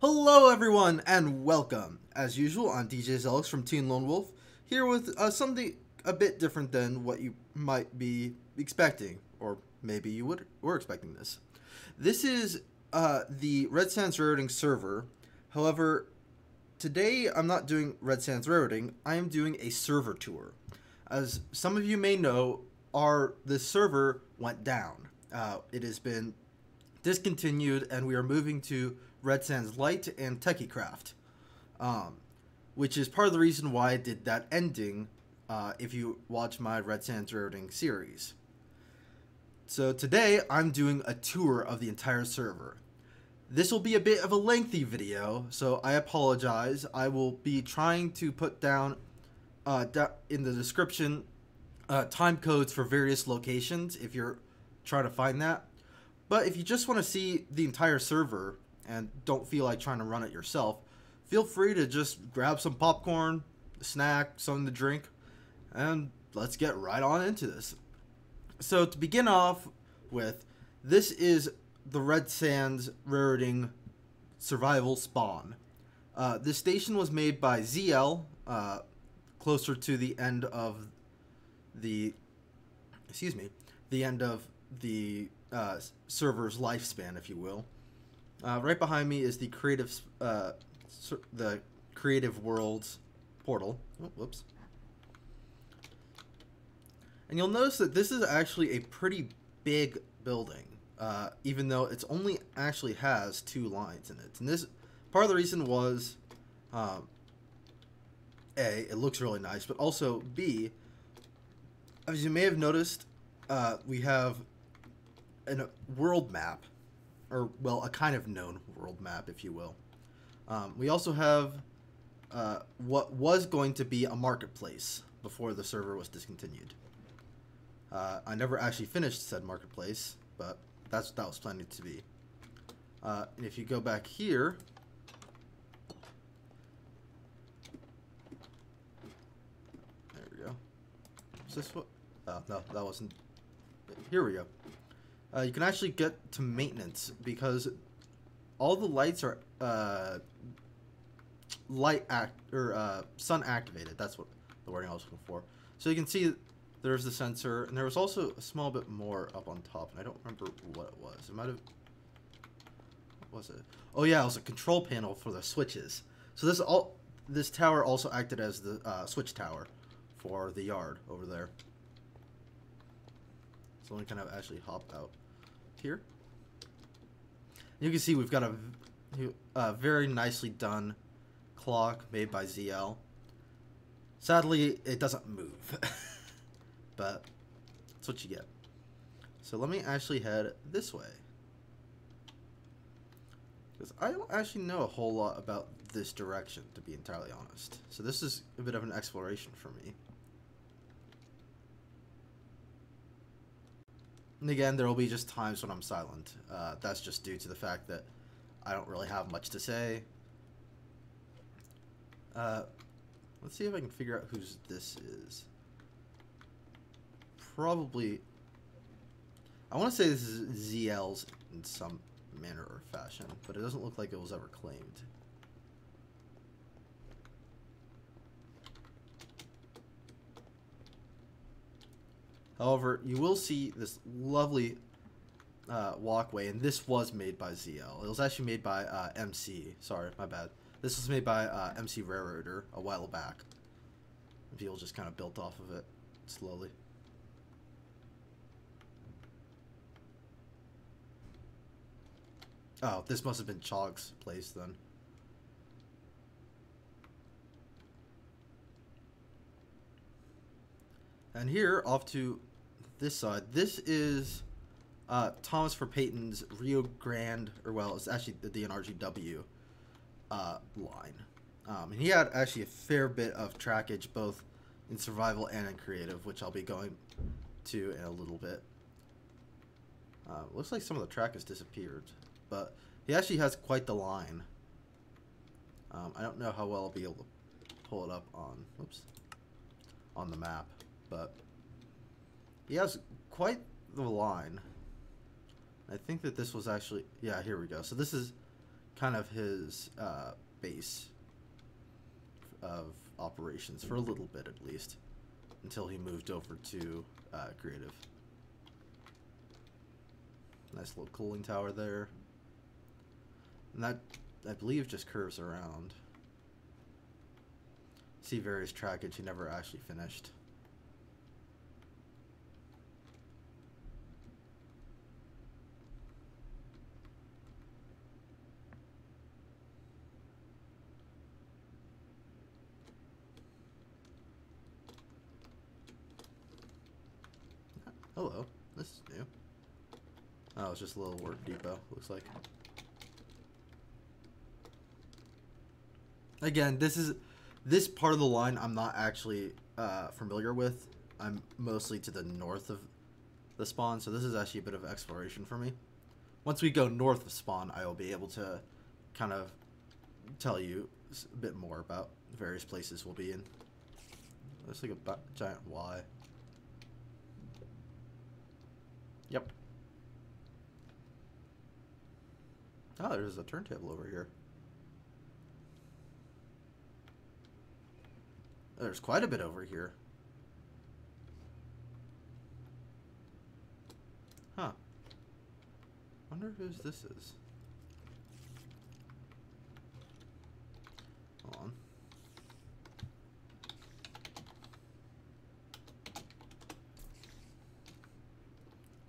Hello everyone and welcome. As usual, I'm DJ Zelix from Teen Lone Wolf, here with something a bit different than what you might be expecting, or maybe you were expecting this. This is the Redsands Railroading Server. However, today I'm not doing Redsands Railroading, I am doing a server tour. As some of you may know, this server went down. It has been discontinued and we are moving to Redsands Light and Techie which is part of the reason why I did that ending if you watch my Redsands Railroading series. So today I'm doing a tour of the entire server. This will be a bit of a lengthy video, so I apologize. I will be trying to put down in the description time codes for various locations if you're trying to find that. But if you just want to see the entire server and don't feel like trying to run it yourself, feel free to just grab some popcorn, a snack, something to drink, and let's get right on into this. So to begin off with, this is the Redsands Railroading Survival Spawn. This station was made by ZL, closer to the end of the server's lifespan, if you will. Right behind me is the Creative Worlds portal. Oh, whoops. And you'll notice that this is actually a pretty big building, even though it's only actually has 2 lines in it. And this part of the reason was, A, it looks really nice, but also B, as you may have noticed, we have a world map, or well, a kind of known world map, if you will. We also have what was going to be a marketplace before the server was discontinued. I never actually finished said marketplace, but that's what that was planning to be. And if you go back here, there we go. Is this what? Oh, no, that wasn't. Here we go. You can actually get to maintenance because all the lights are sun activated. That's what the wording I was looking for. So you can see there's the sensor, and there was also a small bit more up on top, and I don't remember what it was. It might have. What was it? Oh yeah, it was a control panel for the switches. So this tower also acted as the switch tower for the yard over there. So let me kind of actually hop out here. You can see we've got a very nicely done clock made by ZL. Sadly, it doesn't move, but that's what you get. So let me actually head this way, because I don't actually know a whole lot about this direction, to be entirely honest. So this is a bit of an exploration for me. And again, there will be just times when I'm silent. That's just due to the fact that I don't really have much to say. Let's see if I can figure out whose this is. Probably, I want to say this is ZL's in some manner or fashion, but it doesn't look like it was ever claimed. However, you will see this lovely walkway, and this was made by ZL. It was actually made by MC. Sorry, my bad. This was made by MCRailroader a while back. People just kind of built off of it slowly. Oh, this must have been Chog's place then. And here, off to this side, this is Thomas for Peyton's Rio Grande, or well, it's actually the D&RGW line. And he had actually a fair bit of trackage both in survival and in creative, which I'll be going to in a little bit. Looks like some of the track has disappeared, but he actually has quite the line. I don't know how well I'll be able to pull it up on the map, but he has quite the line. I think that this was actually, yeah, here we go. So this is kind of his base of operations for a little bit at least, until he moved over to creative. Nice little cooling tower there. And that, I believe, just curves around. See various trackage he never actually finished. Hello, this is new. Oh, it's just a little work depot, looks like. Again, this part of the line I'm not actually familiar with. I'm mostly to the north of the spawn, so this is actually a bit of exploration for me. Once we go north of spawn, I will be able to kind of tell you a bit more about the various places we'll be in. Looks like a giant Y. Yep. Oh, there's a turntable over here. There's quite a bit over here. Huh. Wonder whose this is. Hold on.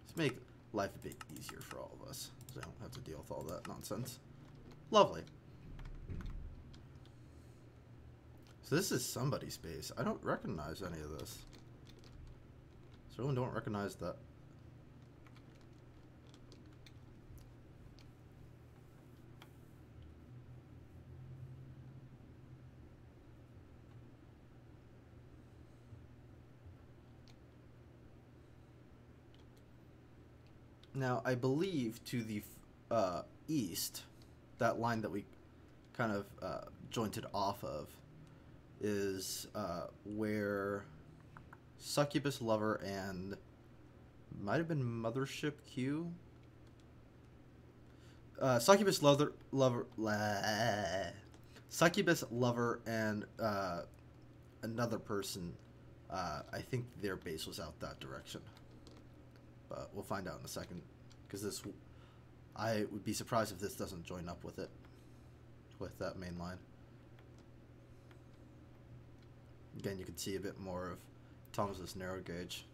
Let's make life a bit easier for all of us, so I don't have to deal with all that nonsense. Lovely. So this is somebody's base. I don't recognize any of this. Certainly don't recognize that. Now, I believe to the east, that line that we kind of jointed off of, is where Succubus Lover and might have been Mothership Q. Succubus Lover and another person. I think their base was out that direction, but we'll find out in a second. Because this, I would be surprised if this doesn't join up with it, with that main line. Again, you can see a bit more of Thomas's narrow gauge.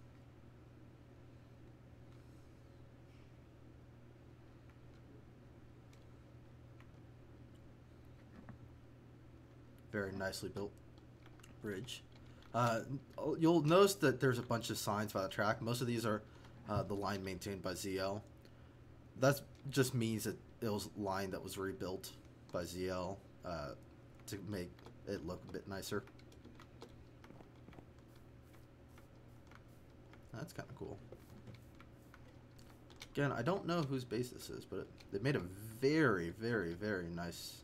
Very nicely built bridge. You'll notice that there's a bunch of signs by the track. Most of these are the line maintained by ZL. That just means that it was a line that was rebuilt by ZL to make it look a bit nicer. That's kind of cool. Again, I don't know whose base this is, but they made a very, very, very nice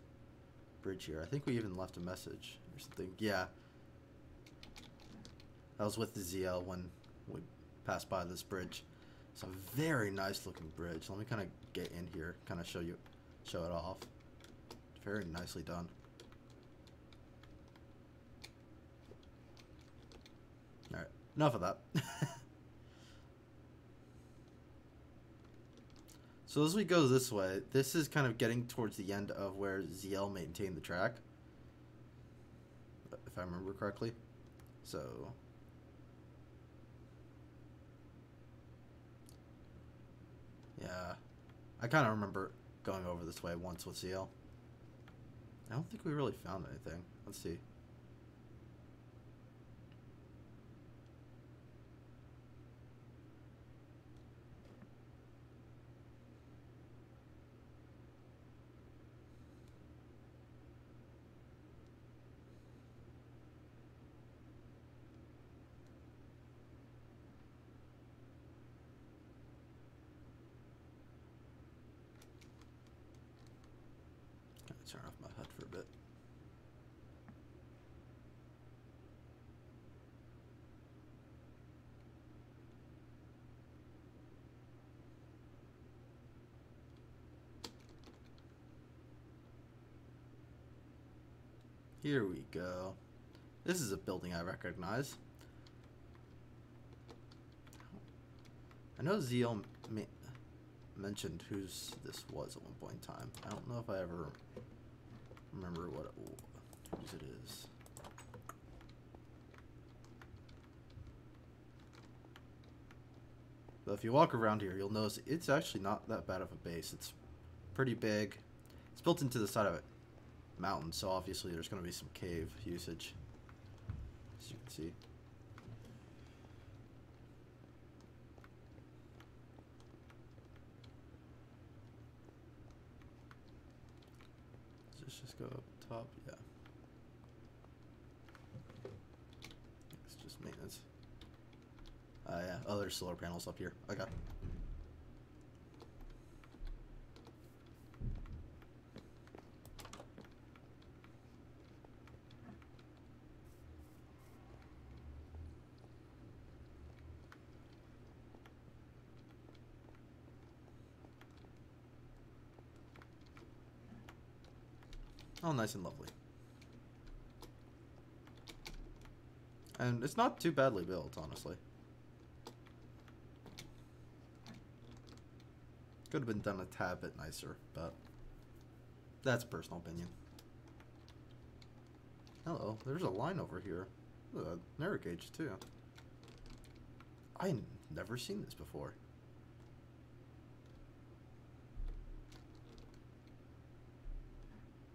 bridge here. I think we even left a message or something. Yeah. I was with the ZL when we passed by this bridge. It's a very nice looking bridge. Let me kind of get in here, kind of show it off. Very nicely done. Alright, enough of that. So as we go this way, this is kind of getting towards the end of where ZL maintained the track, if I remember correctly. So yeah, I kind of remember going over this way once with ZL. I don't think we really found anything. Let's see. Turn off my HUD for a bit. Here we go. This is a building I recognize. I know ZL mentioned whose this was at one point in time. I don't know if I ever remember whose it is. But if you walk around here, you'll notice it's actually not that bad of a base. It's pretty big. It's built into the side of a mountain, so obviously there's going to be some cave usage, as you can see. Let's just go up top, yeah. It's just maintenance. Yeah. Oh, there's solar panels up here. Okay. Oh, nice and lovely. And it's not too badly built, honestly. Could have been done a tad bit nicer, but that's personal opinion. Hello, there's a line over here. Narrow gauge too. I never seen this before.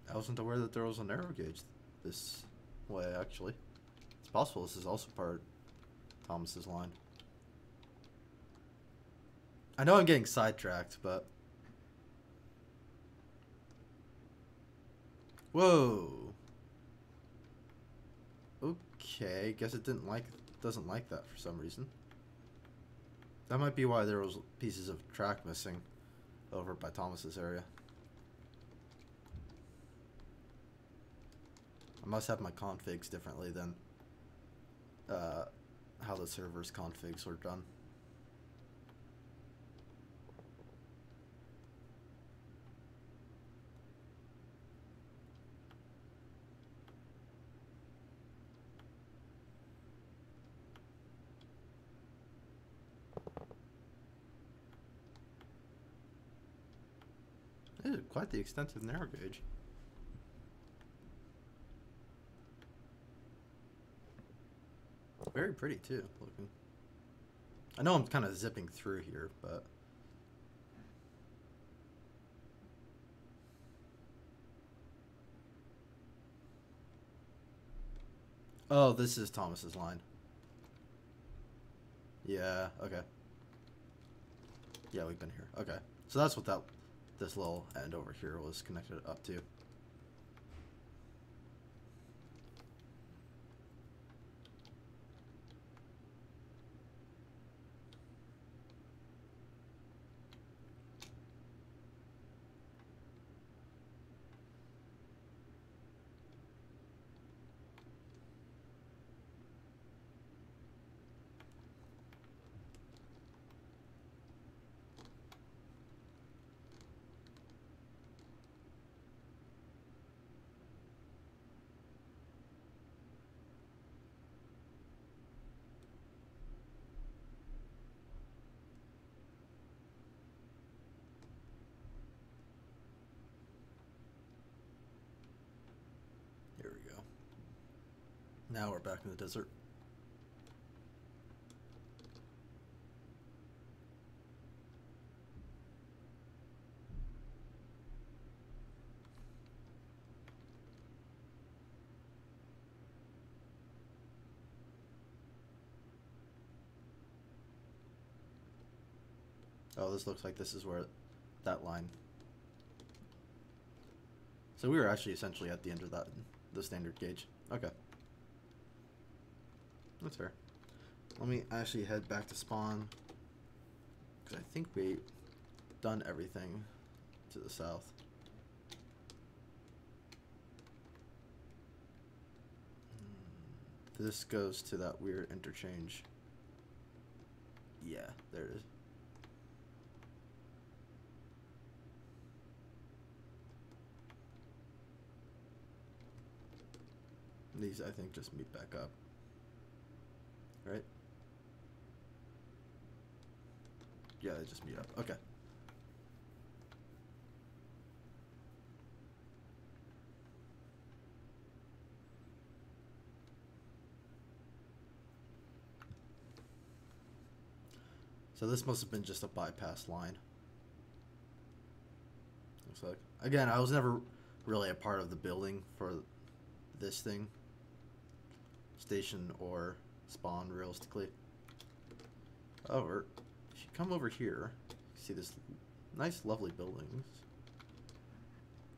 I wasn't aware that there was a narrow gauge this way, actually. It's possible this is also part of Thomas's line. I know I'm getting sidetracked, but... Whoa! Okay, guess it doesn't like that for some reason. That might be why there was pieces of track missing over by Thomas's area. I must have my configs differently than how the server's configs were done. This is quite the extensive narrow gauge. Very pretty too, looking. I know I'm kind of zipping through here, but... Oh, this is Thomas's line. Yeah, okay. Yeah, we've been here. Okay. So that's what this little end over here was connected up to. Here we go. Now we're back in the desert. Oh, this looks like this is where that line. So we were actually essentially at the end of the standard gauge. Okay. That's fair. Let me actually head back to spawn, because I think we've done everything to the south. This goes to that weird interchange. Yeah, there it is. These, I think, just meet back up. Right? Yeah, they just meet up. Okay. So this must have been just a bypass line. Looks like. Again, I was never really a part of the building for this thing. Station or spawn, realistically. However, if you come over here, you see this nice, lovely buildings.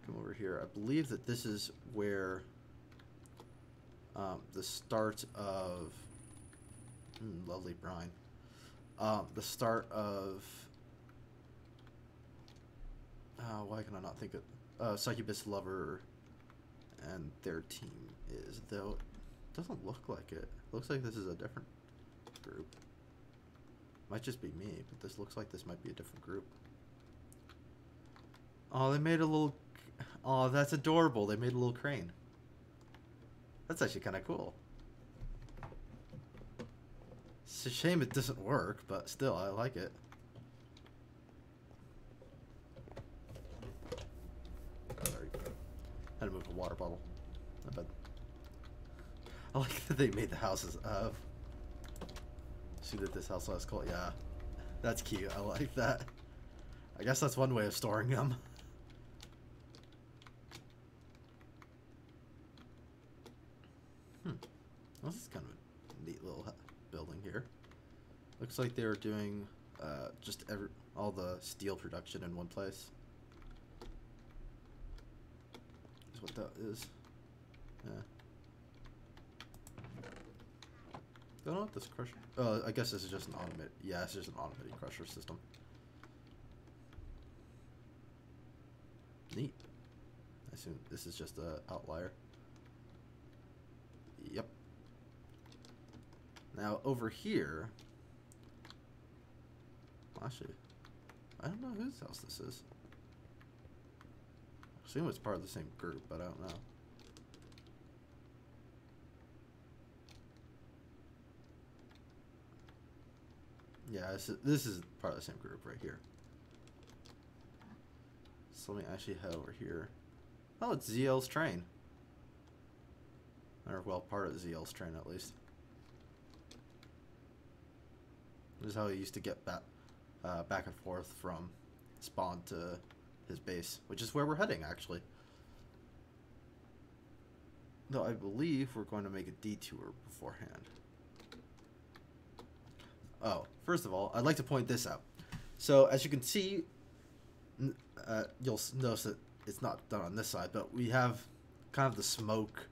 Come over here. I believe that this is where the start of... lovely brine. The start of... why can I not think of... Succubus Lover and their team is, though it doesn't look like it. Looks like this is a different group. Might just be me, but this looks like this might be a different group. Oh, they made a little... Oh, that's adorable. They made a little crane. That's actually kind of cool. It's a shame it doesn't work, but still, I like it. Sorry. Had to move a water bottle. Not bad. I like that they made the houses of... See that this house was called... Yeah. That's cute. I like that. I guess that's one way of storing them. Well, this is kind of a neat little building here. Looks like they're doing just all the steel production in one place. Is what that is. Yeah. Don't know what this crusher... I guess this is just an automated... Yeah, it's just an automated crusher system. Neat. I assume this is just an outlier. Yep. Now, over here... Actually, I don't know whose house this is. I assume it's part of the same group, but I don't know. Yeah, this is part of the same group right here. So let me actually head over here. Oh, it's ZL's train. Or, well, part of ZL's train, at least. This is how he used to get back and forth from spawn to his base, which is where we're heading, actually. Though I believe we're going to make a detour beforehand. Oh, first of all, I'd like to point this out. So, as you can see, you'll notice that it's not done on this side, but we have kind of the smoke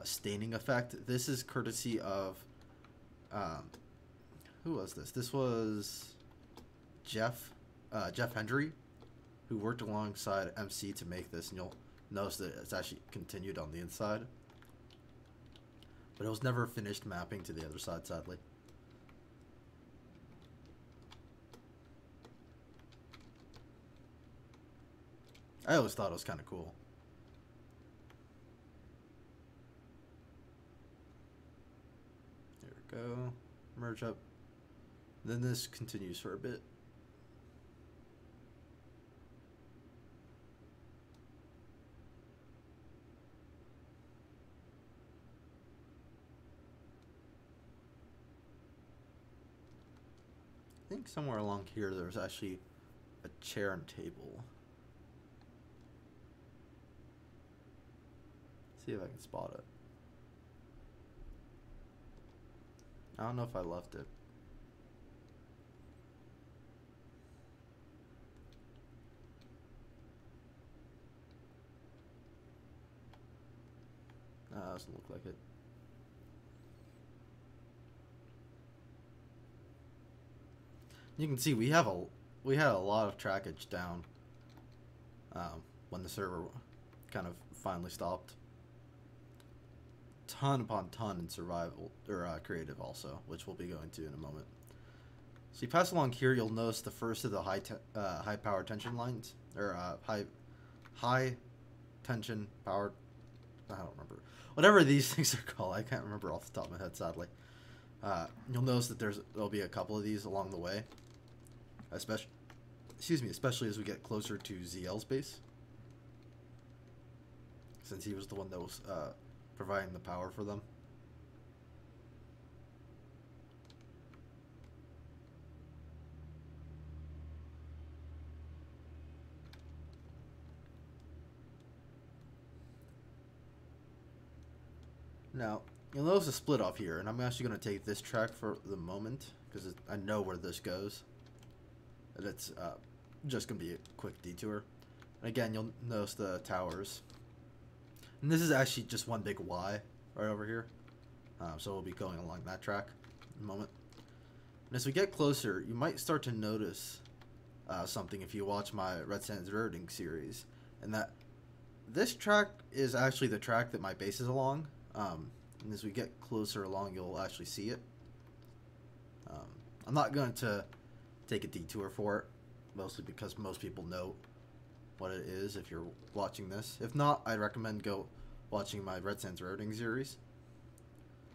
staining effect. This is courtesy of... who was this? This was Jeff Hendry, who worked alongside MC to make this, and you'll notice that it's actually continued on the inside. But it was never finished mapping to the other side, sadly. I always thought it was kind of cool. There we go. Merge up. Then this continues for a bit. I think somewhere along here there's actually a chair and table. See if I can spot it. I don't know if I left it. Doesn't look like it. You can see we had a lot of trackage down when the server kind of finally stopped. Ton upon ton in survival or creative also, which we'll be going to in a moment. So you pass along here, you'll notice the first of the high power tension lines or high tension power I don't remember. Whatever these things are called, I can't remember off the top of my head, sadly. You'll notice that there'll be a couple of these along the way. Especially as we get closer to ZL's base. Since he was the one that was providing the power for them. Now, you'll notice a split off here, and I'm actually going to take this track for the moment, because I know where this goes. And it's just going to be a quick detour. And again, you'll notice the towers. And this is actually just one big Y right over here. So we'll be going along that track in a moment. And as we get closer, you might start to notice something if you watch my Redsands Railroading series. And that this track is actually the track that my base is along. And as we get closer along, you'll actually see it. I'm not going to take a detour for it, mostly because most people know what it is if you're watching this. If not, I'd recommend go watching my Redsands Railroading series.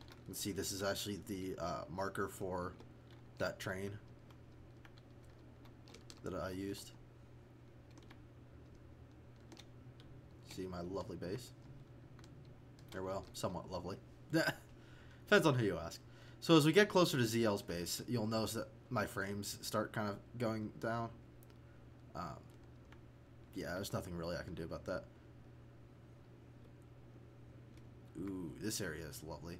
You can see this is actually the marker for that train that I used. See my lovely base. Or, well, somewhat lovely. Depends on who you ask. So as we get closer to ZL's base, you'll notice that my frames start kind of going down. Yeah, there's nothing really I can do about that. Ooh, this area is lovely.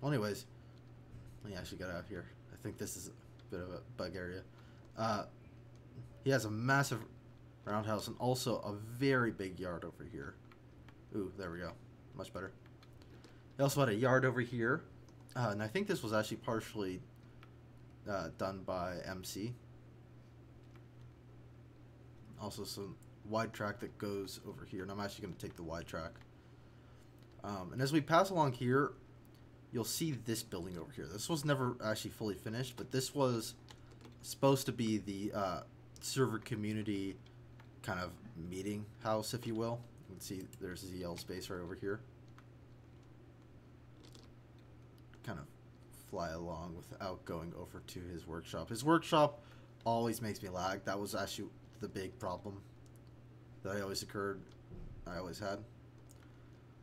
Well, anyways, let me actually get out of here. I think this is a bit of a bug area. He has a massive roundhouse and also a very big yard over here. Ooh, there we go. Much better. He also had a yard over here. And I think this was actually partially done by MC. Also some wide track that goes over here. And I'm actually going to take the wide track. And as we pass along here, you'll see this building over here. This was never actually fully finished, but this was supposed to be the server community kind of meeting house, if you will. You can see there's ZL space right over here. Kind of fly along without going over to his workshop. His workshop always makes me lag. That was actually the big problem that I always had.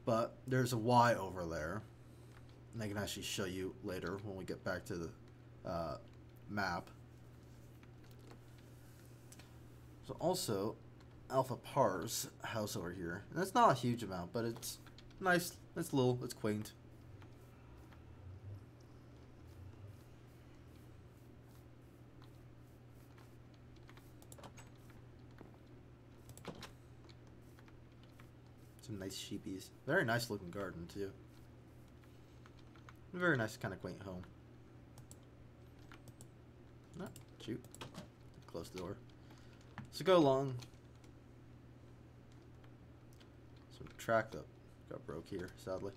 But there's a Y over there. And I can actually show you later when we get back to the map. So also, Alpha Par's house over here. And it's not a huge amount, but it's nice. It's little. It's quaint. Some nice sheepies. Very nice looking garden too. Very nice kind of quaint home. Oh, shoot. Close the door. So go along. Some track that got broke here, sadly.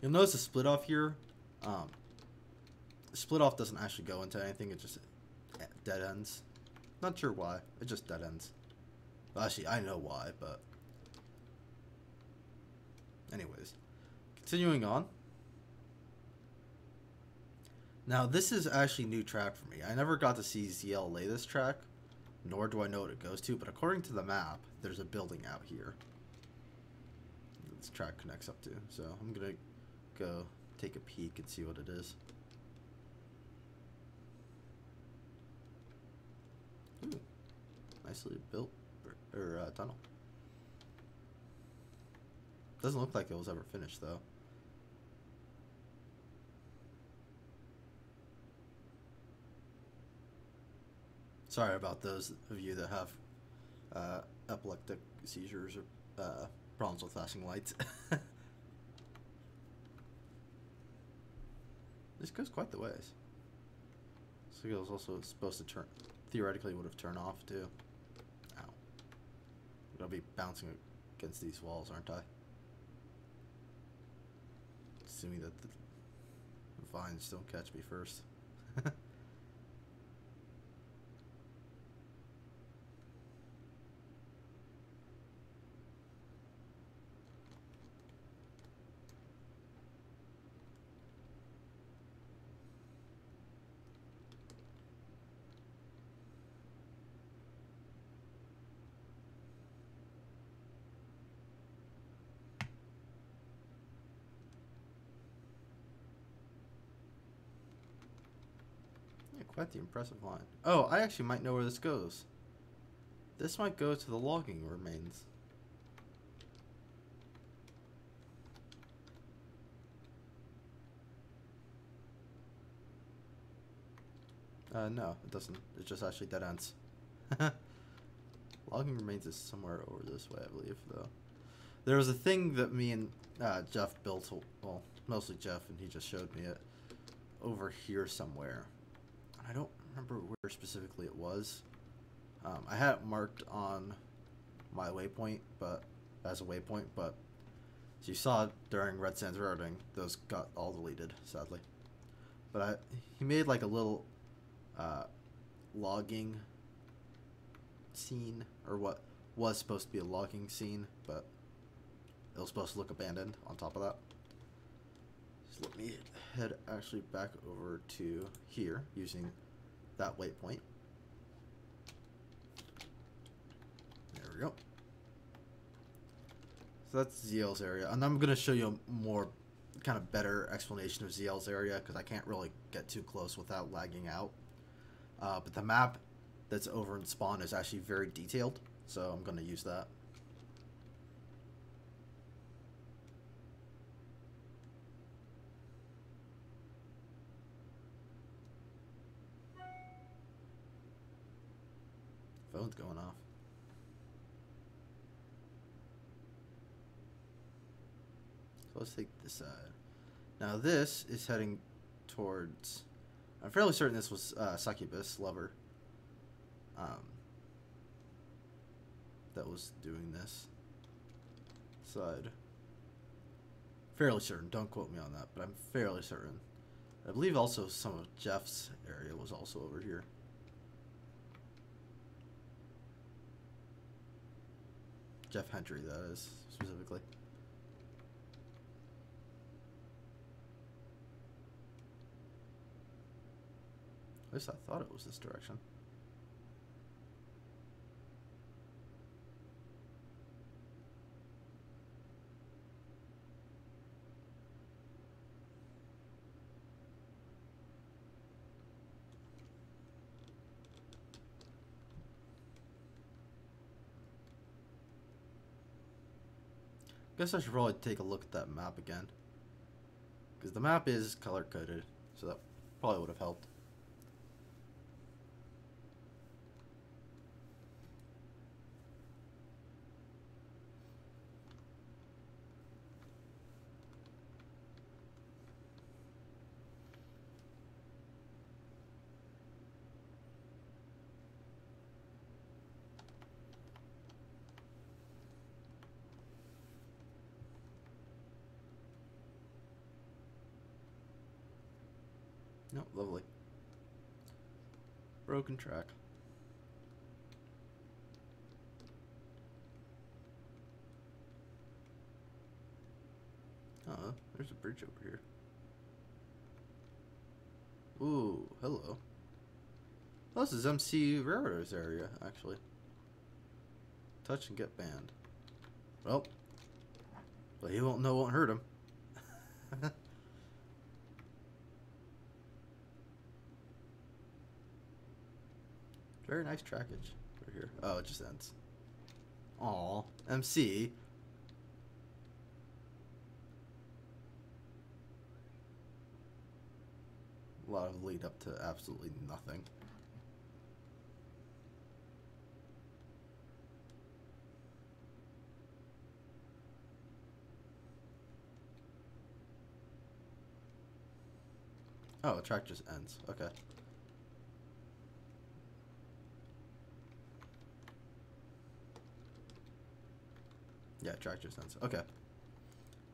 You'll notice a split off here. The split off doesn't actually go into anything, it just dead ends. Not sure why. It just dead ends. Well, actually, I know why, but anyways. Continuing on. Now, this is actually new track for me. I never got to see ZL lay this track, nor do I know what it goes to, but according to the map, there's a building out here this track connects up to. So I'm going to go take a peek and see what it is. Ooh, nicely built tunnel. Doesn't look like it was ever finished, though. Sorry about those of you that have epileptic seizures or problems with flashing lights. This goes quite the ways. So it was also supposed to turn, theoretically would have turned off too. Ow. I'll be bouncing against these walls, aren't I? Assuming that the vines don't catch me first. Quite the impressive line. Oh, I actually might know where this goes. This might go to the logging remains. No, it doesn't. It just actually dead ends. Logging remains is somewhere over this way, I believe, though. There was a thing that me and Jeff built, well, mostly Jeff, and he just showed me it, over here somewhere. I don't remember where specifically it was. I had it marked on my waypoint, but as a waypoint, but as you saw during Redsands Railroading, those got all deleted, sadly. But he made like a little logging scene, or what was supposed to be a logging scene, but it was supposed to look abandoned on top of that. So let me head actually back over to here using that waypoint. There we go. So that's ZL's area, and I'm going to show you a more kind of better explanation of ZL's area because I can't really get too close without lagging out. But the map that's over in spawn is actually very detailed, so I'm going to use that. Phone's going off. So let's take this side. Now this is heading towards... I'm fairly certain this was Succubus Lover that was doing this side. Fairly certain. Don't quote me on that, but I'm fairly certain. I believe also some of Jeff's area was also over here. Jeff Hendry, that is, specifically. At least I thought it was this direction. Guess I should probably take a look at that map again, because the map is color coded, so that probably would have helped. No, lovely. Broken track. There's a bridge over here. Ooh, hello. Oh, this is MCRailroader's area, actually. Touch and get banned. Well, he won't know, won't hurt him. Very nice trackage over here. Oh, it just ends. Aw, MC. A lot of lead up to absolutely nothing. Oh, the track just ends. Okay. Yeah, track just ends. Okay.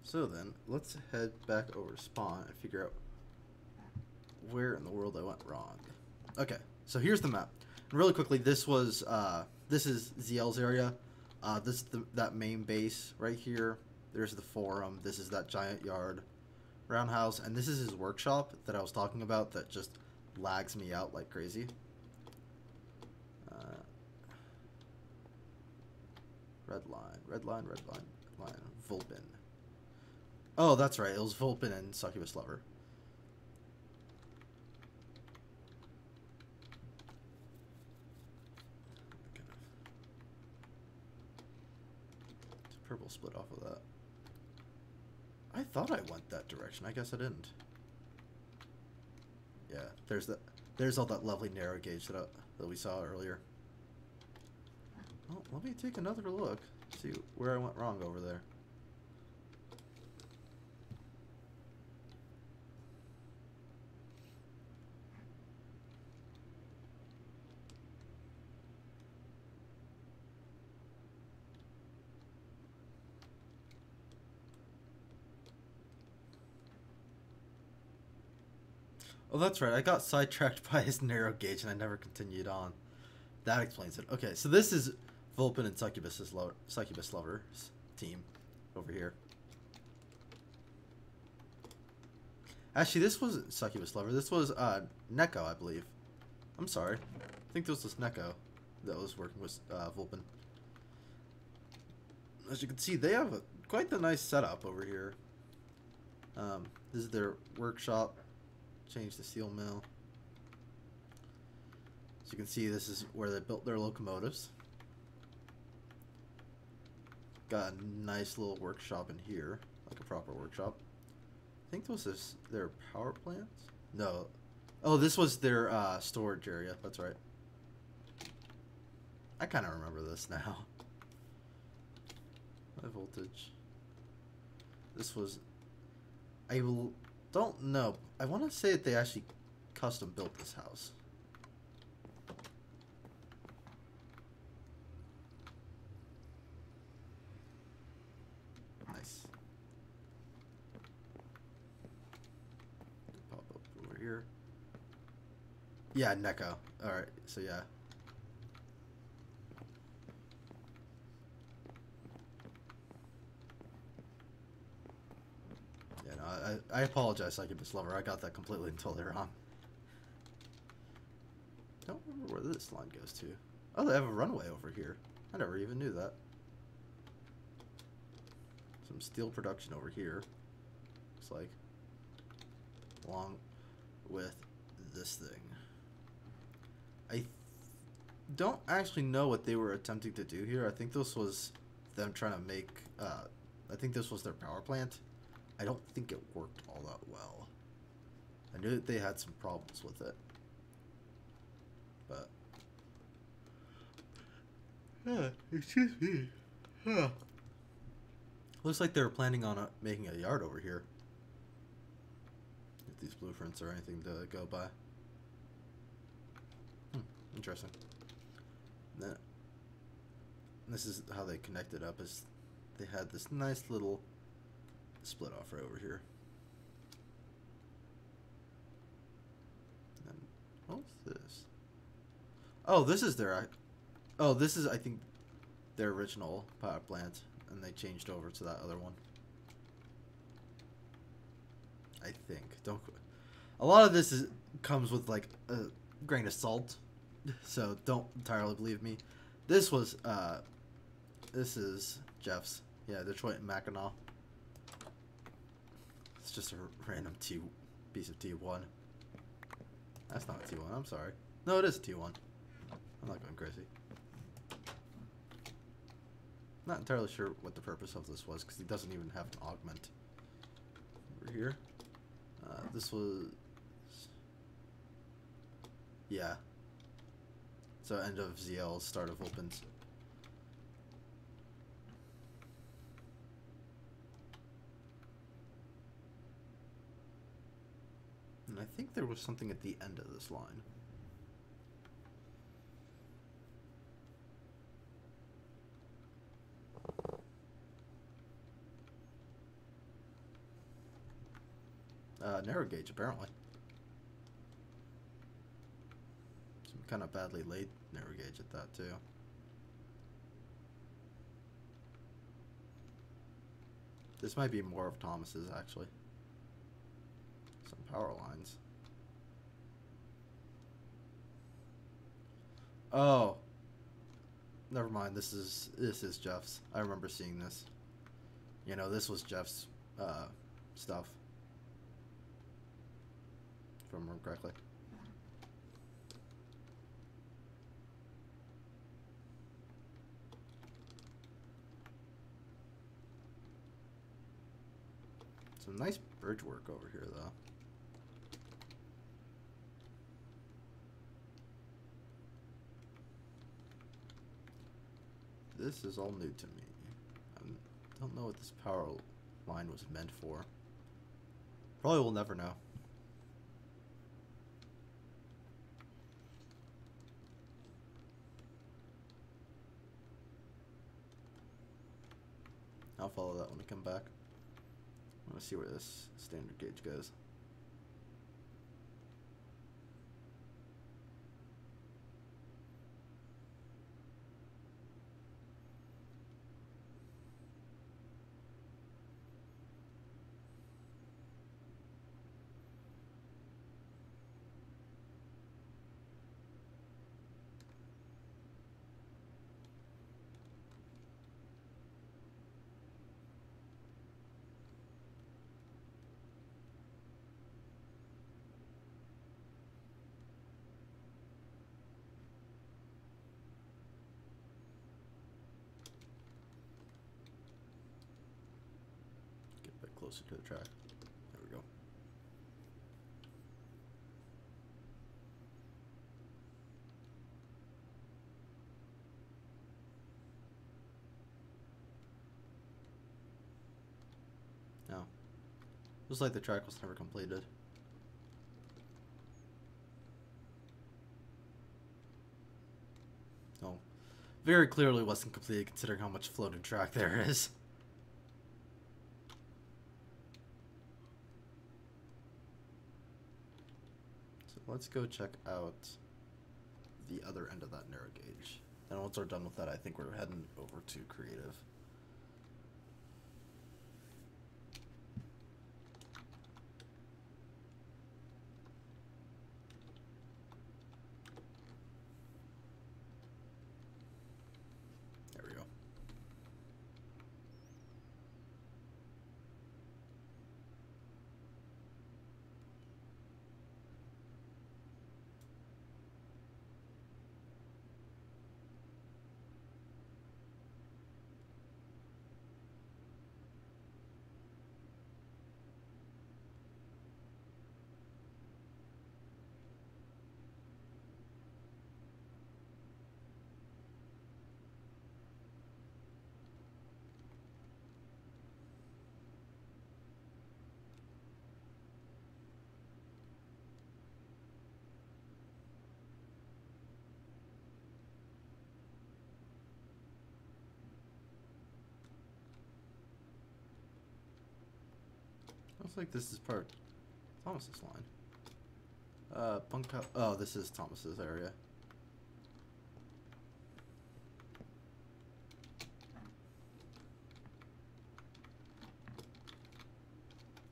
So then, let's head back over to spawn and figure out where in the world I went wrong. Okay, so here's the map. And really quickly, this is ZL's area. This is that main base right here. There's the forum. This is that giant yard, roundhouse, and this is his workshop that I was talking about that just lags me out like crazy. Red line. Vulpin. Oh, that's right. It was Vulpin and Succubus Lover. Purple split off of that. I thought I went that direction. I guess I didn't. Yeah, there's all that lovely narrow gauge that we saw earlier. Well, let me take another look. See where I went wrong over there. Oh, that's right. I got sidetracked by his narrow gauge and I never continued on. That explains it. Okay, so this is Vulpin and Succubus Lover's team over here. Actually, this wasn't Succubus Lover. This was Neko, I believe. I'm sorry. I think this was Neko that was working with Vulpin. As you can see, they have quite the nice setup over here. This is their workshop. Change the steel mill. As you can see, this is where they built their locomotives. Got a nice little workshop in here, like a proper workshop. I think this is their power plants? No. Oh, this was their storage area. That's right. I kind of remember this now. High voltage. This was... don't know. I want to say that they actually custom built this house. Nice. Pop up over here. Yeah, Neko. Alright, so yeah. I apologize, Succubus Lover. I got that completely and totally wrong. Don't remember where this line goes to. Oh, they have a runway over here. I never even knew that. Some steel production over here. Looks like. Along with this thing. I don't actually know what they were attempting to do here. I think this was them trying to make... I think this was their power plant. I don't think it worked all that well. I knew that they had some problems with it. But... excuse me. Looks like they were planning on making a yard over here. If these blueprints are anything to go by. Interesting. And this is how they connected up, is they had this nice little split off right over here. And what's this? Oh, this is their... Oh, this is, I think, their original power plant, and they changed over to that other one. I think. Don't... A lot of this comes with, like, a grain of salt, so don't entirely believe me. This was, this is Jeff's. Yeah, Detroit and Mackinac. It's just a random piece of T1. That's not a T1, I'm sorry. No, it is a T1. I'm not going crazy. Not entirely sure what the purpose of this was, because he doesn't even have an augment. Over here. This was... Yeah. So end of ZL, start of Vulpin's. And I think there was something at the end of this line. Narrow gauge, apparently. Some kind of badly laid narrow gauge at that, too. This might be more of Thomas's, actually. Some power lines. Oh. Never mind, this is Jeff's. I remember seeing this. You know, this was Jeff's stuff. If I remember correctly. Some nice bridge work over here, though. This is all new to me. I don't know what this power line was meant for. Probably will never know. I'll follow that when I come back. I want to see where this standard gauge goes. Closer to the track. There we go. No. Looks like the track was never completed. No. Very clearly wasn't completed considering how much floating track there is. Let's go check out the other end of that narrow gauge. And once we're done with that, I think we're heading over to creative. There we go. Looks like this is part of Thomas's line. Oh, this is Thomas's area.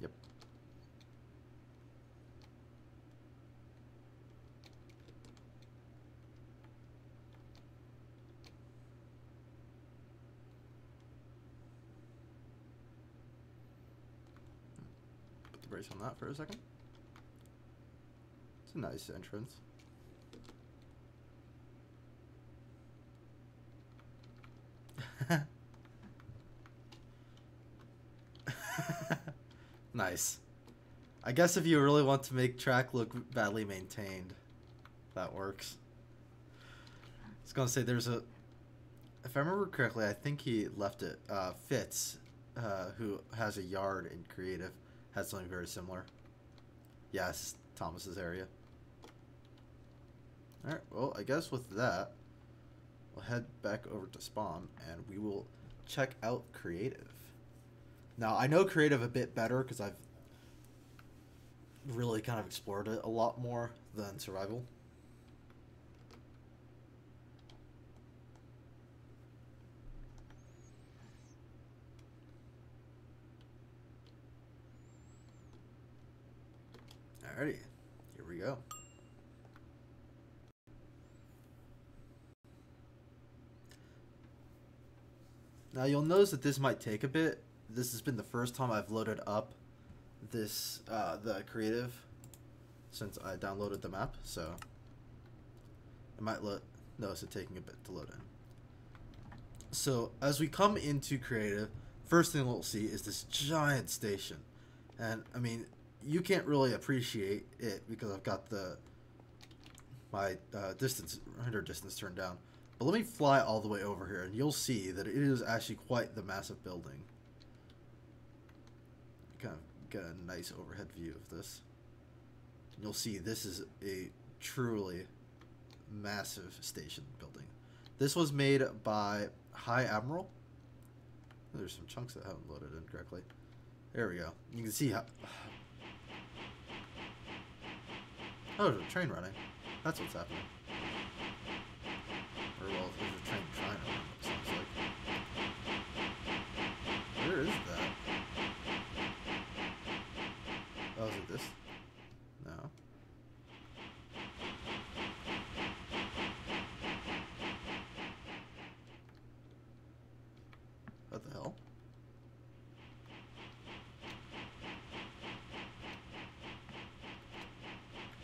Yep. Brace on that for a second. It's a nice entrance. Nice. I guess if you really want to make track look badly maintained, that works. I was gonna say there's a, if I remember correctly, I think he left it. Fitz, who has a yard in creative, had something very similar. Yeah, this is Thomas's area. Alright, well, I guess with that, we'll head back over to spawn, and we will check out creative. Now, I know creative a bit better, because I've really kind of explored it a lot more than survival. Alrighty, here we go. Now you'll notice that this might take a bit. This has been the first time I've loaded up this the creative since I downloaded the map, so I might notice it taking a bit to load in. So as we come into creative, first thing we'll see is this giant station, and I mean you can't really appreciate it because I've got my render distance turned down. But let me fly all the way over here, and you'll see that it is actually quite the massive building. Kind of get a nice overhead view of this. You'll see this is a truly massive station building. This was made by Admiral. There's some chunks that haven't loaded in correctly. There we go. You can see how... Oh, there's a train running. That's what's happening. Or, well, there's a train trying to run, it sounds like. Where is that? Oh, is it this? No. What the hell?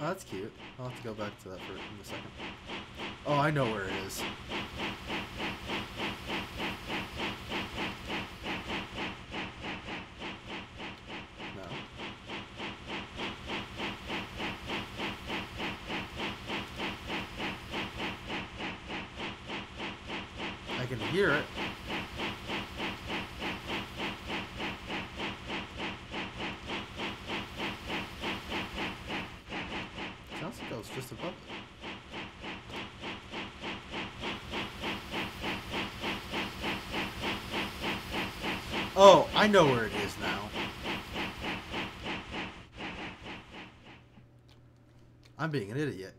Oh, that's cute. I'll have to go back to that in a second. Oh, I know where it is. No. I can hear it. Sounds like I was just above it. Oh, I know where it is now. I'm being an idiot.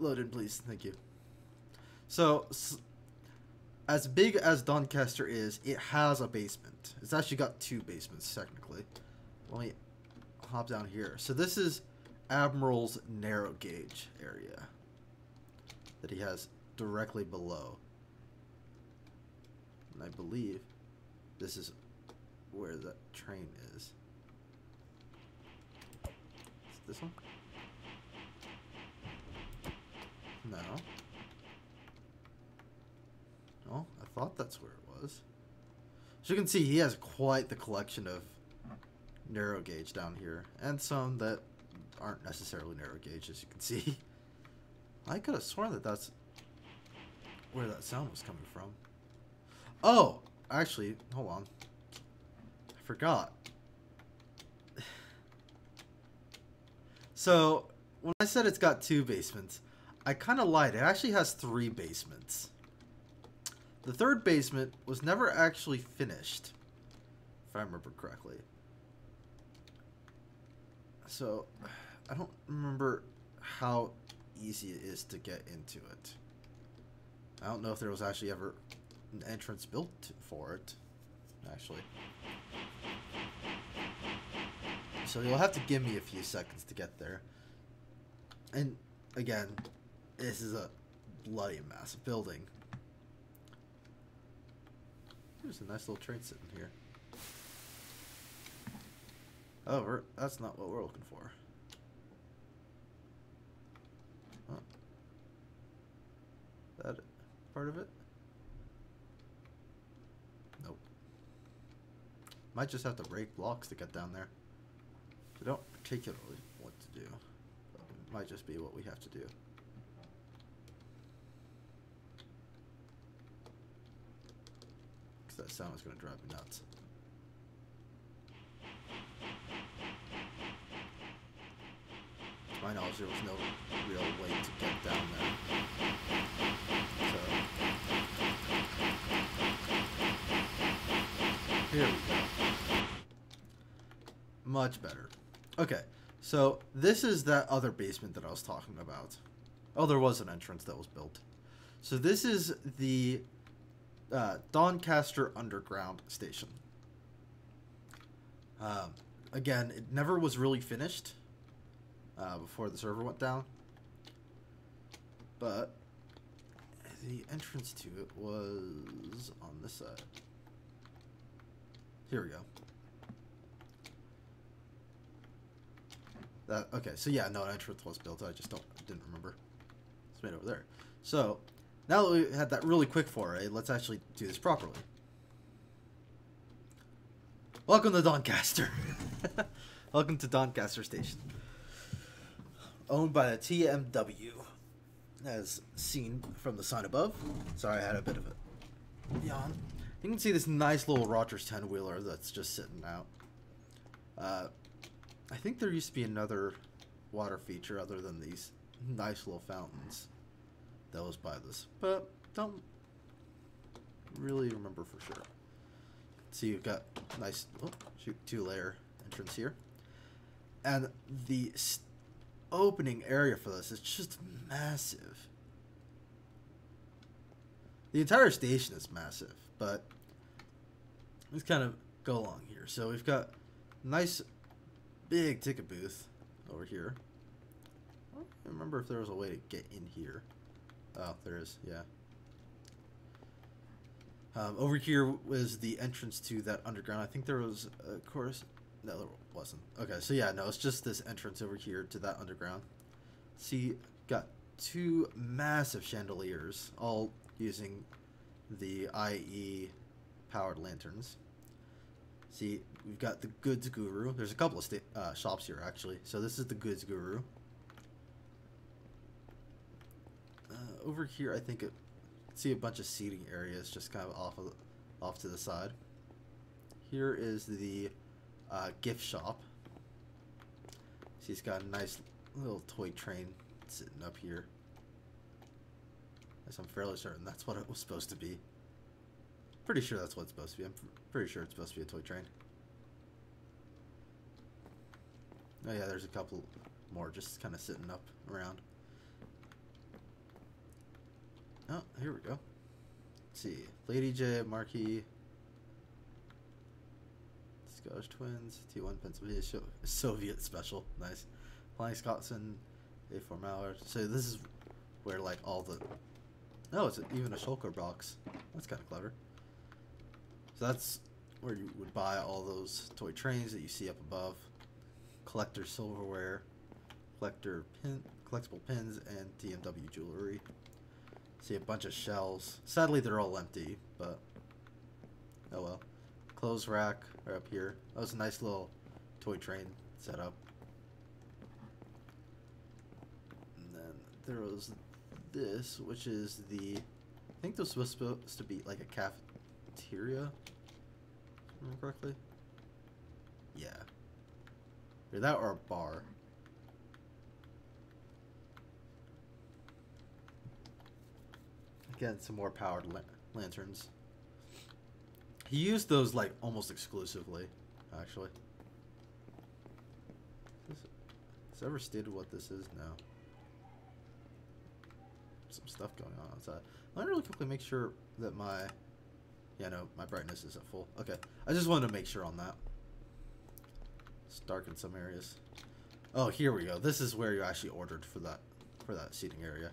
Load in, please. Thank you. So, as big as Doncaster is, it has a basement. It's actually got two basements, technically. Let me hop down here. So this is Admiral's narrow gauge area that he has directly below. And I believe this is where that train is. Is it this one? No. Oh, I thought that's where it was. As you can see, he has quite the collection of narrow gauge down here, and some that aren't necessarily narrow gauge, as you can see. I could have sworn that that's where that sound was coming from. Oh, actually, hold on. I forgot. So, when I said it's got two basements, I kind of lied. It actually has three basements. The third basement was never actually finished, if I remember correctly. So, I don't remember how easy it is to get into it. I don't know if there was actually ever an entrance built for it, actually. So you'll have to give me a few seconds to get there. And again, this is a bloody massive building. There's a nice little train sitting here. However, that's not what we're looking for. Huh. That part of it? Nope. Might just have to break blocks to get down there. We don't particularly want to do, but it might just be what we have to do. Because that sound is going to drive me nuts. To my knowledge, there was no real way to get down there. So, here we go. Much better. Okay, so this is that other basement that I was talking about. Oh, there was an entrance that was built. So this is the Doncaster Underground Station. again, it never was really finished before the server went down. But the entrance to it was on this side. Here we go. Okay, so yeah, no, an entrance was built. I just didn't remember. It's made over there. So now that we had that really quick foray, let's actually do this properly. Welcome to Doncaster. Welcome to Doncaster Station. Owned by the TMW, as seen from the sign above. Sorry, I had a bit of a yawn. You can see this nice little Rogers 10-wheeler that's just sitting out. I think there used to be another water feature other than these nice little fountains that was by this, but don't really remember for sure. So you've got nice two-layer entrance here, and the opening area for this is just massive. The entire station is massive, but let's kind of go along here. So we've got nice big ticket booth over here. I don't remember if there was a way to get in here. Oh, there is, yeah. Over here was the entrance to that underground. I think there was, of course, no, there wasn't. Okay, so yeah, no, it's just this entrance over here to that underground. See, got two massive chandeliers, all using the IE powered lanterns. See, we've got the Goods Guru. There's a couple of shops here, actually. So this is the Goods Guru. Over here, I think see a bunch of seating areas just kind of off to the side. Here is the gift shop. See, it's got a nice little toy train sitting up here. Yes, I'm fairly certain that's what it was supposed to be. Pretty sure that's what it's supposed to be. I'm pretty sure it's supposed to be a toy train. Oh yeah, there's a couple more just kind of sitting up around. Oh, here we go. Let's see. Lady J, Marquis, Scottish Twins, T1 Pennsylvania, Soviet Special. Nice. Flying Scotsman, A4 Mallard. So this is where like all the... Oh, it's even a shulker box. That's kind of clever. So that's where you would buy all those toy trains that you see up above. Collector silverware, collectible pins, and DMW jewelry. See a bunch of shells. Sadly, they're all empty, but oh well. Clothes rack right up here. That was a nice little toy train setup. And then there was this, which is the... I think this was supposed to be like a cafeteria, if I remember correctly. Yeah. Either that or a bar. Again, some more powered lanterns. He used those like almost exclusively, actually. Has ever stated what this is? No. Some stuff going on outside. Let me really quickly make sure that my... Yeah, no, my brightness isn't full. Okay, I just wanted to make sure on that. It's dark in some areas. Oh, here we go. This is where you actually ordered for that seating area.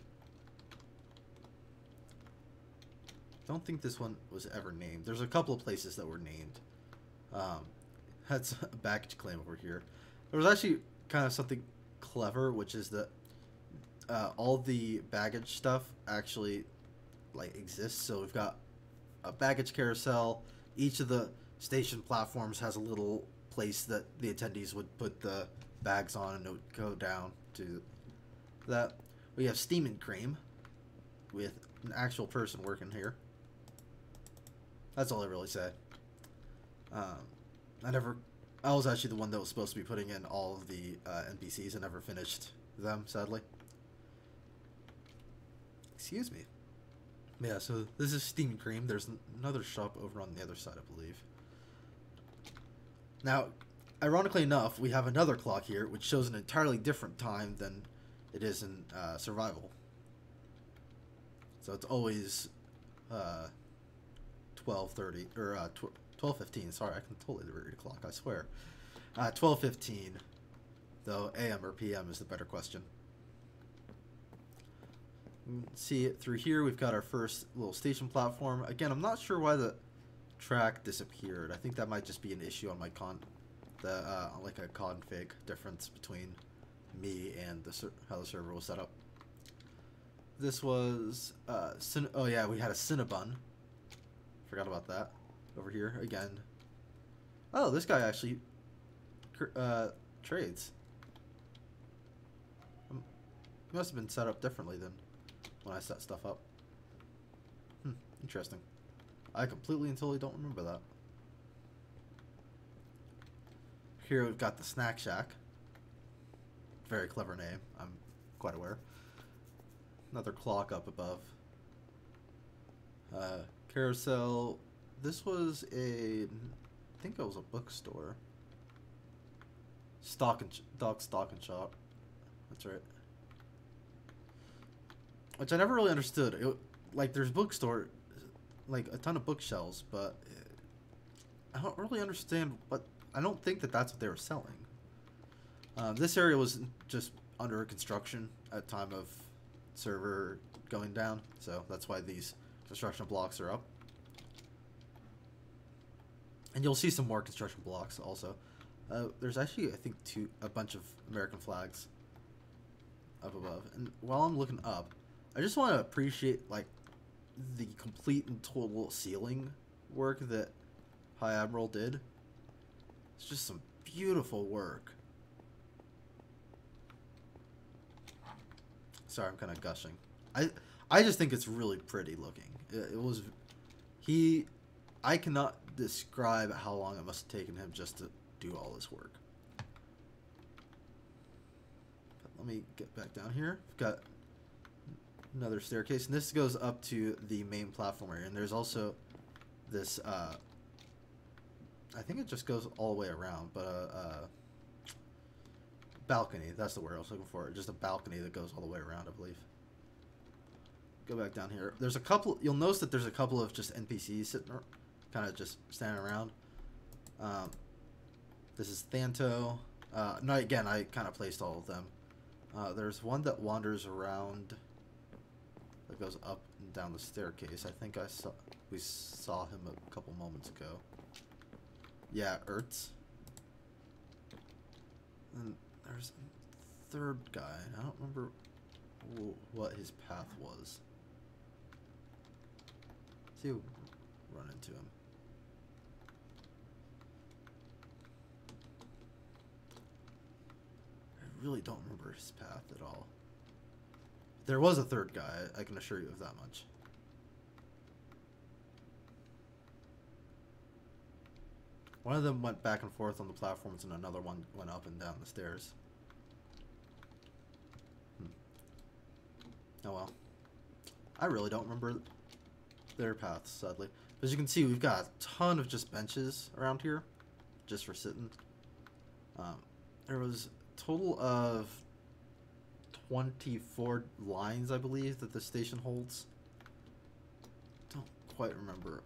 Don't think this one was ever named. There's a couple of places that were named. That's a baggage claim over here. There was actually kind of something clever, which is that all the baggage stuff actually like exists. So we've got a baggage carousel. Each of the station platforms has a little place that the attendees would put the bags on, and it would go down to that. We have Steam and Cream with an actual person working here. That's all I really say. I was actually the one that was supposed to be putting in all of the NPCs. I never finished them, sadly. Excuse me. Yeah, so this is Steam and Cream. There's another shop over on the other side, I believe. Now, ironically enough, we have another clock here, which shows an entirely different time than it is in Survival. So it's always 12:30 or 12:15. Sorry, I can totally read a clock, I swear. 12:15. Though AM or PM is the better question. See it through here. We've got our first little station platform. Again, I'm not sure why the track disappeared. I think that might just be an issue on my like a config difference between me and how the server was set up. This was oh yeah, we had a Cinnabon. Forgot about that. Over here again. Oh, this guy actually trades. It must have been set up differently than when I set stuff up. Interesting. I completely and totally don't remember that. Here we've got the Snack Shack. Very clever name, I'm quite aware. Another clock up above. Carousel. This was I think it was a bookstore. Stock and Shop. That's right. Which I never really understood. Like, there's bookstore, like a ton of bookshelves, but I don't really understand I don't think that's what they were selling. This area was just under construction at time of server going down, so that's why these construction blocks are up. And you'll see some more construction blocks also. There's actually, I think, a bunch of American flags up above. And while I'm looking up, I just want to appreciate like the complete and total ceiling work that High Admiral did. It's just some beautiful work. Sorry, I'm kind of gushing. I just think it's really pretty looking. It was I cannot describe how long it must have taken him just to do all this work. But let me get back down here. We've got another staircase, and this goes up to the main platform area. And there's also this I think it just goes all the way around, but balcony, that's the word I was looking for. Just a balcony that goes all the way around, I believe. Go back down here. There's a couple, you'll notice that there's a couple of just NPCs sitting, kind of just standing around. This is Thanto. No, again, I kind of placed all of them. There's one that wanders around, that goes up and down the staircase. I think we saw him a couple moments ago. Yeah, Ertz. And there's a third guy. I don't remember what his path was. See, we'll run into him. I really don't remember his path at all. There was a third guy, I can assure you of that much. One of them went back and forth on the platforms, and another one went up and down the stairs. Oh well. I really don't remember their paths, sadly. As you can see, we've got a ton of just benches around here, just for sitting. There was a total of 24 lines, I believe, that the station holds. Don't quite remember.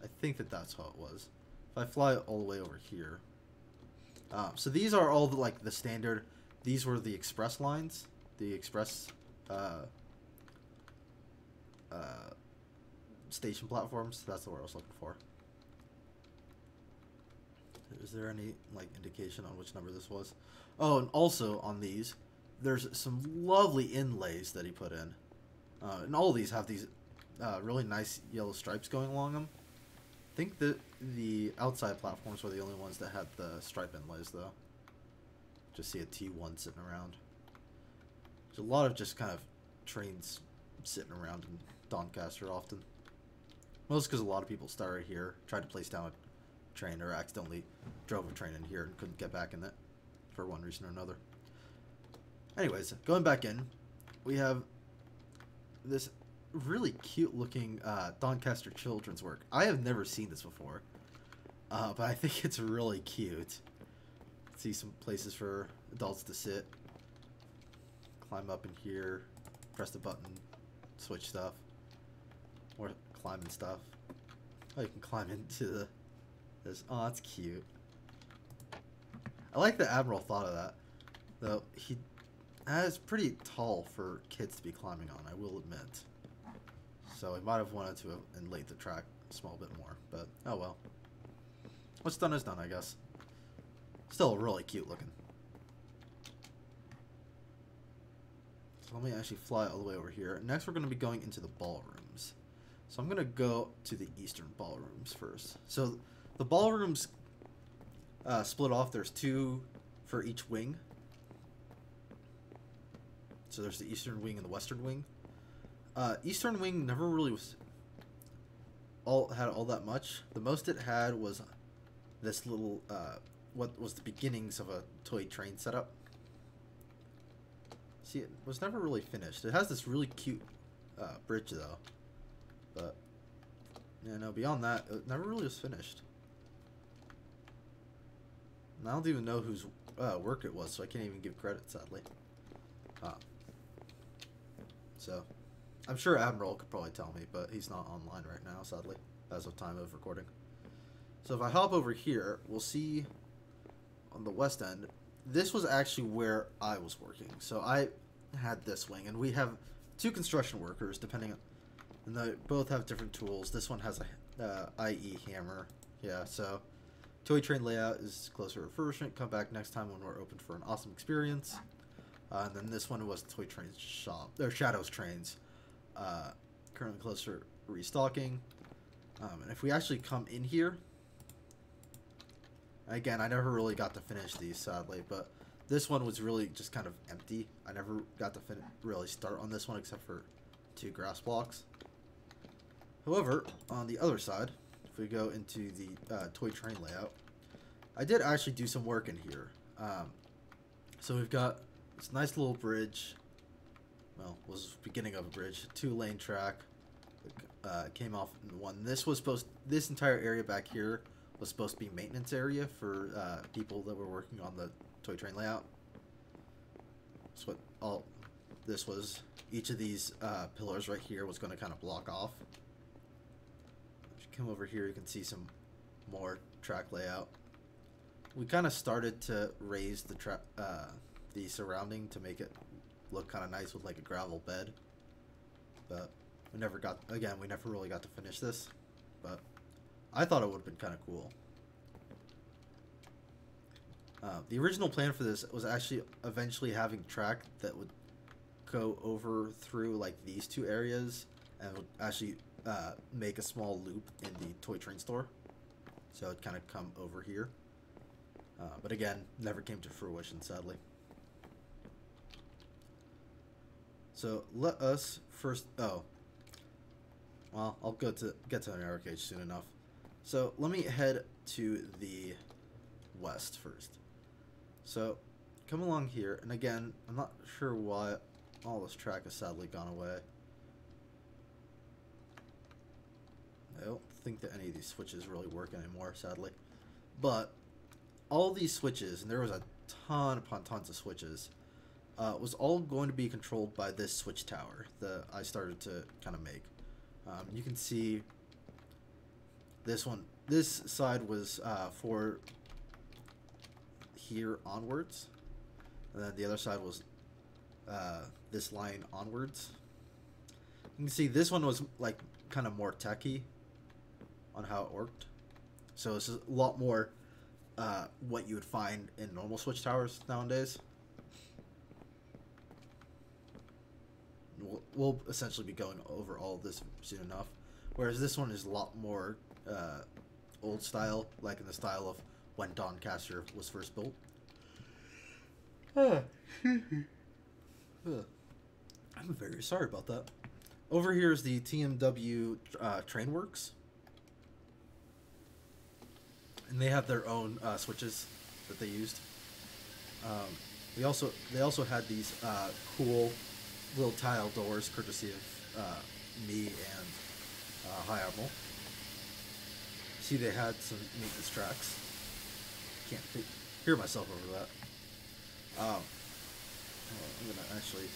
I think that's how it was. If I fly all the way over here. So these are all the standard. These were the express lines. The express station platforms. That's the word I was looking for. Is there any indication on which number this was? Oh, and also on these, there's some lovely inlays that he put in. And all of these have these really nice yellow stripes going along them. I think that the outside platforms were the only ones that had the stripe inlays, though. Just see a T1 sitting around. There's a lot of just kind of trains sitting around in Doncaster often. Most because a lot of people started here, tried to place down a train, or accidentally drove a train in here and couldn't get back in it for one reason or another. Anyways, going back in, we have this really cute looking Doncaster children's work. I have never seen this before, but I think it's really cute. See some places for adults to sit, climb up in here, press the button, switch stuff, or climbing stuff. Oh, you can climb into this. Oh, that's cute. I like that Admiral thought of that. Though, that is pretty tall for kids to be climbing on, I will admit. So, he might have wanted to inlate the track a small bit more. But, oh well. What's done is done, I guess. Still really cute looking. So, let me actually fly all the way over here. Next, we're going to be going into the ballrooms. So, I'm going to go to the eastern ballrooms first. So, the ballrooms split off. There's 2 for each wing. So there's the eastern wing and the western wing. Eastern wing never really had all that much. The most it had was this little what was the beginnings of a toy train setup. See, it was never really finished. It has this really cute bridge though, but yeah, no, beyond that, it never really was finished. And I don't even know whose work it was, so I can't even give credit, sadly. So, I'm sure Admiral could probably tell me, but he's not online right now, sadly, as of time of recording. So if I hop over here, we'll see on the west end, this was actually where I was working. So I had this wing, and we have 2 construction workers, depending on, and they both have different tools. This one has a IE hammer. Yeah, so toy train layout is closer refurbishment. Come back next time when we're open for an awesome experience. And then this one was the toy train shop. They're Shadows trains. Currently closer restocking. And if we actually come in here, again, I never really got to finish these, sadly, but this one was really just kind of empty. I never got to really start on this one except for 2 grass blocks. However, on the other side, if we go into the toy train layout, I did actually do some work in here. So we've got this nice little bridge. Well, was beginning of a bridge, 2-lane track. Came off in one. This entire area back here was supposed to be maintenance area for people that were working on the toy train layout. That's what all this was. Each of these pillars right here was going to kind of block off. If you come over here, you can see some more track layout. We kind of started to raise the surrounding to make it look kind of nice with like a gravel bed, but we never really got to finish this, but I thought it would have been kind of cool. The original plan for this was actually eventually having track that would go over through like these 2 areas and would actually make a small loop in the toy train store, so it'd kind of come over here, but again, never came to fruition, sadly. So let us first. Oh, well, I'll get to an air cage soon enough. So let me head to the west first. So come along here, and again, I'm not sure why all this track has sadly gone away. I don't think that any of these switches really work anymore, sadly. But all these switches, and there was a ton upon tons of switches, was all going to be controlled by this switch tower that I started to kind of make. You can see this one. This side was for here onwards, and then the other side was this line onwards. You can see this one was like kind of more techy on how it worked. So it's a lot more what you would find in normal switch towers nowadays. We'll essentially be going over all of this soon enough. Whereas this one is a lot more old style, like in the style of when Doncaster was first built. I'm very sorry about that. Over here is the TMW train works. And they have their own switches that they used. They also had these cool little tile doors, courtesy of me and High Admiral. See, they had some maintenance tracks. Can't hear myself over that. I'm gonna actually.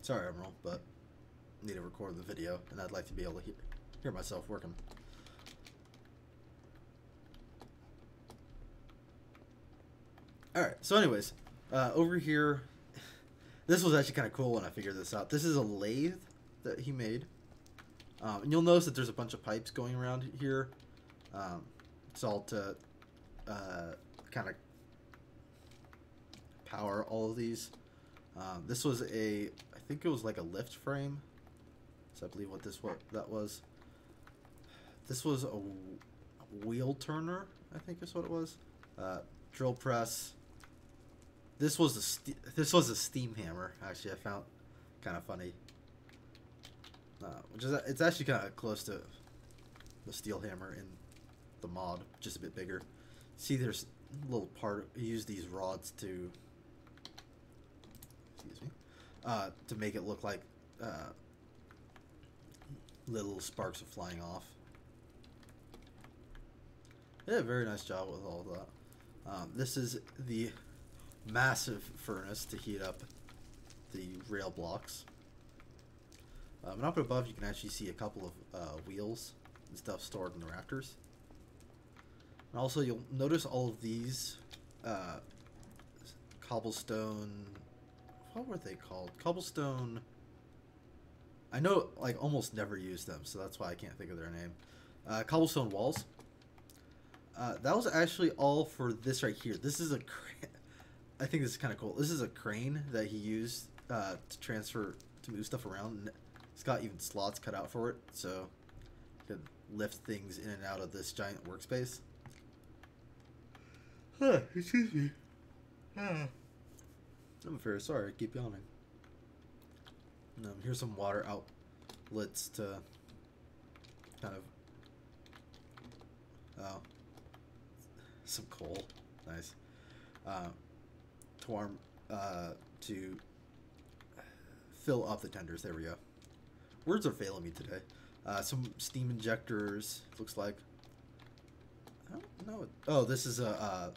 Sorry, Admiral, but I need to record the video, and I'd like to be able to hear myself working. Alright, so anyways, over here, this was actually kind of cool when I figured this out. This is a lathe that he made. And you'll notice that there's a bunch of pipes going around here. It's all to kind of power all of these. This was I think it was like a lift frame. So I believe that was. This was a wheel turner, I think is what it was. Drill press. This was a steam hammer. Actually, I found kind of funny. It's actually kind of close to the steel hammer in the mod, just a bit bigger. See, there's a little part. You use these rods to, excuse me, to make it look like little sparks are flying off. Yeah, very nice job with all of that. This is the massive furnace to heat up the rail blocks. And up above, you can actually see a couple of wheels and stuff stored in the rafters. And also, you'll notice all of these cobblestone. What were they called? Cobblestone. I know, like, almost never use them, so that's why I can't think of their name. Cobblestone walls. That was actually all for this right here. This is a crane. I think this is kind of cool. This is a crane that he used to move stuff around. And it's got even slots cut out for it, so you can lift things in and out of this giant workspace. Excuse me. I'm very sorry. I keep yawning. Here's some water outlets to kind of some coal. Nice. To warm to fill up the tenders. There we go. Words are failing me today. Some steam injectors. Looks like. I don't know. Oh, this is a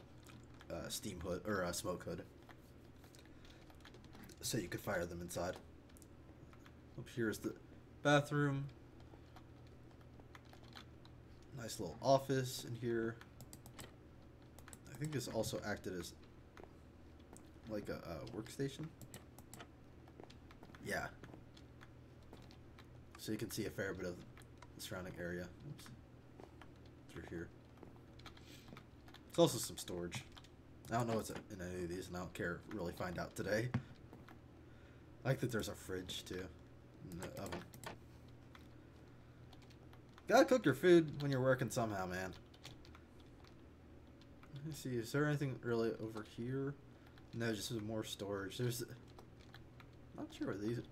steam hood or a smoke hood. So you could fire them inside. Up here is the bathroom. Nice little office in here. I think this also acted as like a workstation. Yeah. So you can see a fair bit of the surrounding area. Oops. Through here. There's also some storage. I don't know what's in any of these, and I don't care really find out today. I like that there's a fridge too in the oven. Gotta cook your food when you're working somehow, man. Let me see, is there anything really over here? No, just more storage. There's... not sure what these are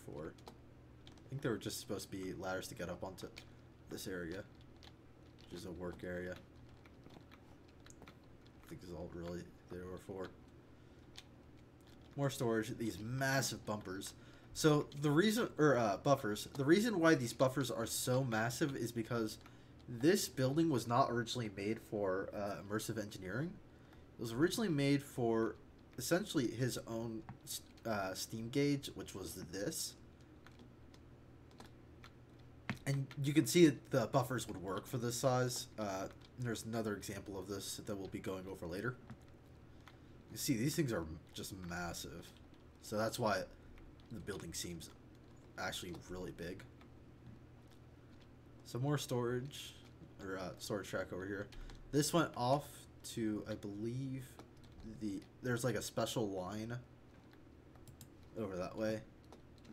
for. I think they were just supposed to be ladders to get up onto this area, which is a work area. I think this is all really they were for. More storage, these massive bumpers. So the reason, buffers, the reason why these buffers are so massive is because this building was not originally made for immersive engineering. It was originally made for essentially his own steam gauge, which was this. And you can see that the buffers would work for this size. There's another example of this that we'll be going over later. You see, these things are just massive. So that's why the building seems actually really big. Some more storage, or storage track over here. This went off to, I believe, there's like a special line over that way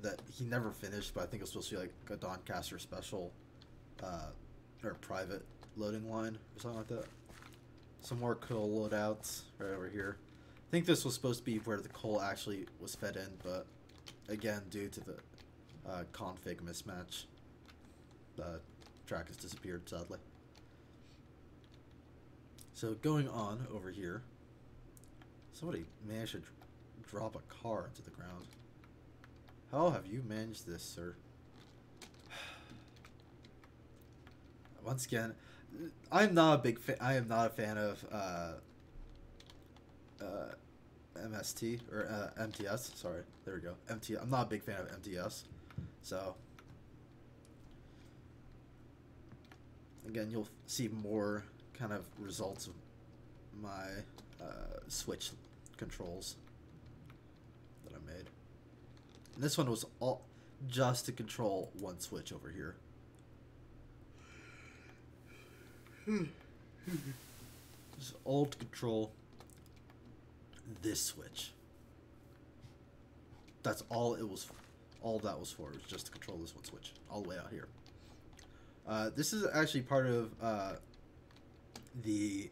that he never finished, but I think it's supposed to be like a Doncaster special or private loading line or something like that. Some more coal loadouts right over here. I think this was supposed to be where the coal actually was fed in, but again, due to the config mismatch, the track has disappeared, sadly. So going on over here, somebody managed to drop a car into the ground. How have you managed this, sir? Once again, I'm not a big fan. I am not a fan of MST or MTS. Sorry, there we go. MT. I'm not a big fan of MTS, so again, you'll see more kind of results of my switch controls that I made. And this one was all just to control one switch over here. Just all to control this switch. That's all it was. All that was for was just to control this one switch all the way out here. This is actually part of the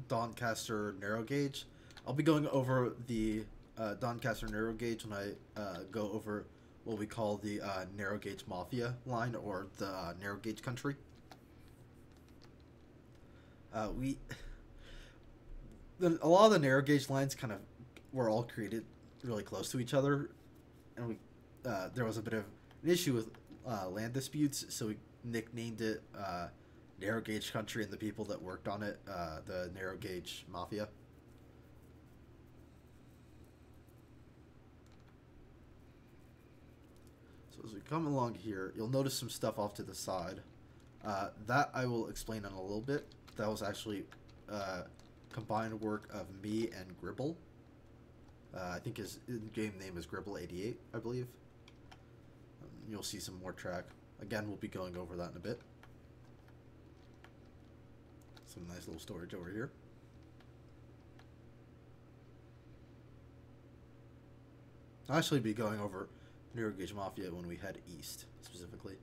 Doncaster narrow gauge. I'll be going over the Doncaster narrow gauge when I go over what we call the narrow gauge mafia line, or the narrow gauge country. A lot of the narrow gauge lines kind of were all created really close to each other, and there was a bit of an issue with land disputes, so we nicknamed it narrow gauge country, and the people that worked on it the narrow gauge mafia. So as we come along here, you'll notice some stuff off to the side. That I will explain in a little bit. That was actually combined work of me and Gribble. I think his in-game name is Gribble88, I believe. You'll see some more track. Again, we'll be going over that in a bit. Some nice little storage over here. I'll actually be going over narrow gauge mafia when we head east, specifically.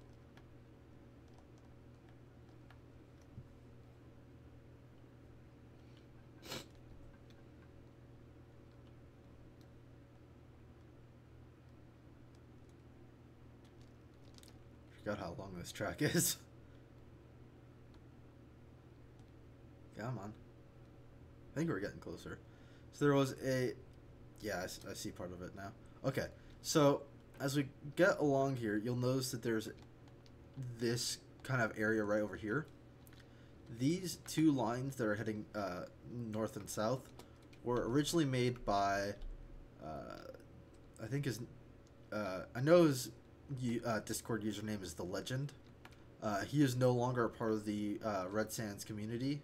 Forgot how long this track is. Come on. I think we're getting closer. So there was a... Yeah, I see part of it now. Okay, so as we get along here, you'll notice that there's this kind of area right over here. These two lines that are heading north and south were originally made by... I think his... I know his... Discord username is The Legend. He is no longer a part of the Redsands community.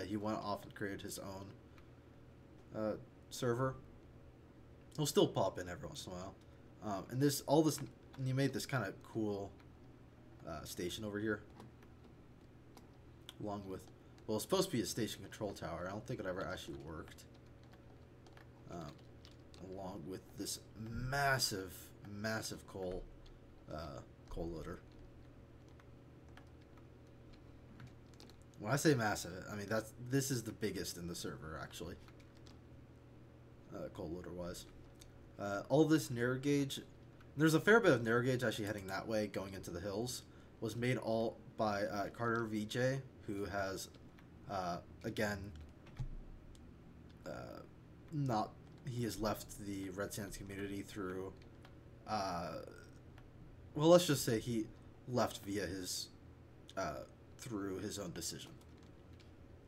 He went off and created his own server. He'll still pop in every once in a while. And he made this kind of cool station over here, along with, well, it's supposed to be a station control tower. I don't think it ever actually worked. Along with this massive coal loader. When I say massive, I mean this is the biggest in the server, actually, coal loader wise. All this narrow gauge, there's a fair bit of narrow gauge actually heading that way, going into the hills, was made all by Carter VJ, who has again he has left the Redsands community through well, let's just say he left via his through his own decision.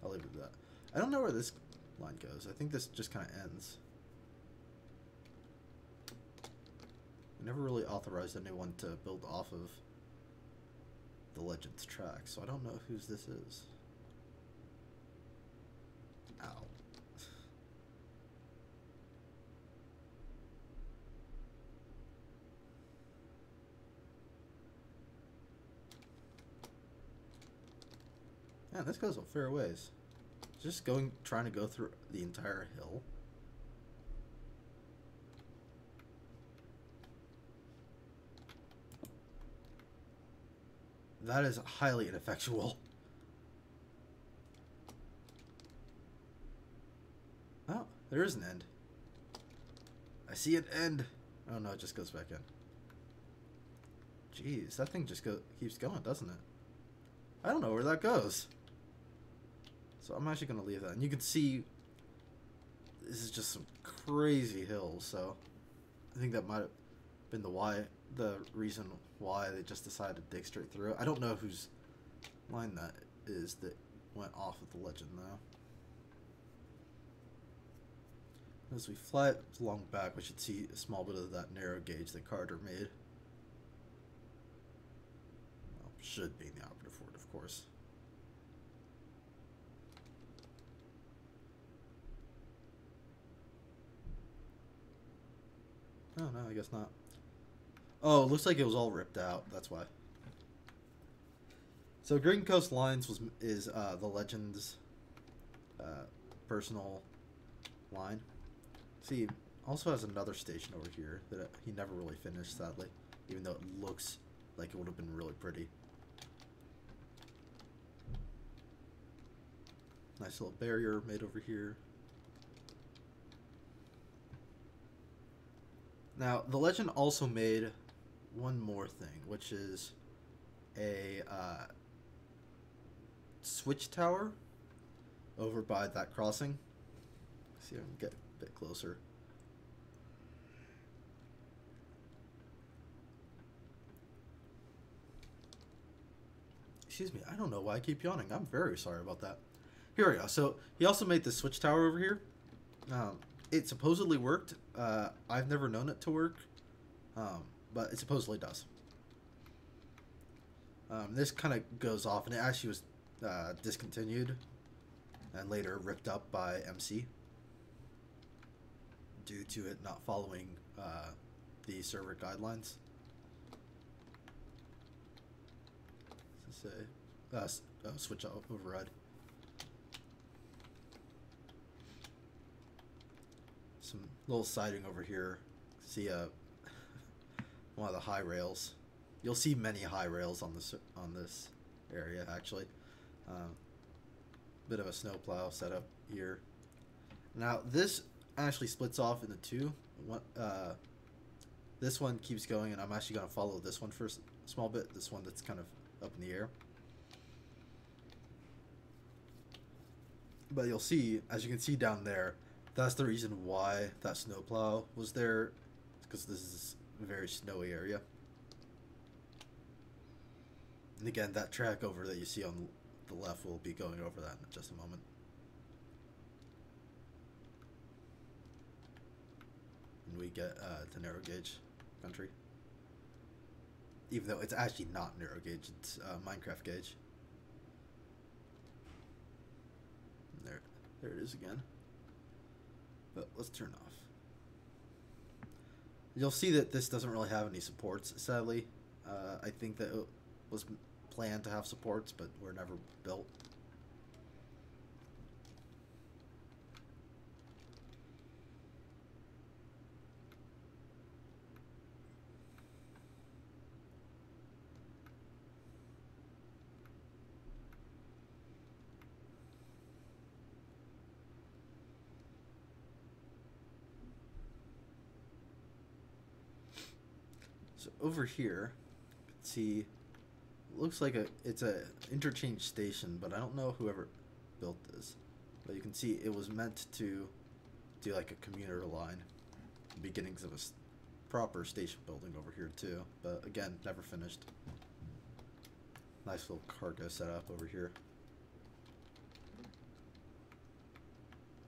I'll leave it at that. I don't know where this line goes. I think this just kind of ends. We never really authorized anyone to build off of the Legends track, so I don't know whose this is. Ow. Man, this goes a fair ways. Just trying to go through the entire hill. That is highly ineffectual. Oh, there is an end. I see an end. Oh no, it just goes back in. Jeez, that thing just keeps going, doesn't it? I don't know where that goes. So I'm actually going to leave that. And you can see this is just some crazy hills. So I think that might have been the reason why they just decided to dig straight through it. I don't know whose line that is that went off of the Legend, though. As we fly along back, we should see a small bit of that narrow gauge that Carter made. Well, should be in the operative word, of course. Oh, no, I guess not. Oh, it looks like it was all ripped out. That's why. So Green Coast Lines is the Legend's personal line. See, also has another station over here that he never really finished, sadly, even though it looks like it would have been really pretty. Nice little barrier made over here. Now, the Legend also made one more thing, which is a switch tower over by that crossing. See if I can get a bit closer. Excuse me, I don't know why I keep yawning. I'm very sorry about that. Here we go. So he also made the switch tower over here. It supposedly worked. I've never known it to work, but it supposedly does. This kind of goes off, and it actually was discontinued and later ripped up by MC due to it not following the server guidelines. Say switch override. Some little siding over here. See one of the high rails. You'll see many high rails on this area actually. Bit of a snowplow setup here. Now this actually splits off into two. This one keeps going, and I'm actually going to follow this one for a small bit. This one that's kind of up in the air. But you'll see, as you can see down there, that's the reason why that snowplow was there, because this is a very snowy area. And again, that track over that you see on the left will be going over that in just a moment. And we get to narrow gauge country. Even though it's actually not narrow gauge, it's Minecraft gauge. And there it is again. But let's turn off. You'll see that this doesn't really have any supports, sadly. I think that it was planned to have supports, but were never built. So over here, you can see, it looks like it's a interchange station, but I don't know whoever built this. But you can see it was meant to do like a commuter line. The beginnings of a proper station building over here too, but again, never finished. Nice little cargo setup over here.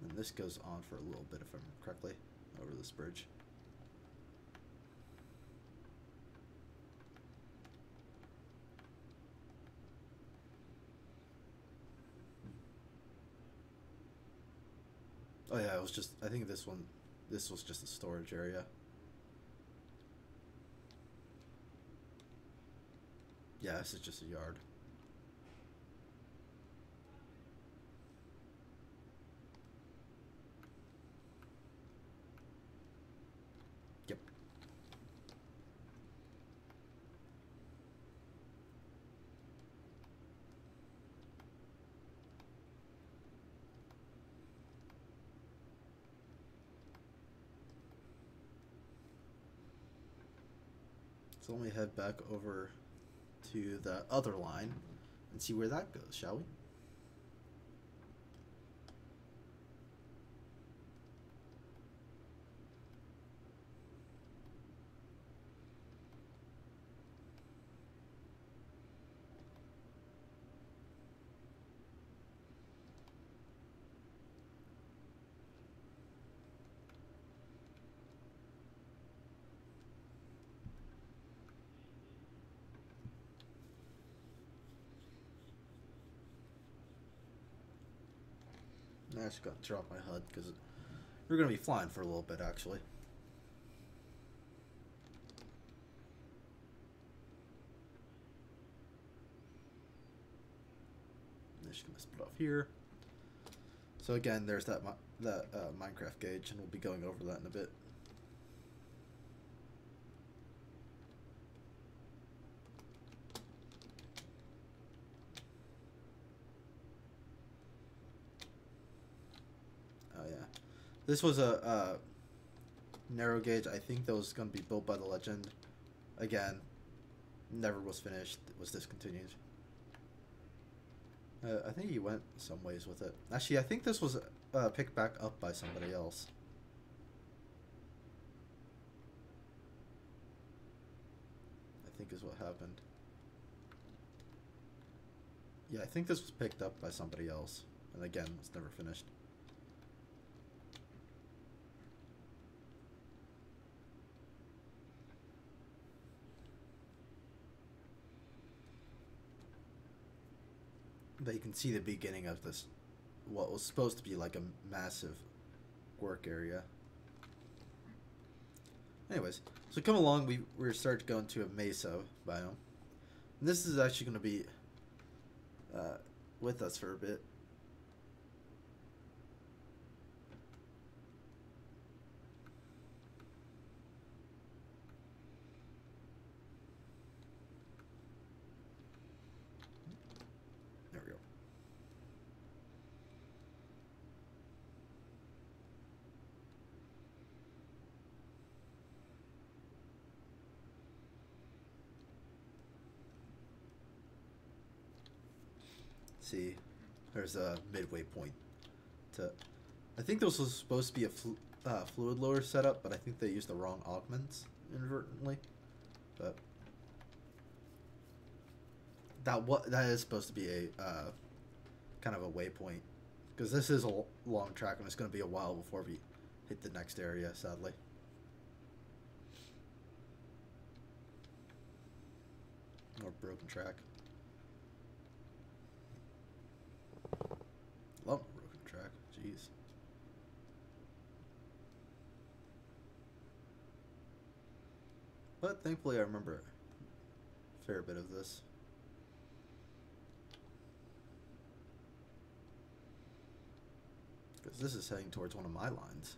And this goes on for a little bit, if I remember correctly, over this bridge. Oh yeah, it was just, I think this was just a storage area. Yeah, this is just a yard. Yep. So let me head back over to the other line and see where that goes, shall we? I just got to drop my HUD because we're going to be flying for a little bit, actually. I'm just going to split off here. So again, there's that Minecraft gauge, and we'll be going over that in a bit. Oh yeah, this was a narrow gauge. I think that was going to be built by the Legend. Again, never was finished. It was discontinued. I think he went some ways with it. Actually, I think this was picked back up by somebody else. I think is what happened. Yeah, I think this was picked up by somebody else. And again, it's never finished. But you can see the beginning of this, what was supposed to be like a massive work area. Anyways, so come along, we're starting to go into a mesa biome. And this is actually going to be with us for a bit. See, there's a midway point. I think this was supposed to be a fluid lower setup, but I think they used the wrong augments inadvertently. But that is supposed to be a kind of a waypoint, because this is a long track and it's going to be a while before we hit the next area, sadly. More broken track. Love broken track, jeez. But thankfully I remember a fair bit of this. Because this is heading towards one of my lines.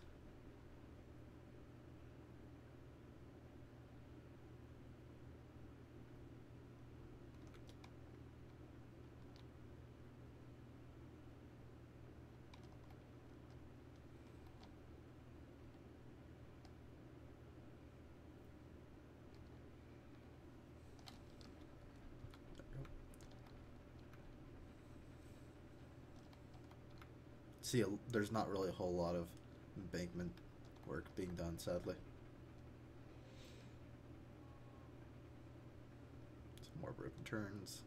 See, there's not really a whole lot of embankment work being done, sadly. Some more broken turns.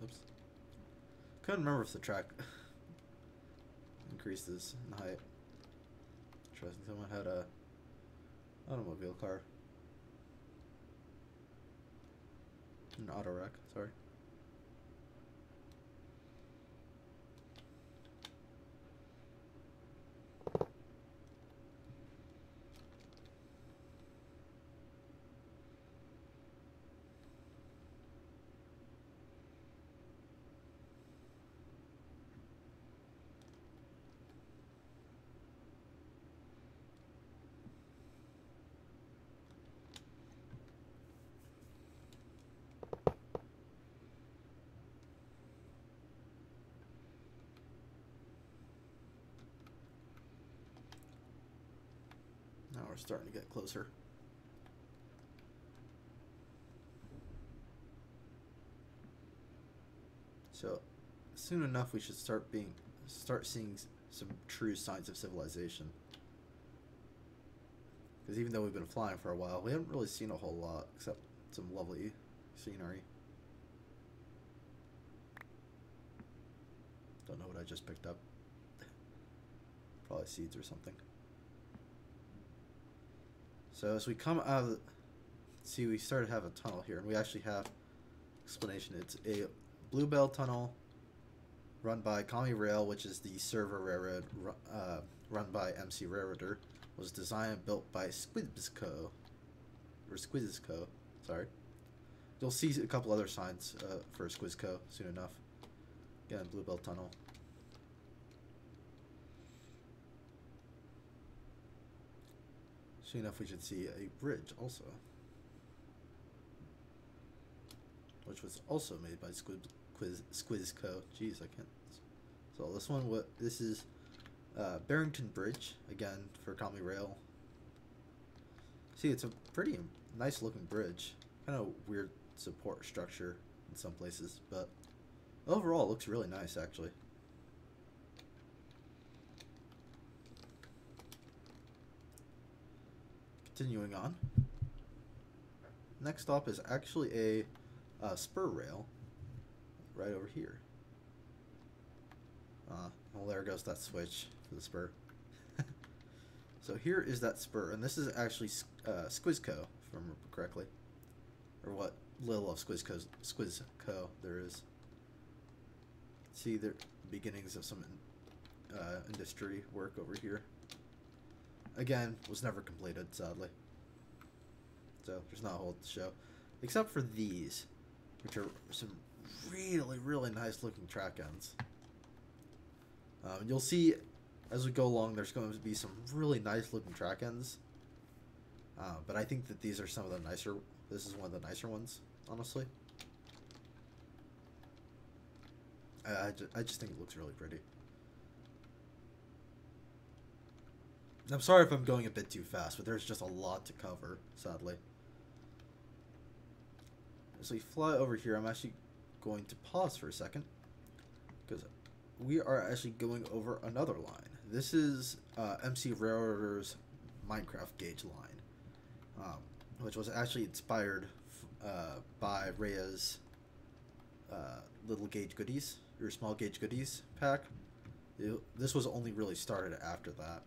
Oops. Couldn't remember if the track increases in height. Interesting. Someone had a automobile car. An auto wreck, sorry. Now we're starting to get closer. So soon enough we should start seeing some true signs of civilization. Because even though we've been flying for a while, we haven't really seen a whole lot except some lovely scenery. Don't know what I just picked up. Probably seeds or something. So as we come out of the... See, we started to have a tunnel here, and we actually have explanation. It's a Bluebell tunnel run by CommuRail, which is the server railroad run by MCRailroader. Was designed and built by SquizCo. Or SquizCo, sorry. You'll see a couple other signs for SquizCo soon enough. Again, Bluebell Tunnel. Soon enough we should see a bridge also. Which was also made by SquizCo. Jeez, I can't. So this one, this is Barrington Bridge, again, for CommuRail. See, it's a pretty nice looking bridge. Kind of weird support structure in some places, but overall it looks really nice, actually. Continuing on. Next stop is actually a spur rail right over here. Well, there goes that switch for the spur. So here is that spur, and this is actually SquizCo, if I remember correctly, or what little of SquizCo there is. See the beginnings of some industry work over here. Again, was never completed, sadly. So there's not a whole to show, except for these, which are some really nice looking track ends. You'll see as we go along, there's going to be some really nice looking track ends. But I think that these are some of the nicer. This is one of the nicer ones, honestly. I just think it looks really pretty. I'm sorry if I'm going a bit too fast, but there's just a lot to cover, sadly. As we fly over here, I'm actually going to pause for a second, because we are actually going over another line. This is MCRailroader's Minecraft gauge line, which was actually inspired by Rhea's little gauge goodies, or small gauge goodies pack. This was only really started after that.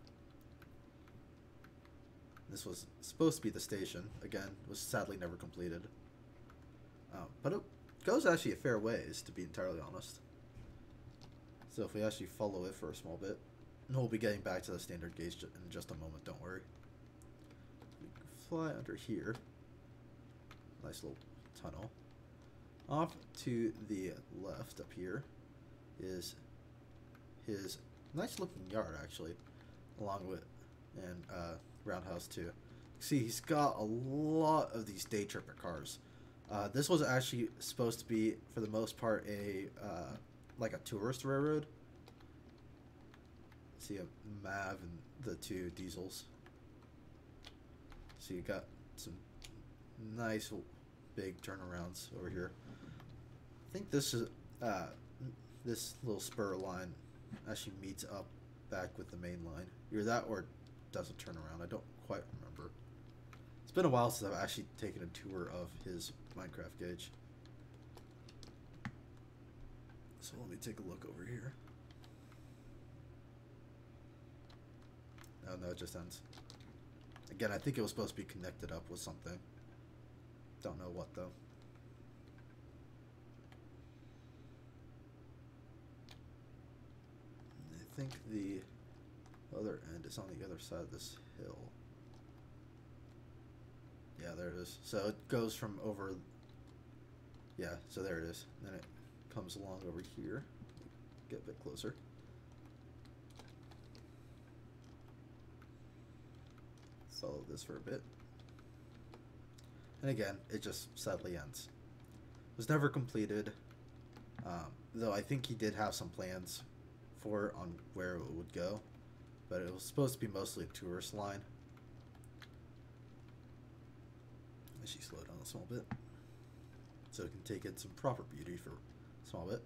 This was supposed to be the station. Again, was sadly never completed. But it goes actually a fair ways, to be entirely honest. So if we actually follow it for a small bit, and we'll be getting back to the standard gauge in just a moment, don't worry. We can fly under here. Nice little tunnel. Off to the left up here is his nice looking yard, actually, along with, and Roundhouse too. See, he's got a lot of these day tripper cars. This was actually supposed to be, for the most part, a like a tourist railroad. See a MAV and the two diesels. So you got some nice big turnarounds over here. I think this is this little spur line actually meets up back with the main line. Either that or it does a turnaround. I don't quite remember. It's been a while since I've actually taken a tour of his Minecraft gauge. So let me take a look over here. Oh no, it just ends. Again, I think it was supposed to be connected up with something. Don't know what though. I think the other end is on the other side of this hill. Yeah, there it is. So it goes from over... Yeah, so there it is. And then it comes along over here. Get a bit closer. Follow this for a bit. And again, it just sadly ends. It was never completed. Though I think he did have some plans for it on where it would go. But it was supposed to be mostly a tourist line. I should slow down a small bit, so it can take in some proper beauty for a small bit.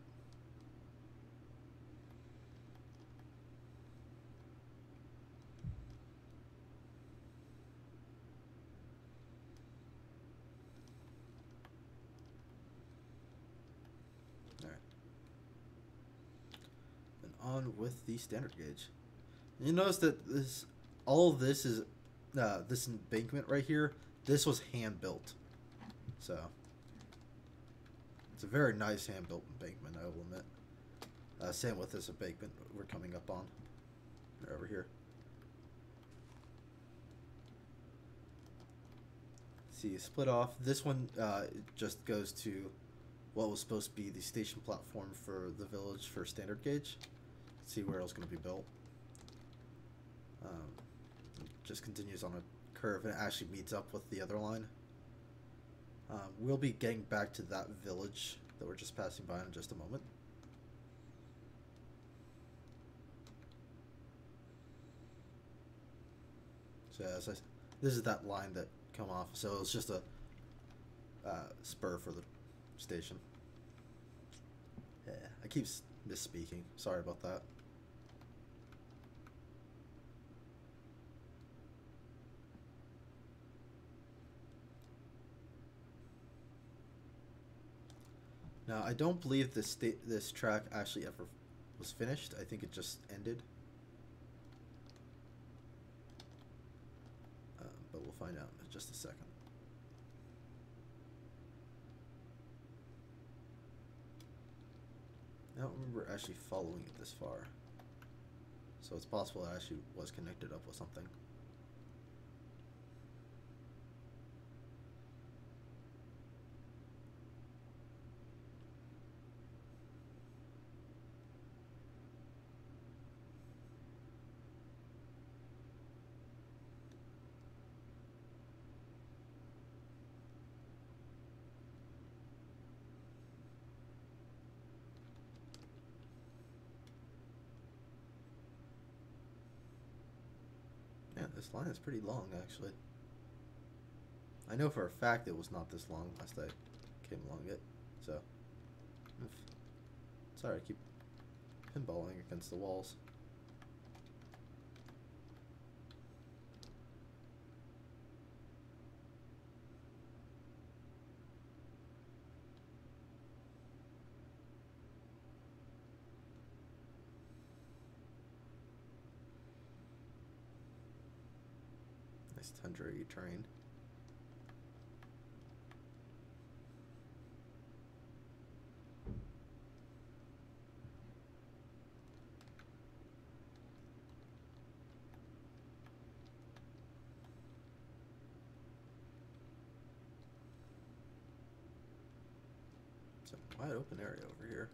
on with the standard gauge. You notice that all of this is this embankment right here. This was hand built, so it's a very nice hand built embankment, I will admit. Same with this embankment we're coming up on. They're over here. See, split off. This one just goes to what was supposed to be the station platform for the village for standard gauge. See where it's going to be built. It just continues on a curve and it actually meets up with the other line. We'll be getting back to that village that we're just passing by in just a moment. So as this is that line that come off, so it's just a spur for the station. Yeah, I keep misspeaking. Sorry about that. Now, I don't believe this track actually ever was finished. I think it just ended. But we'll find out in just a second. I don't remember actually following it this far. So it's possible it actually was connected up with something. This line is pretty long, actually. I know for a fact it was not this long last I came along it, so. Sorry, I keep pinballing against the walls. Nice tundra terrain. It's a wide open area over here.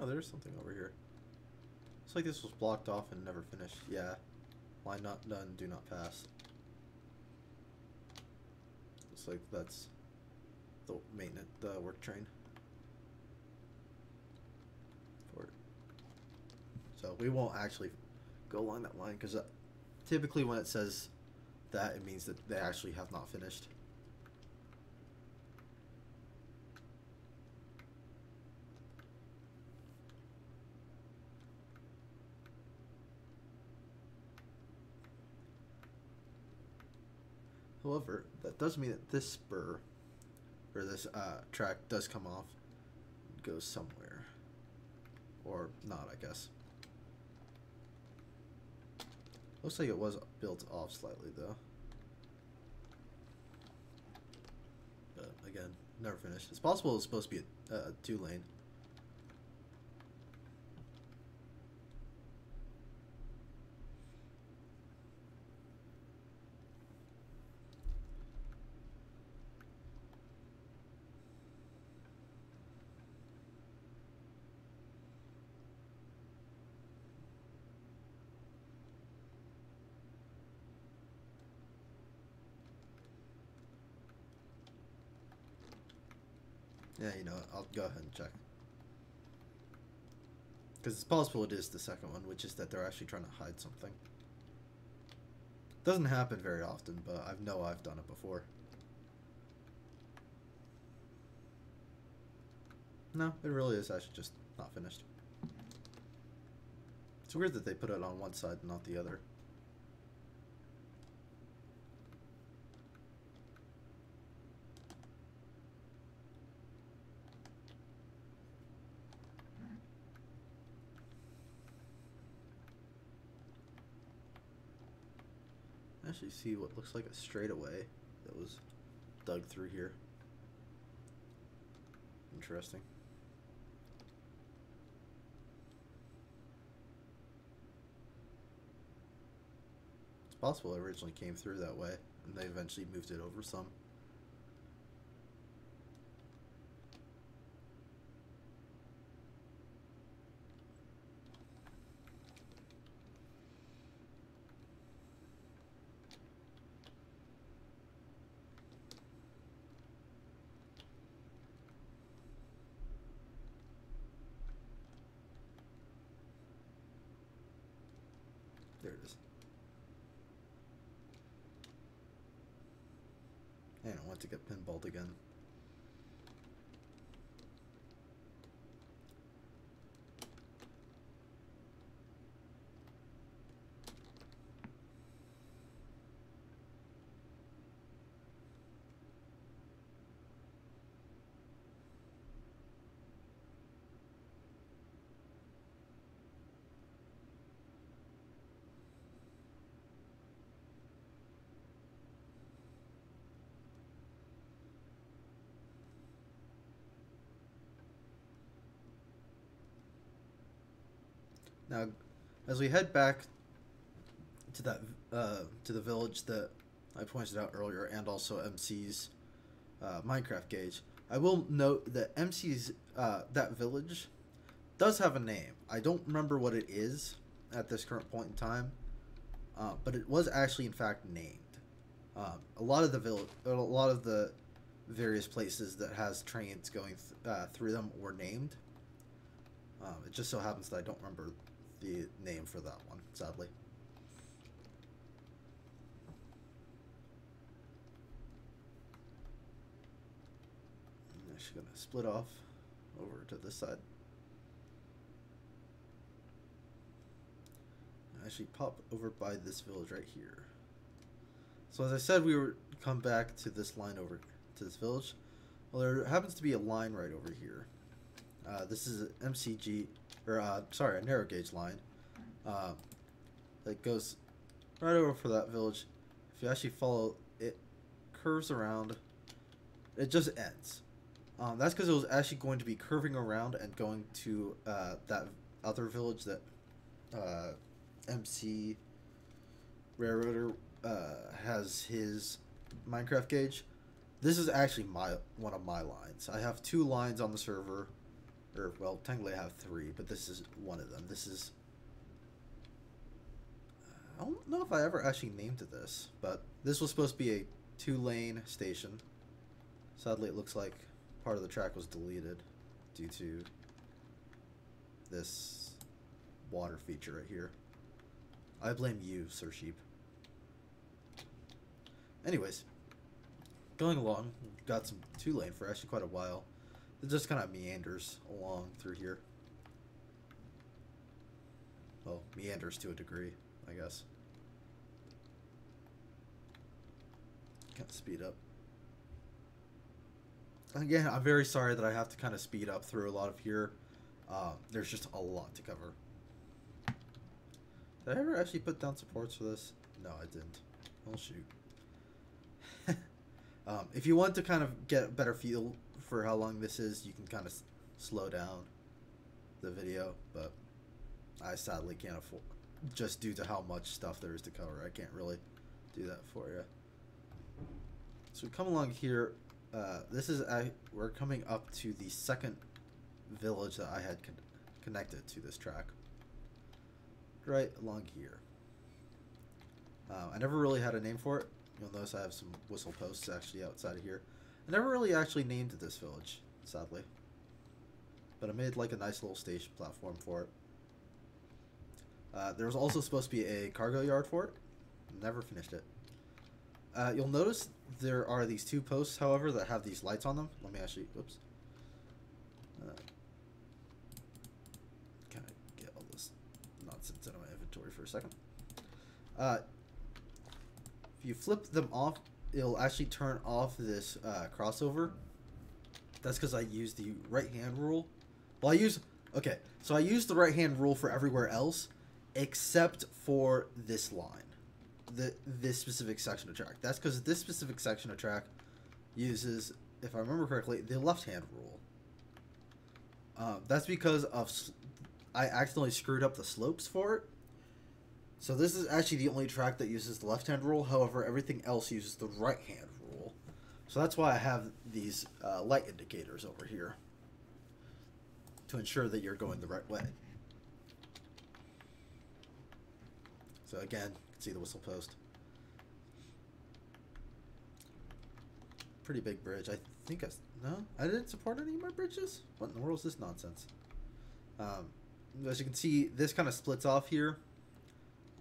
Oh, there's something over here. Looks like this was blocked off and never finished. Yeah. Line not done, do not pass. Looks like that's the maintenance, the work train. For it. So we won't actually go along that line because typically when it says that, it means that they actually have not finished. However, that does mean that this spur, or this track does come off and goes somewhere. Or not, I guess. Looks like it was built off slightly, though. But, again, never finished. It's possible it's supposed to be a 2-lane. Yeah, you know what, I'll go ahead and check. Because it's possible it is the second one, which is that they're actually trying to hide something. Doesn't happen very often, but I know I've done it before. No, it really is actually just not finished. It's weird that they put it on one side and not the other. actually see what looks like a straightaway that was dug through here. Interesting. It's possible it originally came through that way, and they eventually moved it over some. There it is. And I want to get pinballed again. Now, as we head back to that to the village that I pointed out earlier, and also MC's Minecraft gauge, I will note that MC's that village does have a name. I don't remember what it is at this current point in time, but it was actually in fact named. A lot of the various places that has trains going through them were named. It just so happens that I don't remember the name for that one, sadly. I'm actually going to split off over to this side. Actually pop over by this village right here. So as I said, we would come back to this line over to this village. Well, there happens to be a line right over here. This is an MCG, or a narrow gauge line that goes right over for that village. If you actually follow it, curves around. It just ends. That's because it was actually going to be curving around and going to that other village that MC Railroader has his Minecraft gauge. This is actually one of my lines. I have 2 lines on the server. Or, well, technically I have 3, but this is one of them. This is... I don't know if I ever actually named it this, but this was supposed to be a 2-lane station. Sadly, it looks like part of the track was deleted due to this water feature right here. I blame you, Sir Sheep. Anyways, going along, got some 2-lane for actually quite a while. It just kind of meanders along through here. Well, meanders to a degree, I guess. Kind of speed up. Again, I'm very sorry that I have to kind of speed up through a lot of here. There's just a lot to cover. Did I ever actually put down supports for this? No, I didn't. Oh, shoot. If you want to kind of get a better feel for how long this is, you can kind of slow down the video, but I sadly can't afford, just due to how much stuff there is to cover. I can't really do that for you. So we come along here. We're coming up to the second village that I had connected to this track. Right along here. I never really had a name for it. You'll notice I have some whistle posts actually outside of here. I never really actually named this village, sadly. But I made like a nice little station platform for it. There was also supposed to be a cargo yard for it. Never finished it. You'll notice there are these 2 posts, however, that have these lights on them. Let me actually, whoops. Kind of get all this nonsense out of my inventory for a second. If you flip them off, it'll actually turn off this crossover. That's because I use the right-hand rule. Well, I use the right-hand rule for everywhere else, except for this line. this specific section of track. That's because this specific section of track uses, if I remember correctly, the left-hand rule. That's because I accidentally screwed up the slopes for it. So this is actually the only track that uses the left-hand rule. However, everything else uses the right-hand rule. So that's why I have these light indicators over here to ensure that you're going the right way. So again, you can see the whistle post. Pretty big bridge. I think I didn't support any more bridges? What in the world is this nonsense? As you can see, this kind of splits off here.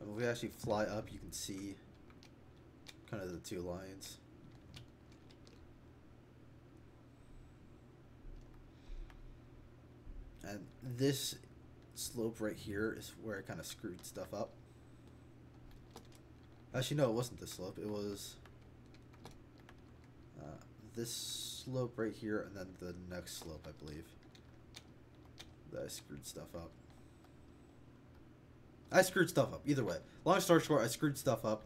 If we actually fly up, you can see kind of the two lines. And this slope right here is where I kind of screwed stuff up. Actually, no, it wasn't this slope. It was this slope right here, and then the next slope, I believe, that I screwed stuff up. I screwed stuff up. Either way, long story short, I screwed stuff up.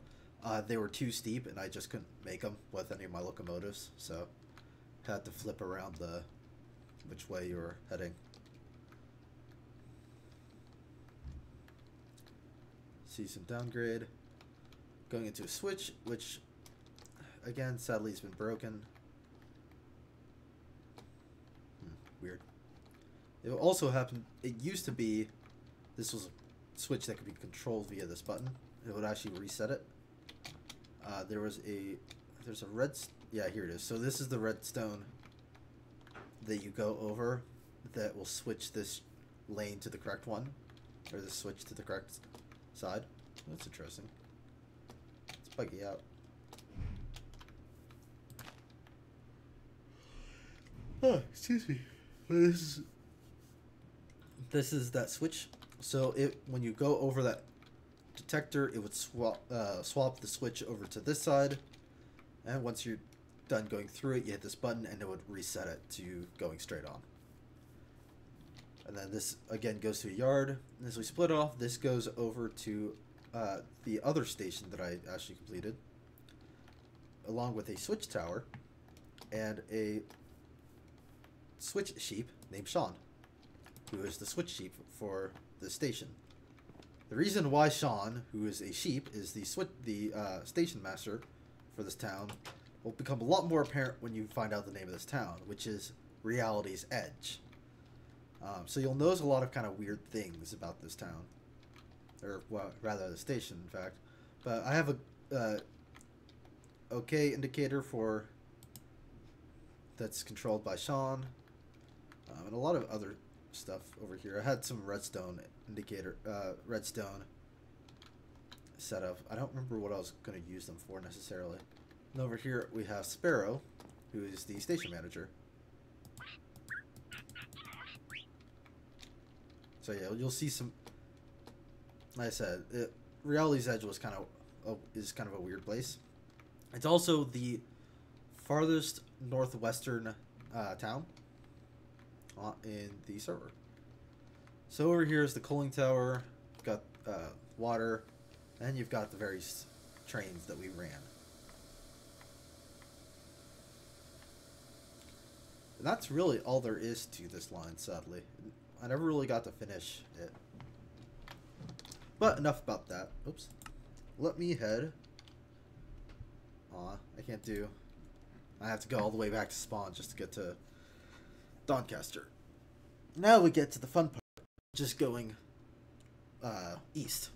They were too steep, and I just couldn't make them with any of my locomotives, so had to flip around which way you were heading. See some downgrade. Going into a switch, which, again, sadly has been broken. Weird. It also happened, it used to be, this was a switch that could be controlled via this button. It would actually reset it. There's a red, yeah, here it is. So this is the redstone that you go over that will switch this lane to the correct one, or the switch to the correct side. That's interesting. It's buggy out. Oh, excuse me. This is that switch. So when you go over that detector, it would swap the switch over to this side, and once you're done going through it, you hit this button and it would reset it to going straight on. And then this again goes to a yard, and as we split off, this goes over to the other station that I actually completed, along with a switch tower and a switch sheep named Sean, who is the switch sheep for the station. The reason why Sean, who is a sheep, is the station master for this town will become a lot more apparent when you find out the name of this town, which is Reality's Edge. So you'll notice a lot of kind of weird things about this town, or well, rather the station, in fact. But I have a OK indicator for that's controlled by Sean, and a lot of other stuff over here. I had some redstone indicator, redstone set up. I don't remember what I was going to use them for necessarily. And over here we have Sparrow, who is the station manager. So yeah, you'll see some. Like I said, Reality's Edge was is kind of a weird place. It's also the farthest northwestern town in the server. So over here is the coaling tower. You've got water, and you've got the various trains that we ran. And that's really all there is to this line, sadly. I never really got to finish it. But enough about that. Oops. Let me head. Aw, I can't do. I have to go all the way back to spawn just to get to Doncaster. Now we get to the fun part, just going east.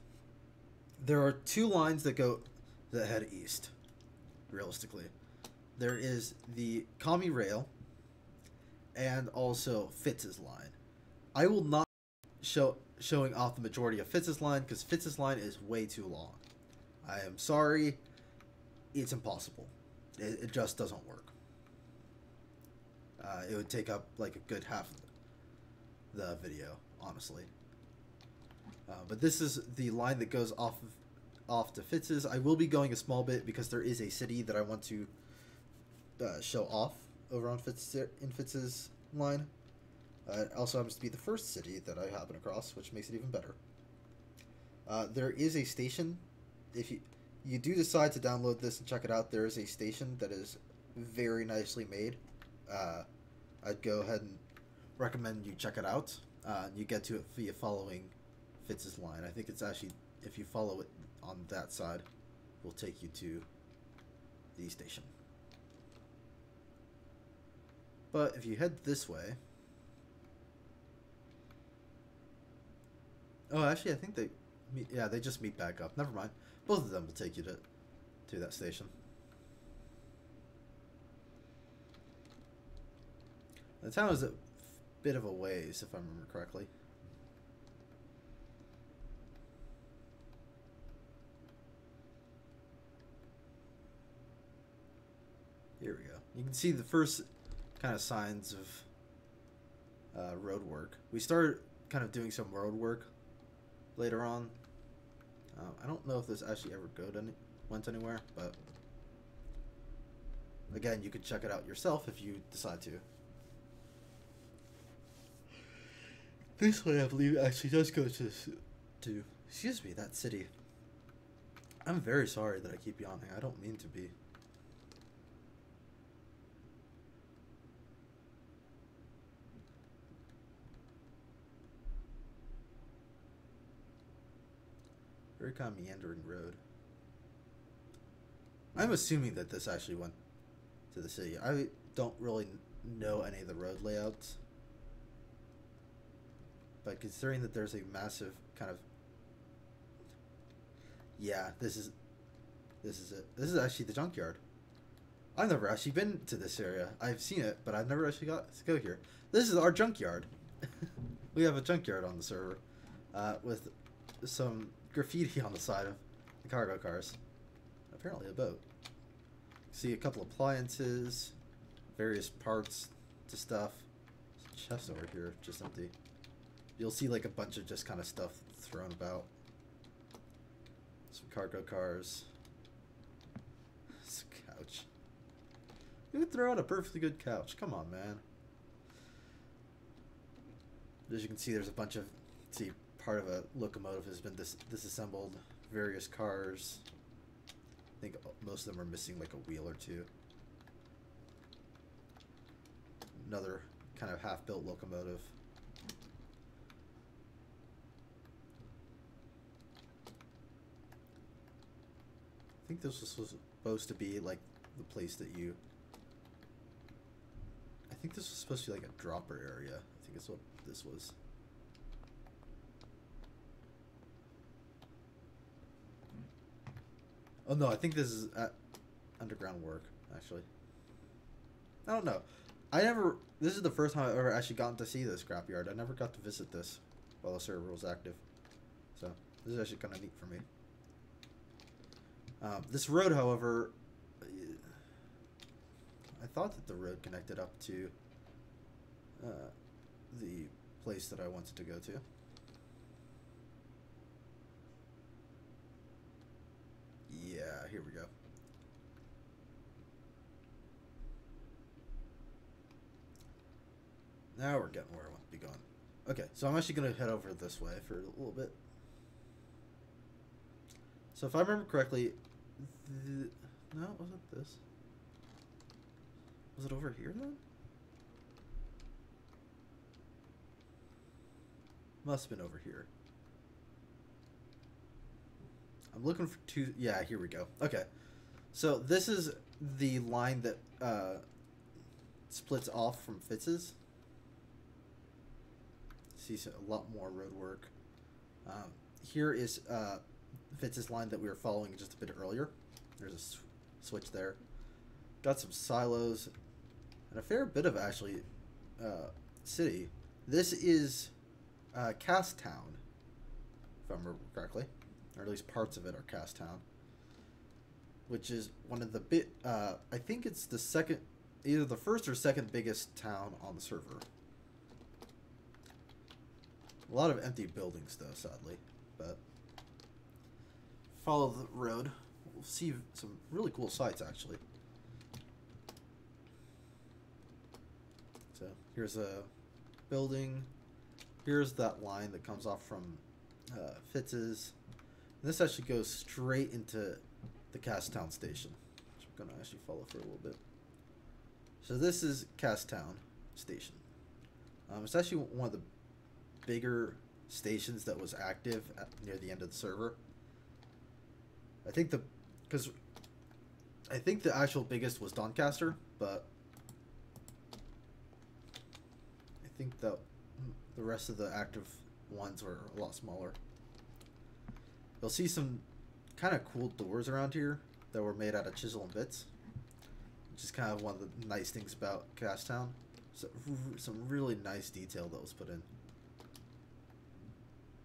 There are two lines that head east, realistically. There is the Commie Rail and also Fitz's line. I will not showing off the majority of Fitz's line because Fitz's line is way too long. I am sorry, it's impossible. It just doesn't work. It would take up like a good half of the video, honestly. But this is the line that goes off to Fitz's. I will be going a small bit because there is a city that I want to show off over on Fitz's line. It also happens to be the first city that I happen across, which makes it even better. There is a station. If you do decide to download this and check it out, there is a station that is very nicely made. I'd go ahead and recommend you check it out. You get to it via following Fitz's line. I think it's actually, if you follow it on that side, will take you to the station. But if you head this way... Oh, actually, I think they... Yeah, they just meet back up. Never mind. Both of them will take you to that station. The town is a bit of a ways, if I remember correctly. Here we go. You can see the first kind of signs of road work. We started kind of doing some road work later on. I don't know if this actually ever went anywhere, but again, you could check it out yourself if you decide to. This way, I believe, actually does go to excuse me, that city. I'm very sorry that I keep yawning. I don't mean to be. Very kind of meandering road. I'm assuming that this actually went to the city. I don't really know any of the road layouts. But considering that there's a massive kind of... Yeah, this is it. This is actually the junkyard. I've never actually been to this area. I've seen it, but I've never actually got to go here. This is our junkyard. We have a junkyard on the server with some graffiti on the side of the cargo cars. Apparently a boat. See a couple appliances, various parts to stuff. There's a chest over here, just empty. You'll see like a bunch of just kind of stuff thrown about. Some cargo cars. This couch. You would throw out a perfectly good couch. Come on, man. As you can see, there's a bunch of... See, part of a locomotive has been disassembled. Various cars. I think most of them are missing like a wheel or two. Another kind of half-built locomotive. I think this was supposed to be like the place that you... I think this was supposed to be like a dropper area. I think that's what this was. Oh no, I think this is at underground work, actually. I don't know. This is the first time I've ever actually gotten to see this scrapyard. I never got to visit this while the server was active. So, this is actually kind of neat for me. This road, however, I thought that the road connected up to the place that I wanted to go to. Yeah, here we go. Now we're getting where I want to be going. Okay, so I'm actually going to head over this way for a little bit. So if I remember correctly, no, it wasn't this. Was it over here then? Must have been over here. I'm looking for two. Yeah, here we go. Okay. So this is the line that splits off from Fitz's. See a lot more road work. Here is Fitz's line that we were following just a bit earlier. There's a switch there. Got some silos and a fair bit of actually city. This is Cast Town, if I remember correctly, or at least parts of it are Cast Town, which is one of the I think it's the second, either the first or second biggest town on the server. A lot of empty buildings, though, sadly. But follow the road. We'll see some really cool sights, actually. So here's a building. Here's that line that comes off from Fitz's. And this actually goes straight into the Castown Station, which I'm gonna actually follow for a little bit. So this is Castown Station. It's actually one of the bigger stations that was active near the end of the server. I think the actual biggest was Doncaster, but I think the rest of the active ones were a lot smaller. You'll see some kind of cool doors around here that were made out of chisel and bits, which is kind of one of the nice things about Castown. So, some really nice detail that was put in.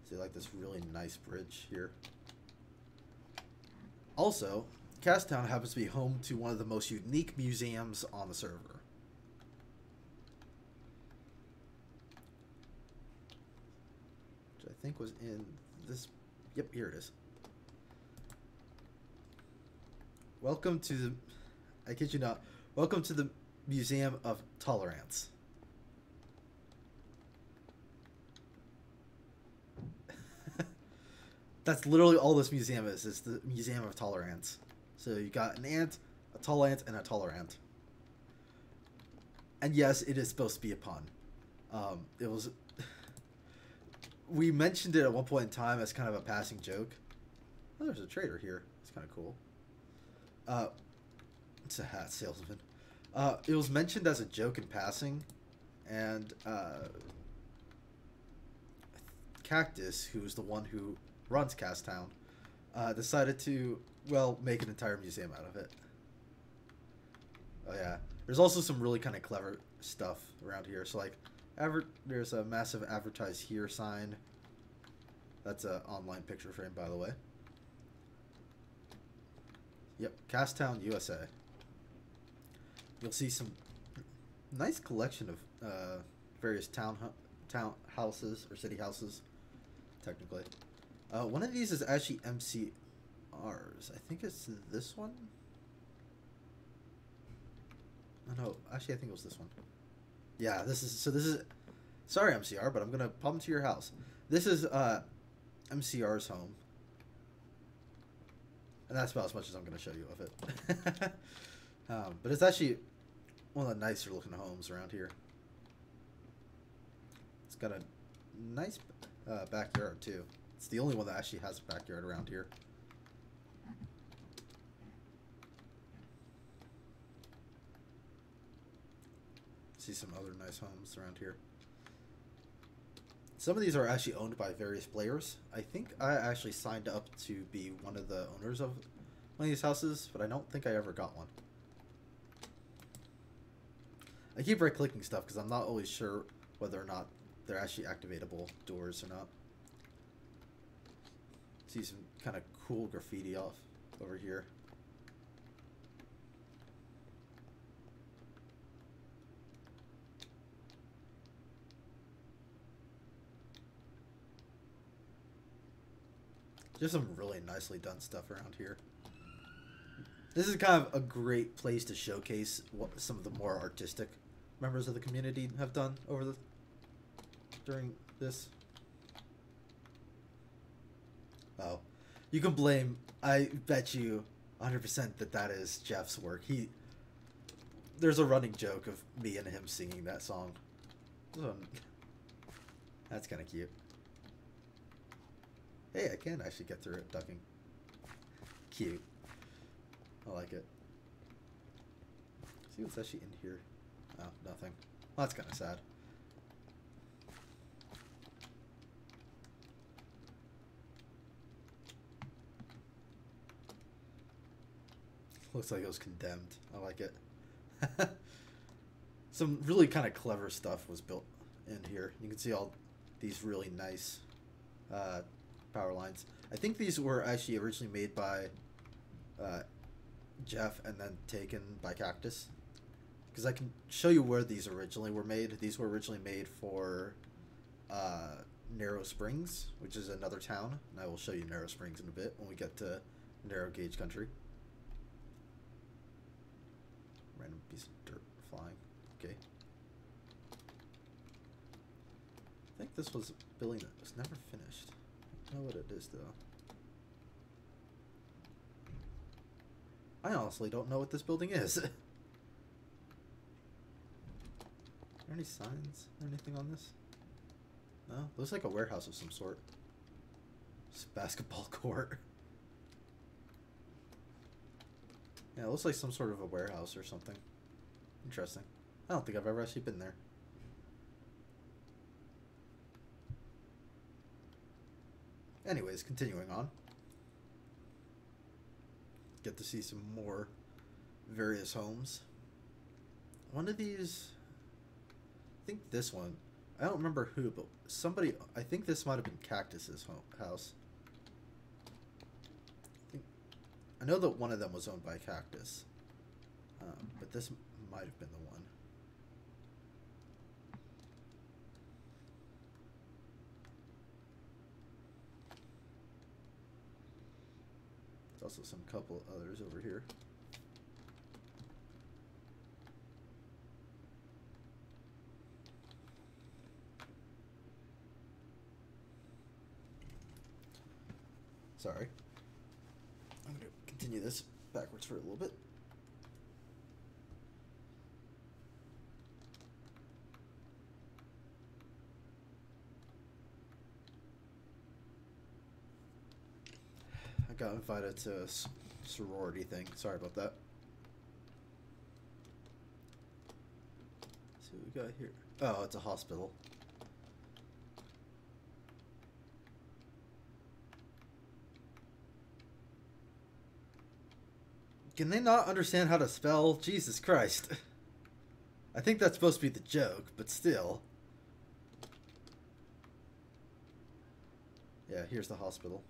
See, like this really nice bridge here. Also, Castown happens to be home to one of the most unique museums on the server. Which I think was in this... Yep, here it is. Welcome to the... I kid you not. Welcome to the Museum of Tolerance. That's literally all this museum is. It's the Museum of Tolerance. So you got an ant, a tall ant, and a taller ant. And yes, it is supposed to be a pun. It was... We mentioned it at one point in time as kind of a passing joke. Oh, there's a trader here. It's kind of cool. It's a hat salesman. It was mentioned as a joke in passing, and Cactus, who's the one who runs Castown, decided to, well, make an entire museum out of it. Oh yeah, there's also some really kind of clever stuff around here. So like, there's a massive advertise here sign. That's an online picture frame, by the way. Yep, Castown, USA. You'll see some nice collection of various town houses or city houses, technically. One of these is actually MCRs. I think it's this one. Oh, no, actually I think it was this one. Yeah, this is sorry MCR, but I'm gonna pop into your house. This is MCR's home. And that's about as much as I'm gonna show you of it. But it's actually one of the nicer looking homes around here. It's got a nice backyard too. It's the only one that actually has a backyard around here. See some other nice homes around here. Some of these are actually owned by various players. I think I actually signed up to be one of the owners of one of these houses, but I don't think I ever got one. I keep right-clicking stuff because I'm not always sure whether or not they're actually activatable doors or not. See some kind of cool graffiti off over here. There's some really nicely done stuff around here. This is kind of a great place to showcase what some of the more artistic members of the community have done during this. Oh, you can blame, I bet you 100% that is Jeff's work. There's a running joke of me and him singing that song. That's kind of cute. Hey, I can actually get through it ducking. Cute. I like it. See what's actually in here. Oh, nothing. Well, that's kind of sad. Looks like it was condemned. I like it. Some really kind of clever stuff was built in here. You can see all these really nice power lines. I think these were actually originally made by Jeff and then taken by Cactus. Because I can show you where these originally were made. These were originally made for Narrow Springs, which is another town. And I will show you Narrow Springs in a bit when we get to narrow gauge country. Random piece of dirt flying. Okay. I think this was a building that was never finished. I don't know what it is though. I honestly don't know what this building is. Are there any signs or anything on this? No? Looks like a warehouse of some sort. Just a basketball court. Yeah, it looks like some sort of a warehouse or something. Interesting. I don't think I've ever actually been there. Anyways, continuing on. Get to see some more various homes. One of these, I think this one, I don't remember who, but somebody, I think this might have been Cactus's house. I know that one of them was owned by Cactus, but this might have been the one. There's also some couple others over here. Sorry. I'm going to continue this backwards for a little bit. I got invited to a sorority thing. Sorry about that. Let's see what we got here. Oh, it's a hospital. Can they not understand how to spell? Jesus Christ. I think that's supposed to be the joke, but still. Yeah, here's the hospital.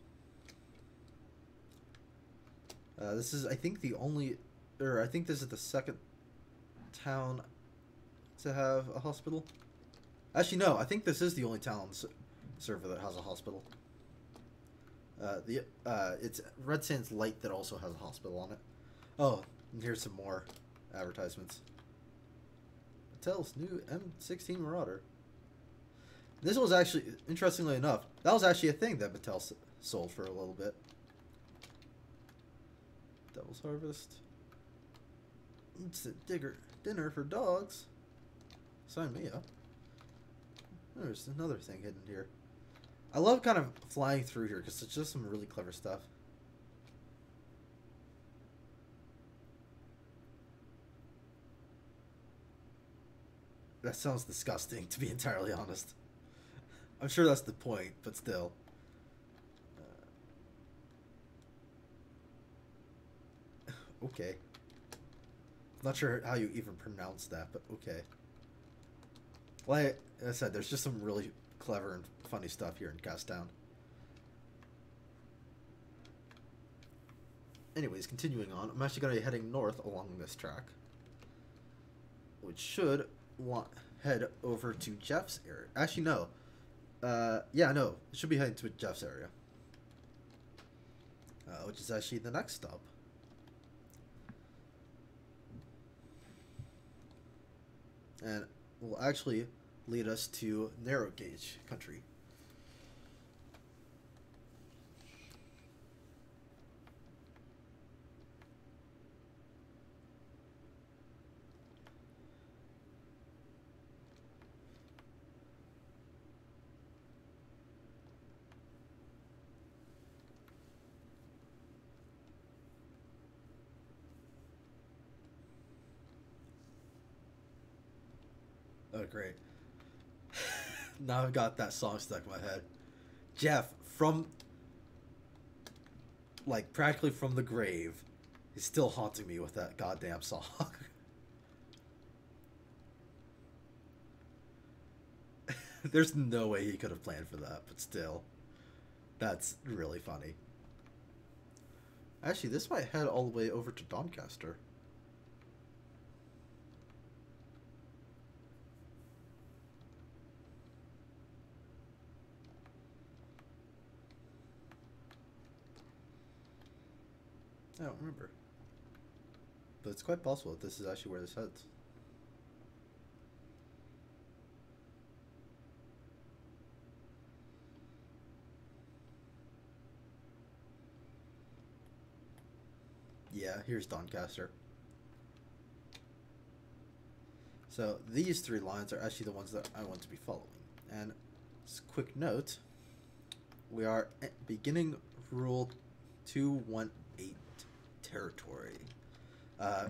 This is, I think, the only, or I think this is the second town to have a hospital. Actually, no, I think this is the only town on the server that has a hospital. It's Redsands Light that also has a hospital on it. Oh, and here's some more advertisements. Mattel's new M16 Marauder. This was actually, interestingly enough, that was actually a thing that Mattel sold for a little bit. Devil's Harvest. Instant dinner for dogs. Sign me up. There's another thing hidden here. I love kind of flying through here because it's just some really clever stuff. That sounds disgusting, to be entirely honest. I'm sure that's the point, but still. Okay. Not sure how you even pronounce that, but okay. Like I said, there's just some really clever and funny stuff here in Gastown. Anyways, continuing on, I'm actually going to be heading north along this track, which should head over to Jeff's area. Actually, no. Yeah, no. It should be heading to Jeff's area, which is actually the next stop. And will actually lead us to narrow gauge country. Oh, great. Now I've got that song stuck in my head. Jeff, from, like, practically from the grave, is still haunting me with that goddamn song. There's no way he could have planned for that, but still. That's really funny. Actually, this might head all the way over to Doncaster. I don't remember. But it's quite possible that this is actually where this heads. Yeah, here's Doncaster. So these 3 lines are actually the ones that I want to be following. And just a quick note, we are beginning Rule 218 territory.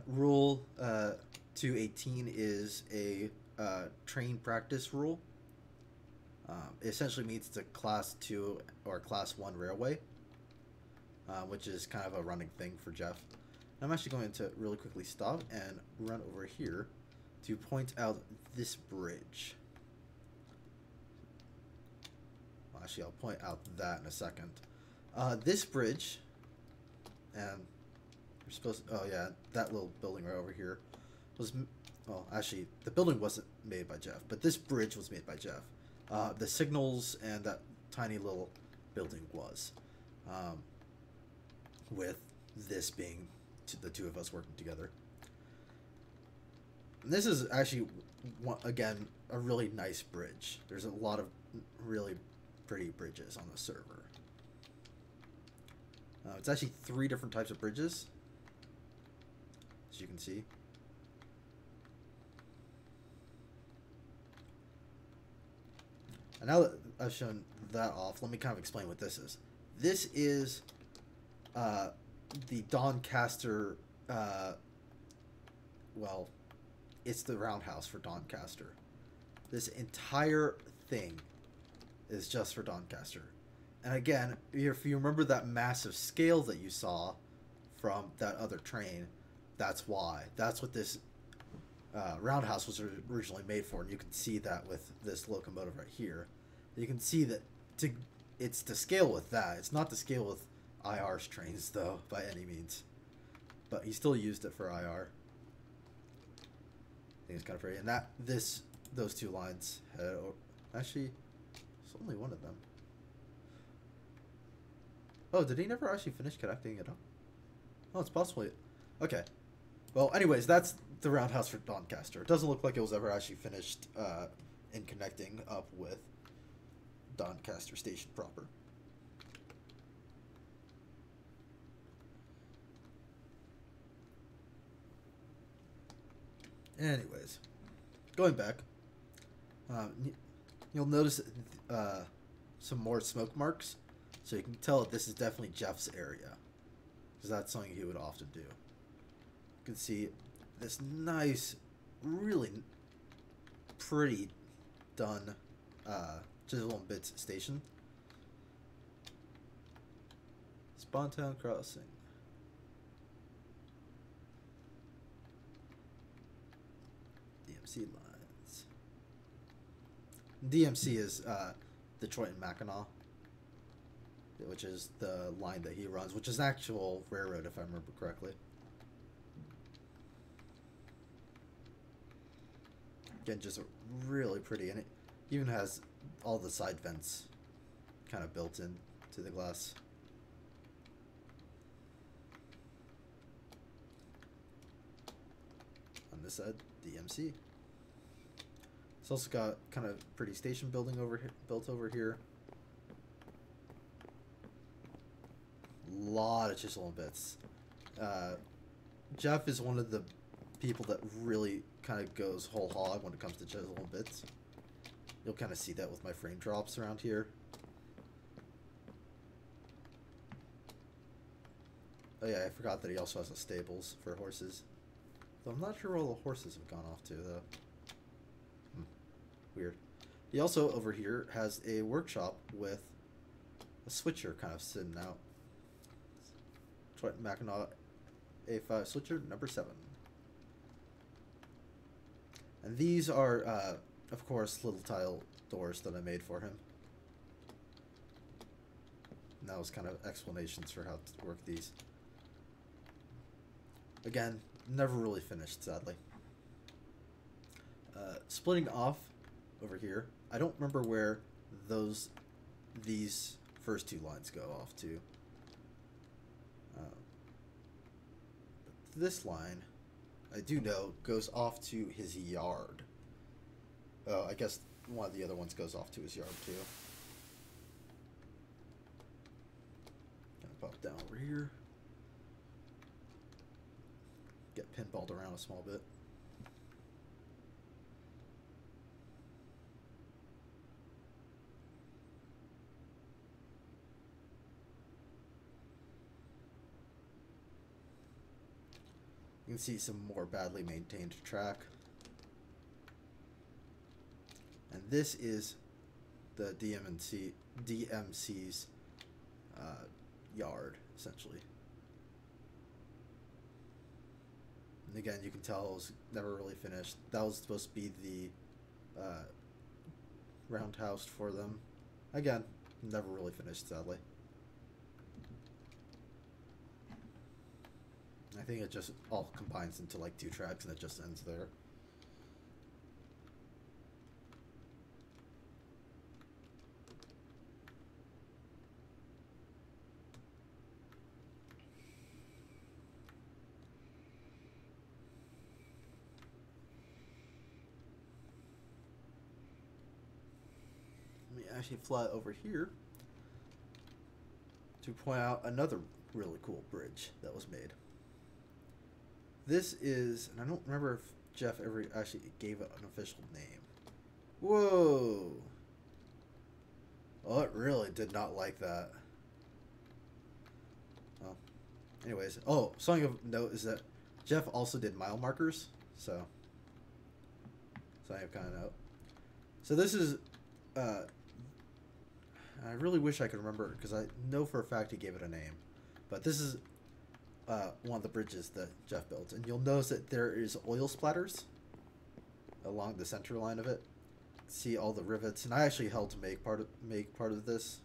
Rule 218 is a train practice rule. It essentially means it's a Class 2 or Class 1 railway, which is kind of a running thing for Jeff. I'm actually going to really quickly stop and run over here to point out this bridge. Well, actually, I'll point out that in a second. This bridge, and you're supposed to, oh yeah, that little building right over here was, well, actually, the building wasn't made by Jeff, but this bridge was made by Jeff. The signals and that tiny little building was, with this being the 2 of us working together. And this is actually, again, a really nice bridge. There's a lot of really pretty bridges on the server. It's actually 3 different types of bridges, as you can see. And now that I've shown that off, let me kind of explain what this is. This is the Doncaster, well, it's the roundhouse for Doncaster. This entire thing is just for Doncaster. And again, if you remember that massive scale that you saw from that other train, that's why. That's what this roundhouse was originally made for. And you can see that with this locomotive right here. You can see that it's to scale with that. It's not to scale with IR's trains, though, by any means. But he still used it for IR. I think it's kind of pretty. And those 2 lines had, actually, it's only one of them. Oh, did he never actually finish connecting it up? Oh, it's possibly. Okay. Well, anyways, that's the roundhouse for Doncaster. It doesn't look like it was ever actually finished in connecting up with Doncaster Station proper. Anyways, going back, you'll notice some more smoke marks, so you can tell that this is definitely Jeff's area, because that's something he would often do. You can see this nice, really pretty done Chisel and Bits station. Spontown Crossing. DMC lines. DMC is Detroit and Mackinac, which is the line that he runs, which is an actual railroad, if I remember correctly. Again, just really pretty, and it even has all the side vents kind of built in to the glass. On this side, DMC. It's also got kind of pretty station building built over here. Lot of chisel and bits. Jeff is one of the people that really kind of goes whole hog when it comes to chisel and bits. You'll kind of see that with my frame drops around here. Oh yeah, I forgot that he also has a stables for horses. Though I'm not sure where all the horses have gone off to, though. Weird. He also, over here, has a workshop with a switcher kind of sitting out. Detroit Mackinac A5 switcher, number 7. And these are, of course, little tile doors that I made for him. And that was kind of explanations for how to work these. Again, never really finished, sadly. Splitting off over here, I don't remember where these first 2 lines go off to. But this line, I do know, goes off to his yard. Oh, I guess one of the other ones goes off to his yard too. Gonna pop down over here. get pinballed around a small bit. You can see some more badly maintained track. And this is the DMC's yard, essentially. And again, you can tell it was never really finished. That was supposed to be the roundhouse for them. Again, never really finished, sadly. I think it just all combines into like 2 tracks and it just ends there. Let me actually fly over here to point out another really cool bridge that was made. This is, and I don't remember if Jeff ever actually gave it an official name. Whoa! Oh, it really did not like that. Well, anyways. Oh, something of note is that Jeff also did mile markers, so something of kind of note. So this is, I really wish I could remember, because I know for a fact he gave it a name. But this is one of the bridges that Jeff built, and you'll notice that there is oil splatters along the center line of it. See all the rivets, and I actually helped make part of this.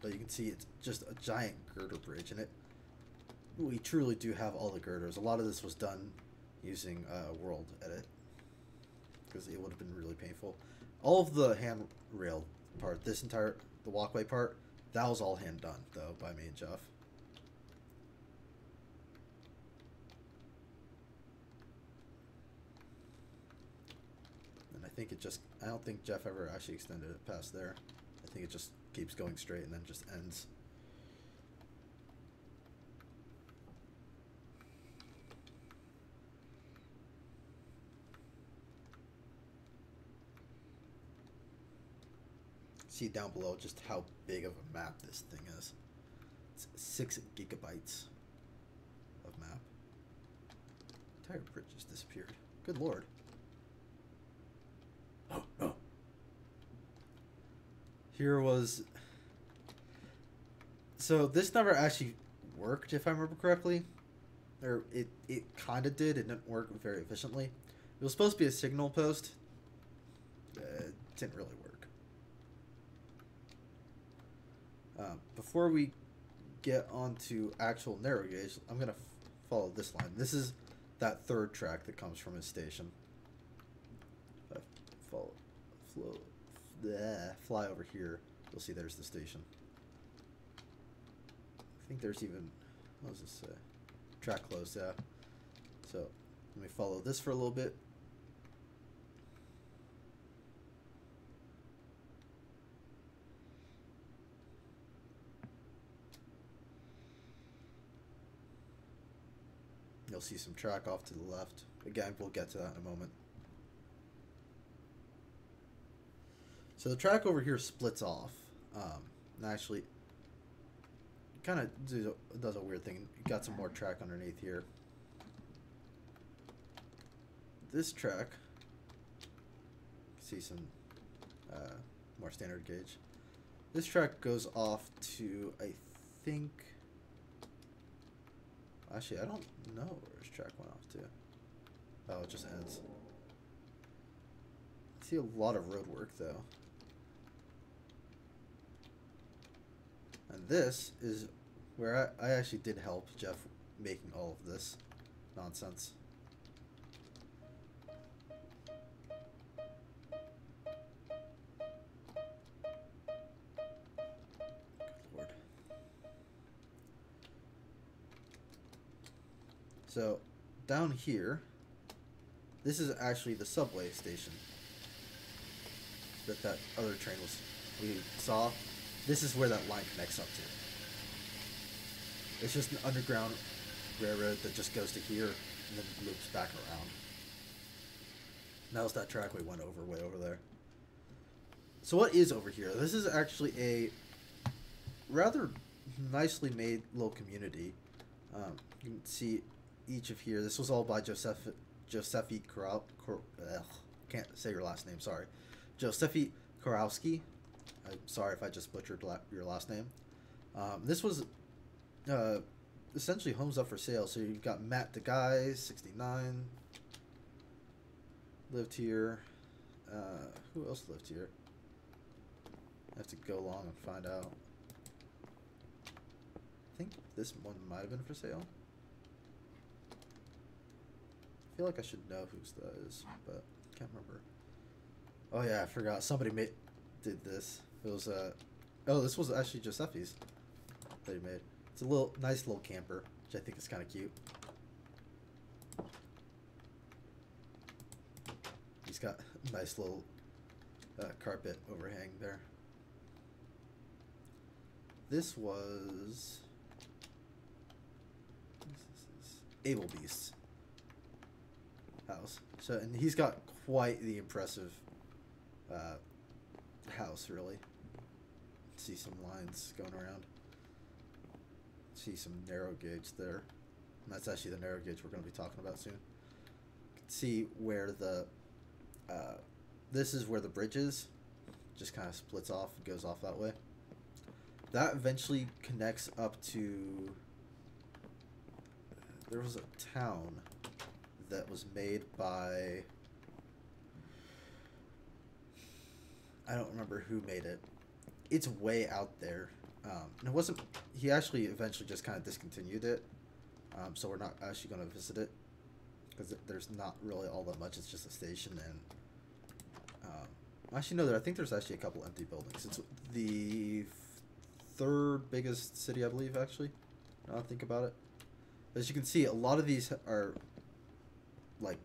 But you can see it's just a giant girder bridge, and we truly do have all the girders. A lot of this was done using World Edit, because it would have been really painful. All of the handrail part, the walkway part, that was all hand done, though, by me and Jeff. And I think I don't think Jeff ever actually extended it past there. I think it just keeps going straight and then just ends. See down below just how big of a map this thing is. It's 6 gigabytes of map. Entire bridge just disappeared. Good lord. Oh no. Here was. So this never actually worked, if I remember correctly. Or it kind of did. It didn't work very efficiently. It was supposed to be a signal post. It didn't really work. Before we get onto actual narrow gauge, I'm going to follow this line. This is that 3rd track that comes from his station. If I fly over here, you'll see there's the station. I think there's even, what does this say? Track closed, yeah. So let me follow this for a little bit. You'll see some track off to the left. Again, we'll get to that in a moment. So the track over here splits off. And actually, kind of does a weird thing. You got some more track underneath here. This track, see some more standard gauge. This track goes off to, I think. Actually, I don't know where his track went off to. Oh, it just ends. I see a lot of road work, though. And this is where I actually did help Jeff making all of this nonsense. So, down here, this is actually the subway station that other train we saw. This is where that line connects up to. It's just an underground railroad that just goes to here and then loops back around. That was that track we went over way over there. So what is over here? This is actually a rather nicely made little community. You can see each of here. This was all by Josephi can't say your last name, sorry. Josephi Korowski. I'm sorry if I just butchered your last name. This was essentially homes up for sale. So you've got Matt the Guy, 69. Lived here. Who else lived here? I have to go along and find out. I think this one might have been for sale. I feel like I should know whose that is, but I can't remember. Oh yeah, I forgot. Somebody did this. It was oh, this was actually Josephi's that he made. It's a nice little camper, which I think is kind of cute. He's got a nice little carpet overhang there. This was Able Beast's house. So, and he's got quite the impressive house, really. See some lines going around. See some narrow gauge there. And that's actually the narrow gauge we're going to be talking about soon. You can see where the this is where the bridge is. Just kind of splits off and goes off that way. That eventually connects up to... There was a town that was made by... I don't remember who made it. It's way out there. And it wasn't... He actually eventually just kind of discontinued it. So we're not actually going to visit it. Because there's not really all that much. It's just a station. And actually, no, I think there's actually a couple empty buildings. It's the third biggest city, I believe, actually. Now I think about it. As you can see, a lot of these are like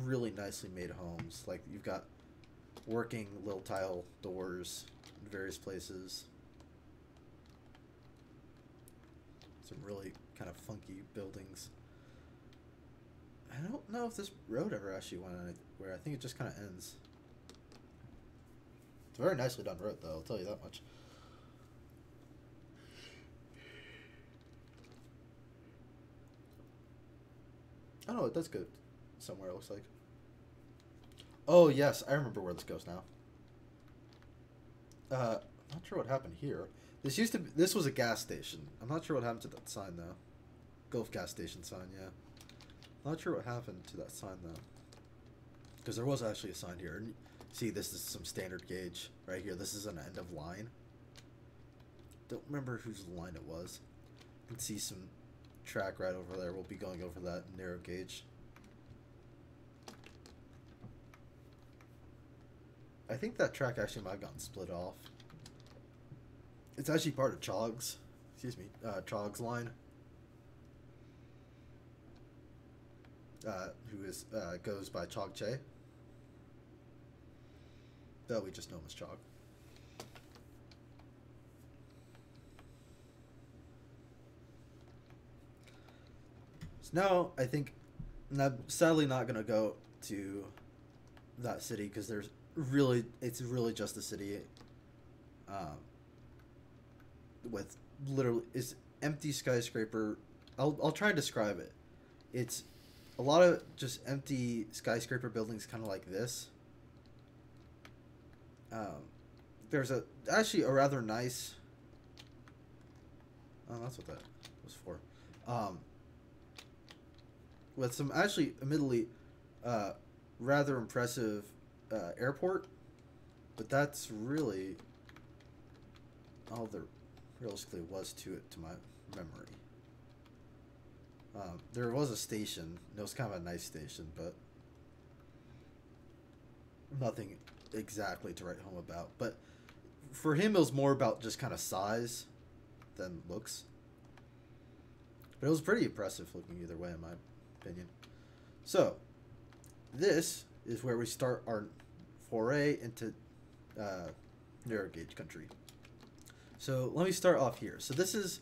really nicely made homes. Like you've got working little tile doors in various places. Some really kind of funky buildings. I don't know if this road ever actually went anywhere. I think it just kind of ends. It's a very nicely done road, though, I'll tell you that much. I don't know, it does go somewhere, it looks like. Oh, yes, I remember where this goes now. Not sure what happened here. This was a gas station. I'm not sure what happened to that sign, though. Gulf gas station sign, yeah. Not sure what happened to that sign, though. Because there was actually a sign here. And see, this is some standard gauge right here. This is an end of line. Don't remember whose line it was. You can see some track right over there. We'll be going over that narrow gauge. I think that track actually might have gotten split off. It's actually part of Chog's. Excuse me, Chog's line. Who is goes by Chog Che. Though we just know him as Chog. So now I think, and I'm sadly not gonna go to that city because it's really just a city with literally is empty skyscraper. I'll try and describe it. It's a lot of just empty skyscraper buildings, kind of like this. There's actually a rather nice. Oh, that's what that was for. With some actually, admittedly, rather impressive airport, but that's really all there realistically was to it, to my memory. There was a station. It was kind of a nice station, but nothing exactly to write home about. But for him, it was more about just kind of size than looks. But it was pretty impressive looking either way, in my opinion. So, this is where we start our foray into narrow gauge country. So, let me start off here. So, this is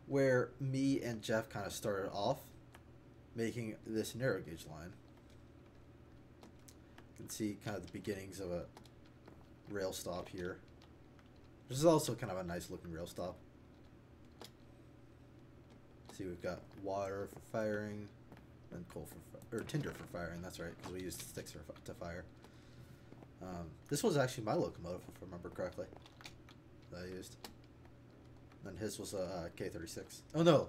where me and Jeff kind of started off, making this narrow gauge line. You can see kind of the beginnings of a rail stop here. This is also kind of a nice looking rail stop. See, we've got water for firing, and coal for tinder for firing. That's right, because we used sticks to fire. This was actually my locomotive, if I remember correctly, that I used. And his was a K36. Oh no,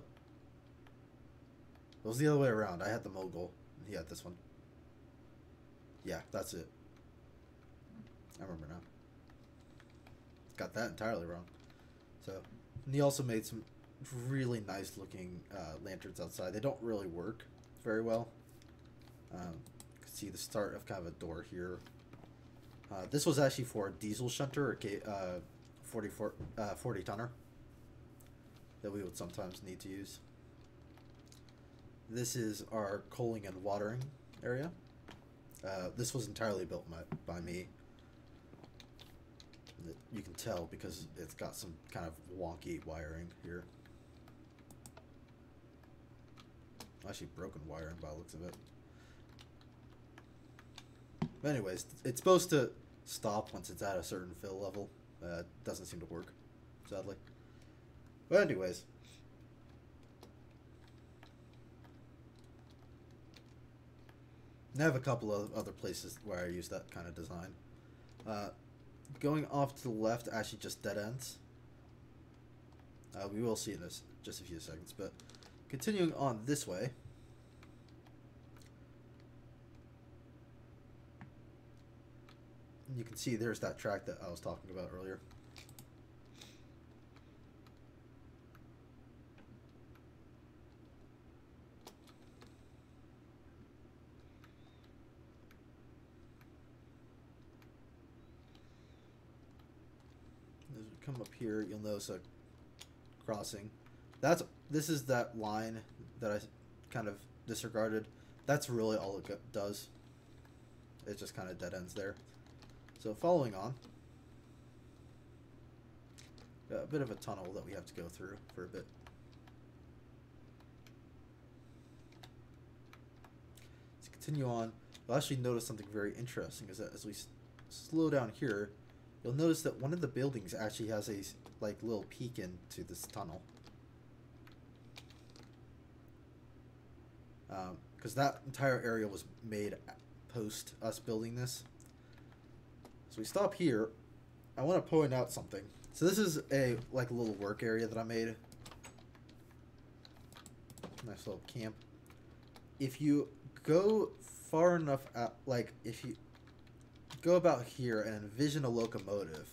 it was the other way around. I had the Mogul, and he had this one. Yeah, that's it. I remember now. Got that entirely wrong. So, and he also made some really nice looking lanterns outside. They don't really work very well. You can see the start of kind of a door here. This was actually for a diesel shunter, or 40 tonner that we would sometimes need to use. This is our coaling and watering area. This was entirely built by me. You can tell because it's got some kind of wonky wiring here. Actually broken wiring by the looks of it. But anyways, it's supposed to stop once it's at a certain fill level. Doesn't seem to work, sadly. But anyways. I have a couple of other places where I use that kind of design. Going off to the left actually just dead ends. We will see in just a few seconds, but continuing on this way. You can see there's that track that I was talking about earlier. As we come up here, you'll notice a crossing. This is that line that I kind of disregarded. That's really all it does. It just kind of dead ends there. So following on, got a bit of a tunnel that we have to go through for a bit. To continue on, you'll actually notice something very interesting is that as we slow down here, you'll notice that one of the buildings actually has a like little peek into this tunnel. Because that entire area was made post us building this. So we stop here. I want to point out something. So this is a little work area that I made. Nice little camp. If you go far enough out, if you go about here and envision a locomotive,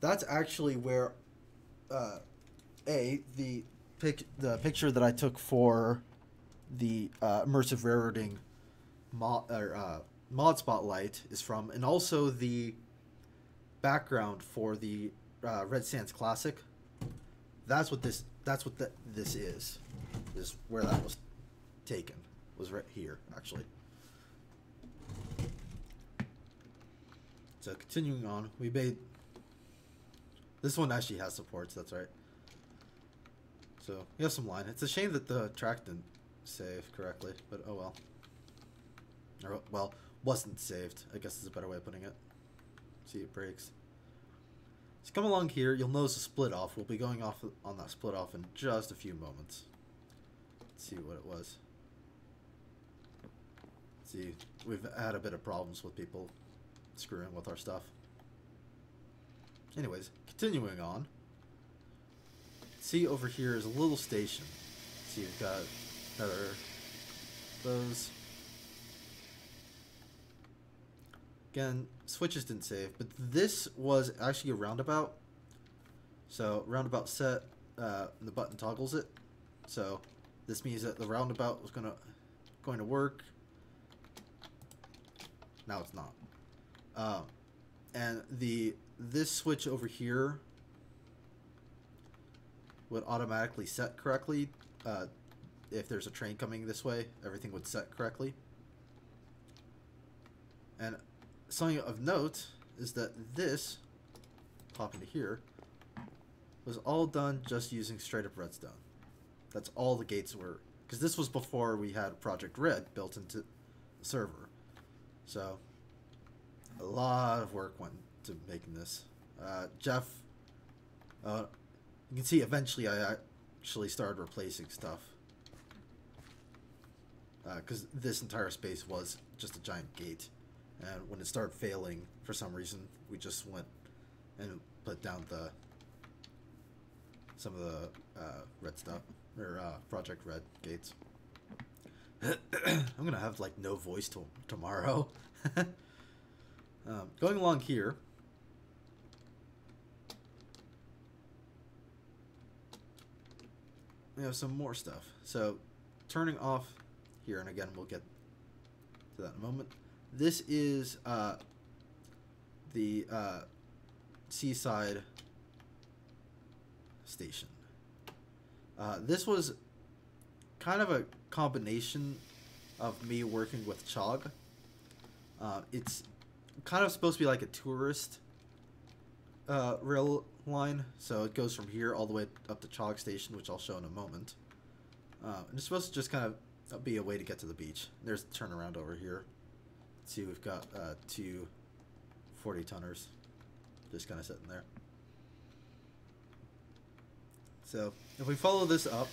that's actually where the picture that I took for the immersive railroading mod spotlight is from, and also the background for the Redsands Classic. That's what this is where that was taken, was right here actually. So continuing on, we made this one actually has supports, that's right. So we have some line. It's a shame that the track didn't save correctly, but oh well. Or, well, wasn't saved, I guess is a better way of putting it. See, it breaks. So come along here, you'll notice a split off. We'll be going off on that split off in just a few moments. Let's see what it was. See, we've had a bit of problems with people screwing with our stuff. Anyways, continuing on. See, over here is a little station. See, we've got another those. Again, switches didn't save, but this was actually a roundabout. So roundabout set, the button toggles it. So this means that the roundabout was going to work. Now it's not. And this switch over here would automatically set correctly. If there's a train coming this way, everything would set correctly. And something of note is that this, pop into here, was all done just using straight up redstone. That's all the gates were, because this was before we had Project Red built into the server. So a lot of work went into making this. Jeff, you can see eventually I actually started replacing stuff, because this entire space was just a giant gate, and when it started failing for some reason, we just went and put down some of the red stuff, or Project Red gates. I'm gonna have like no voice till tomorrow. Going along here, we have some more stuff. So turning off here, and again we'll get to that in a moment. This is the seaside station. This was kind of a combination of me working with Chog. It's kind of supposed to be like a tourist rail line, so it goes from here all the way up to Chog Station, which I'll show in a moment. And it's supposed to just kind of be a way to get to the beach. There's the turnaround over here. Let's see, we've got 2 40-tonners just kind of sitting there. So if we follow this up,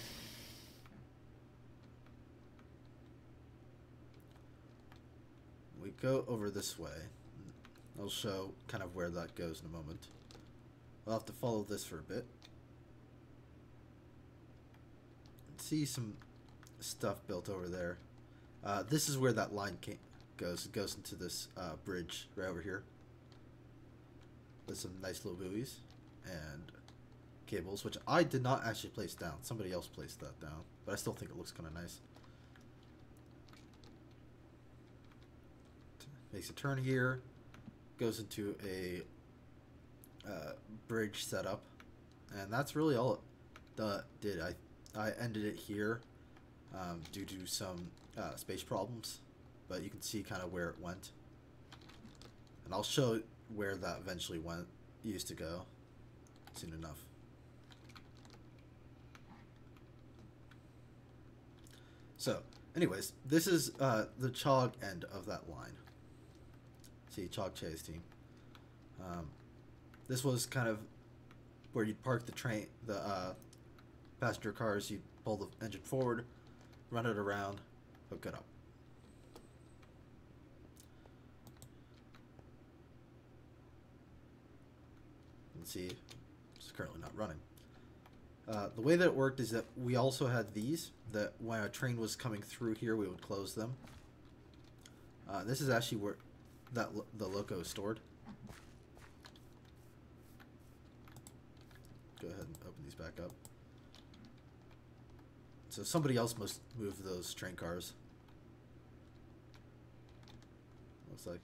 we go over this way. I'll show kind of where that goes in a moment. We'll have to follow this for a bit. See some stuff built over there. This is where that line goes. It goes into this bridge right over here with some nice little buoys and cables, which I did not actually place down. Somebody else placed that down, but I still think it looks kind of nice. Makes a turn here, goes into a bridge setup, and that's really all it did. I ended it here due to some space problems, but you can see kind of where it went, and I'll show where that eventually used to go soon enough. So anyways, this is the Chog end of that line. See, Chog Chase team. This was kind of where you'd park the train, the passenger cars. You'd pull the engine forward, run it around, hook it up. And see, it's currently not running. The way that it worked is that we also had these, that when a train was coming through here, we would close them. This is actually where the loco is stored. Go ahead and open these back up. So somebody else must move those train cars. Looks like.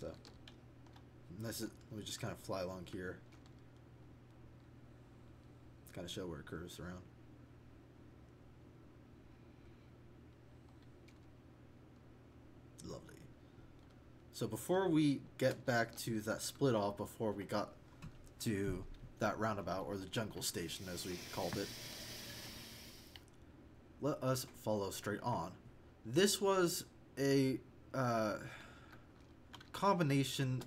So let me just kind of fly along here. Kind of show where it curves around. Lovely. So before we get back to that split off, before we got to that roundabout, or the jungle station as we called it, let us follow straight on. This was a combination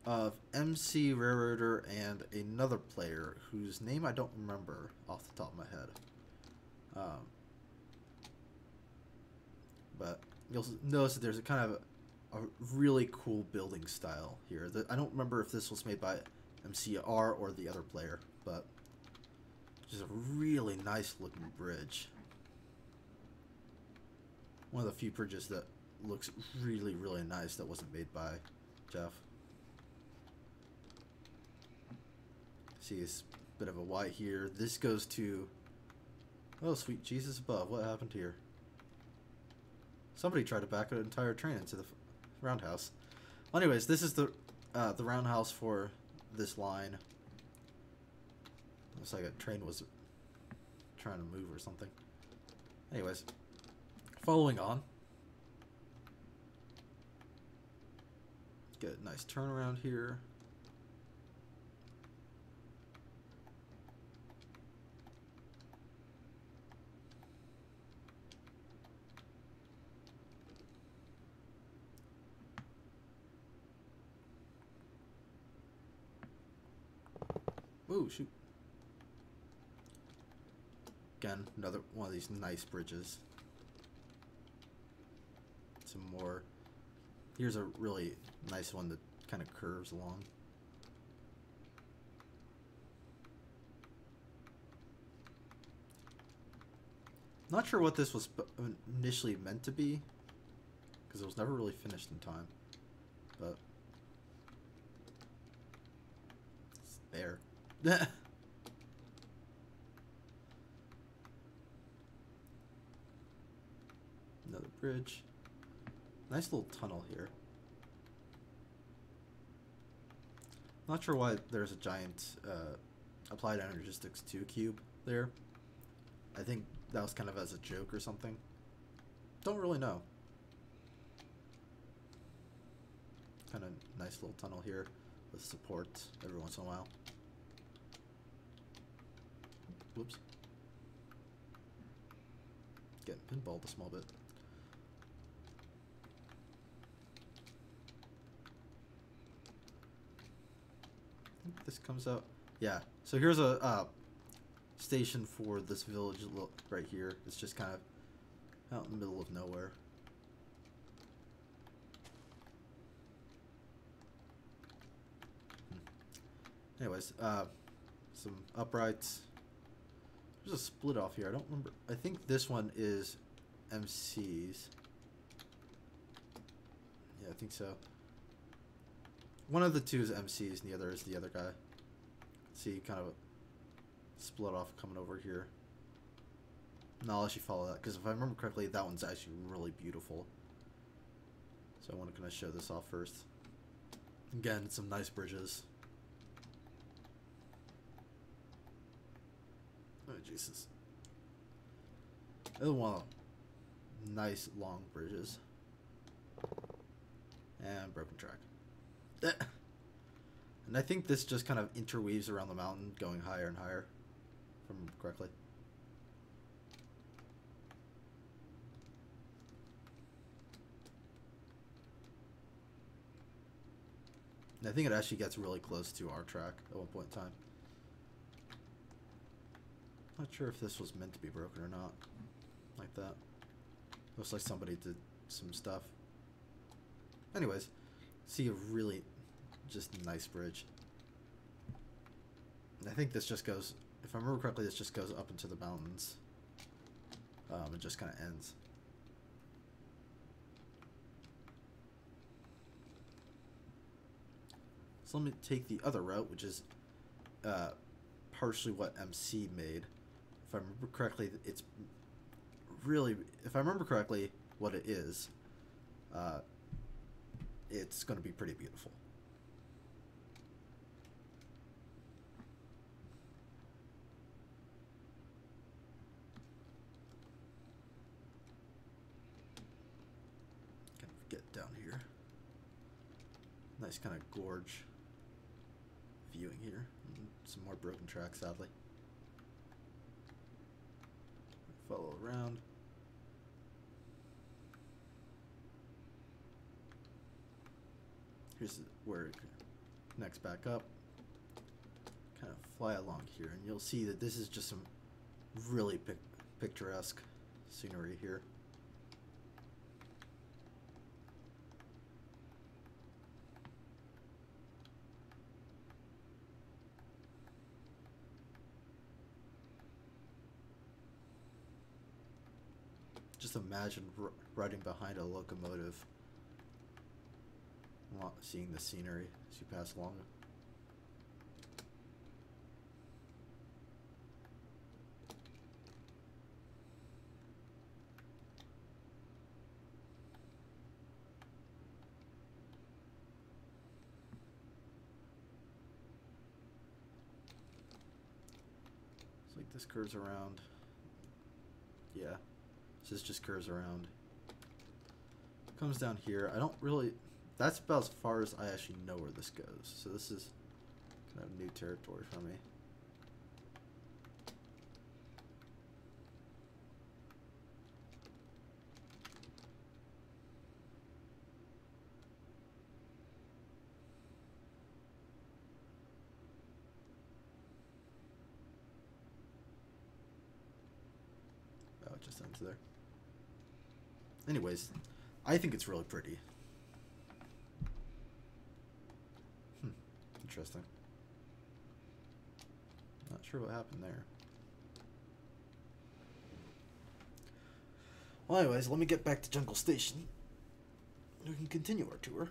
of MCRailroader and another player whose name I don't remember off the top of my head. But you'll notice that there's a kind of a really cool building style here. I don't remember if this was made by MCR or the other player, but just a really nice looking bridge. One of the few bridges that looks really, really nice that wasn't made by Jeff. See, it's a bit of a Y here. This goes to... Oh, sweet Jesus above. What happened here? Somebody tried to back an entire train into the roundhouse. Well, anyways, this is the roundhouse for this line. Looks like a train was trying to move or something. Anyways, following on. Get a nice turnaround here. Ooh, shoot. Again, another one of these nice bridges. Some more. Here's a really nice one that kind of curves along. Not sure what this was initially meant to be, because it was never really finished in time, but it's there. Another bridge. Nice little tunnel here. Not sure why there's a giant Applied Energistics 2 cube there. I think that was kind of as a joke or something. Don't really know. Kind of nice little tunnel here with support every once in a while. Whoops. Getting pinballed a small bit. I think this comes out. Yeah. So here's a station for this village right here. It's just kind of out in the middle of nowhere. Anyways, some uprights. There's a split off here. I don't remember. I think this one is MC's. Yeah, I think so. One of the two is MC's and the other is the other guy. See, kind of a split off coming over here. No, I'll actually follow that, because if I remember correctly, that one's actually really beautiful. So I want to kind of show this off first. Again, some nice bridges. Oh, Jesus. Another one of nice long bridges. And broken track. And I think this just kind of interweaves around the mountain, going higher and higher, if I remember correctly. And I think it actually gets really close to our track at one point in time. Not sure if this was meant to be broken or not. Like that. Looks like somebody did some stuff. Anyways, see a really just nice bridge. And I think this just goes, if I remember correctly, this just goes up into the mountains. It just kind of ends. So let me take the other route, which is partially what MC made. If I remember correctly, it's really, if I remember correctly, what it is, it's going to be pretty beautiful. Kind of get down here. Nice kind of gorge viewing here. And some more broken tracks, sadly. Follow around. Here's where it connects back up. Kind of fly along here, and you'll see that this is just some really picturesque scenery here. Just imagine riding behind a locomotive, seeing the scenery as you pass along. It's like this curves around. Yeah. This just curves around. Comes down here. I don't really... That's about as far as I actually know where this goes. So this is kind of new territory for me. just ends there. Anyways, I think it's really pretty. Interesting. Not sure what happened there. Well, anyways, let me get back to Jungle Station. We can continue our tour.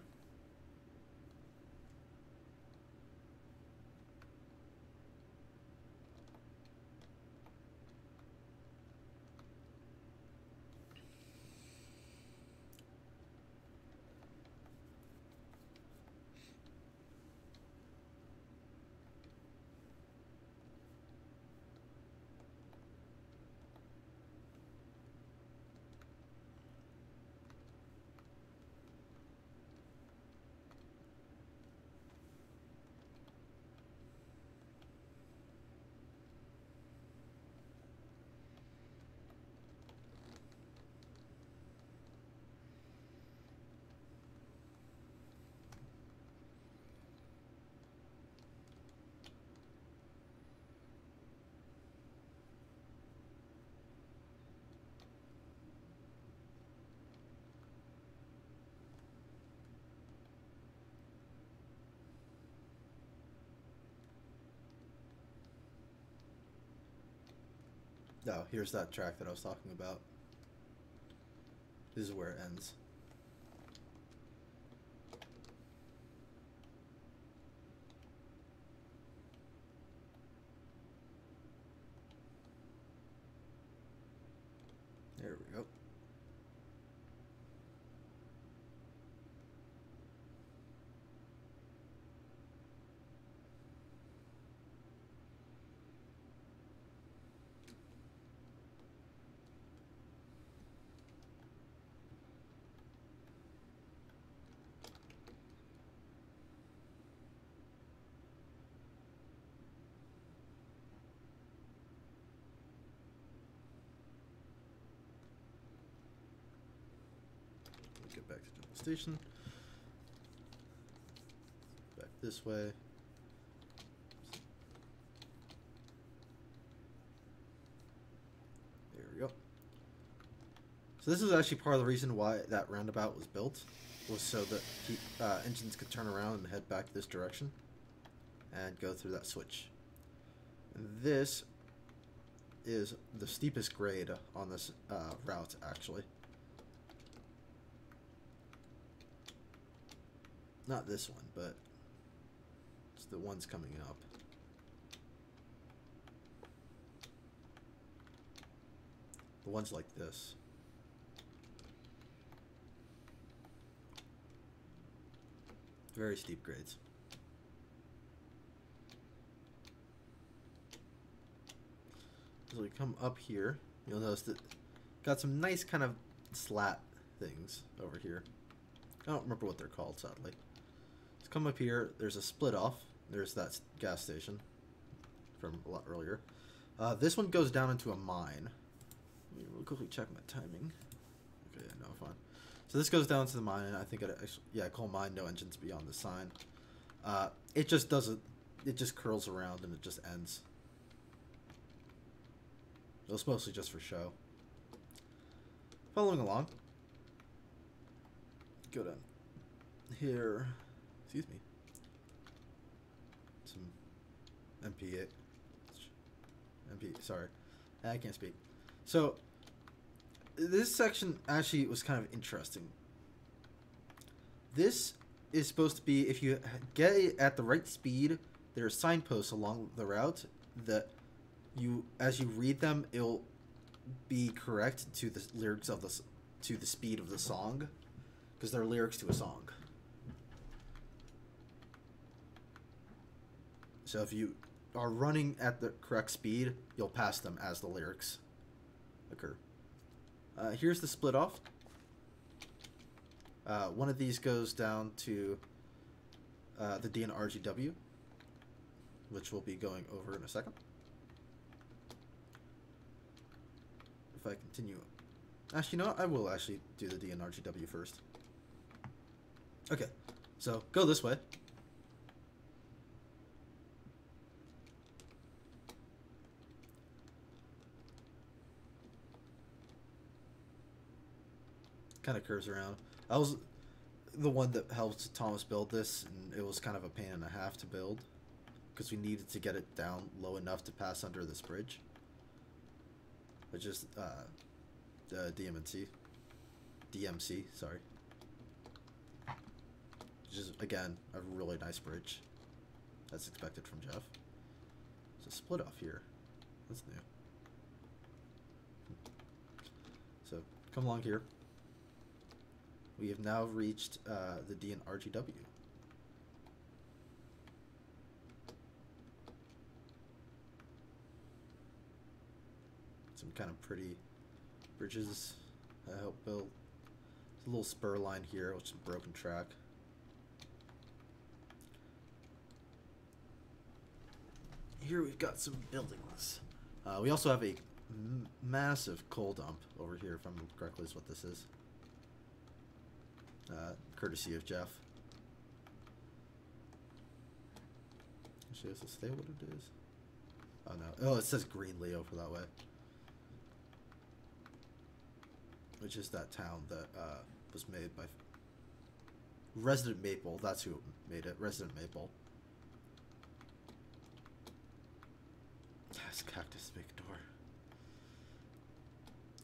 Oh, here's that track that I was talking about. This is where it ends. There we go. Get back to Jungle Station. Back this way. There we go. So this is actually part of the reason why that roundabout was built, was so that engines could turn around and head back this direction and go through that switch. And this is the steepest grade on this route, actually. Not this one, but it's the ones coming up. The ones like this. Very steep grades. As we come up here, you'll notice that got some nice kind of slat things over here. I don't remember what they're called, sadly. Come up here, there's a split off. There's that gas station from a lot earlier. This one goes down into a mine. Let me real quickly check my timing. Okay, yeah, no, fine. So this goes down to the mine, and I think coal mine, no engines beyond the sign. It just doesn't, it just curls around and it just ends. It was mostly just for show. Following along. Go down here. Excuse me. Some sorry. I can't speak. So, this section actually was kind of interesting. This is supposed to be, if you get it at the right speed, there are signposts along the route that you, as you read them, it'll be correct to the lyrics of to the speed of the song, because they're lyrics to a song. So if you are running at the correct speed, you'll pass them as the lyrics occur. Here's the split off. One of these goes down to the D&RGW, which we'll be going over in a second. If I continue. Actually, you know what? I will actually do the D&RGW first. Okay, so, go this way. Go this way. kind of curves around. I was the one that helped Thomas build this, and it was kind of a pain and a half to build because we needed to get it down low enough to pass under this bridge, which is DM&C, sorry. Which is, again, a really nice bridge. That's expected from Jeff. So split off here. That's new. So come along here. We have now reached the D&RGW. Some kind of pretty bridges I helped build. There's a little spur line here, which is a broken track. Here we've got some buildings. We also have a massive coal dump over here, if I remember correctly, is what this is. Courtesy of Jeff. Actually, does it say what it is? Oh no. Oh, it says Green Leo for that way. Which is that town that was made by Resident Maple. That's who made it. Resident Maple. Yes, Cactus Big Door.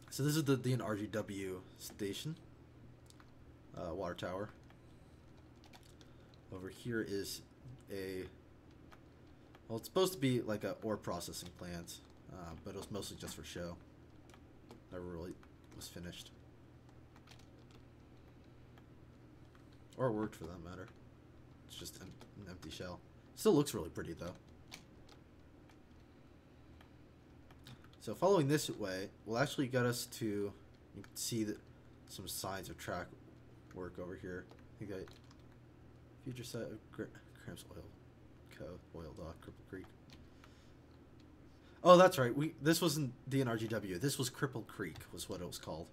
So this is the D&RGW Station. Water tower. Over here is a... Well, it's supposed to be like a ore processing plant, but it was mostly just for show. Never really was finished. Or worked for that matter. It's just an empty shell. Still looks really pretty though. So following this way will actually get us to, you can see that some signs of track work over here. I think future set of Cramps Oil Co. Oil Dock, Cripple Creek. Oh, that's right. This wasn't D&RGW. This was Cripple Creek was what it was called.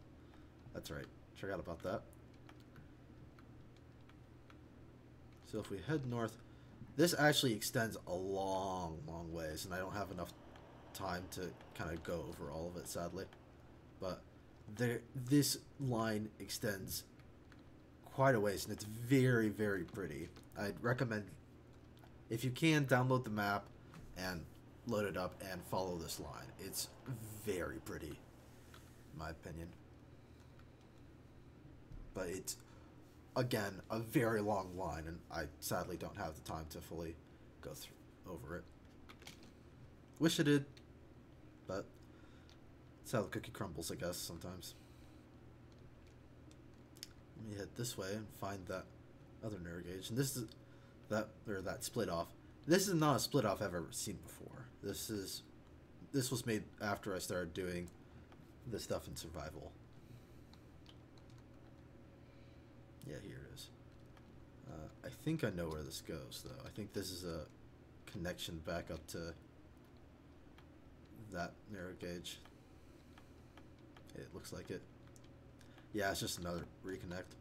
That's right. Forgot about that. So if we head north, this actually extends a long, long ways, and I don't have enough time to kind of go over all of it, sadly. But this line extends quite a ways, and it's very, very pretty. I'd recommend, if you can, download the map and load it up and follow this line. It's very pretty, in my opinion. But it's, again, a very long line, and I sadly don't have the time to fully go over it. Wish I did, but it's how the cookie crumbles, I guess, sometimes. Let me head this way and find that other narrow gauge, and this is that split off. This is not a split off I've ever seen before. This was made after I started doing this stuff in survival. Yeah, here it is. I think I know where this goes, though. I think this is a connection back up to that narrow gauge. It looks like it. Yeah, it's just another reconnect.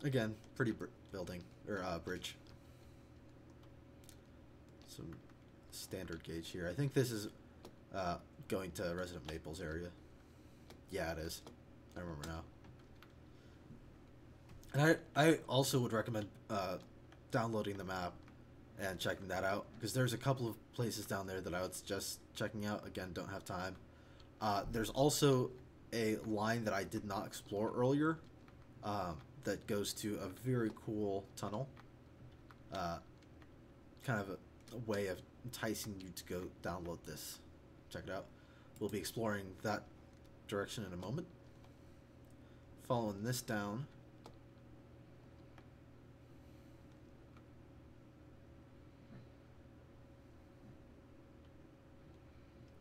Again, pretty building, or bridge. Some standard gauge here. I think this is going to Resident Maple's area. Yeah, it is. I remember now. And I also would recommend downloading the map and checking that out, because there's a couple of places down there that I would suggest checking out. Again, don't have time. There's also a line that I did not explore earlier that goes to a very cool tunnel. Kind of a way of enticing you to go download this. Check it out. We'll be exploring that direction in a moment. Following this down.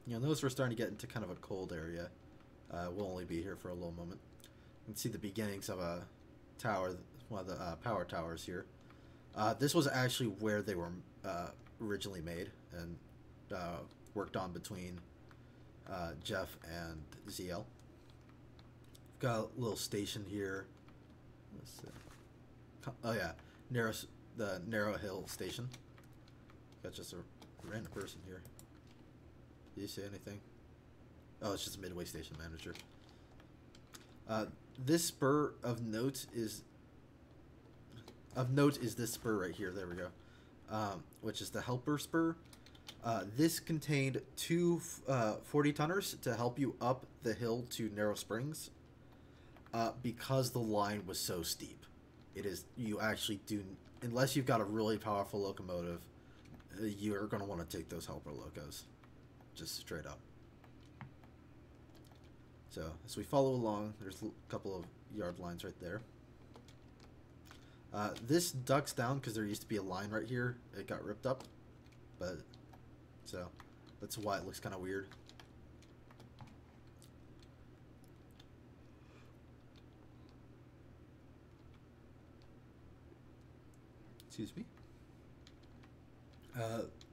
You'll notice we're starting to get into kind of a cold area. We'll only be here for a little moment. You can see the beginnings of a tower, one of the power towers here. This was actually where they were originally made and worked on between Jeff and ZL. We've got a little station here. Let's see. Oh yeah, the Narrow Hill Station. Got just a random person here. Did you say anything? Oh, it's just a Midway Station Manager. this spur of note is this spur right here. There we go. Which is the helper spur. This contained two 40-tonners to help you up the hill to Narrow Springs. Because the line was so steep, you actually do, unless you've got a really powerful locomotive, you're going to want to take those helper locos, just straight up. So as we follow along, there's a couple of yard lines right there. This ducks down because there used to be a line right here. It got ripped up, but so that's why it looks kind of weird. Excuse me.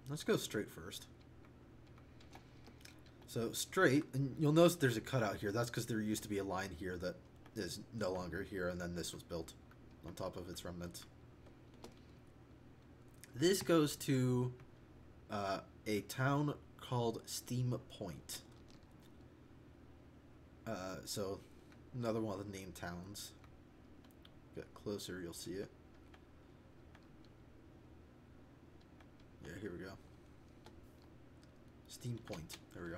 Let's go straight first. So straight, and you'll notice there's a cutout here. That's because there used to be a line here that is no longer here, and then this was built on top of its remnants. This goes to a town called Steam Point. So another one of the named towns. Get closer, you'll see it. Yeah, here we go. Steam Point. There we go.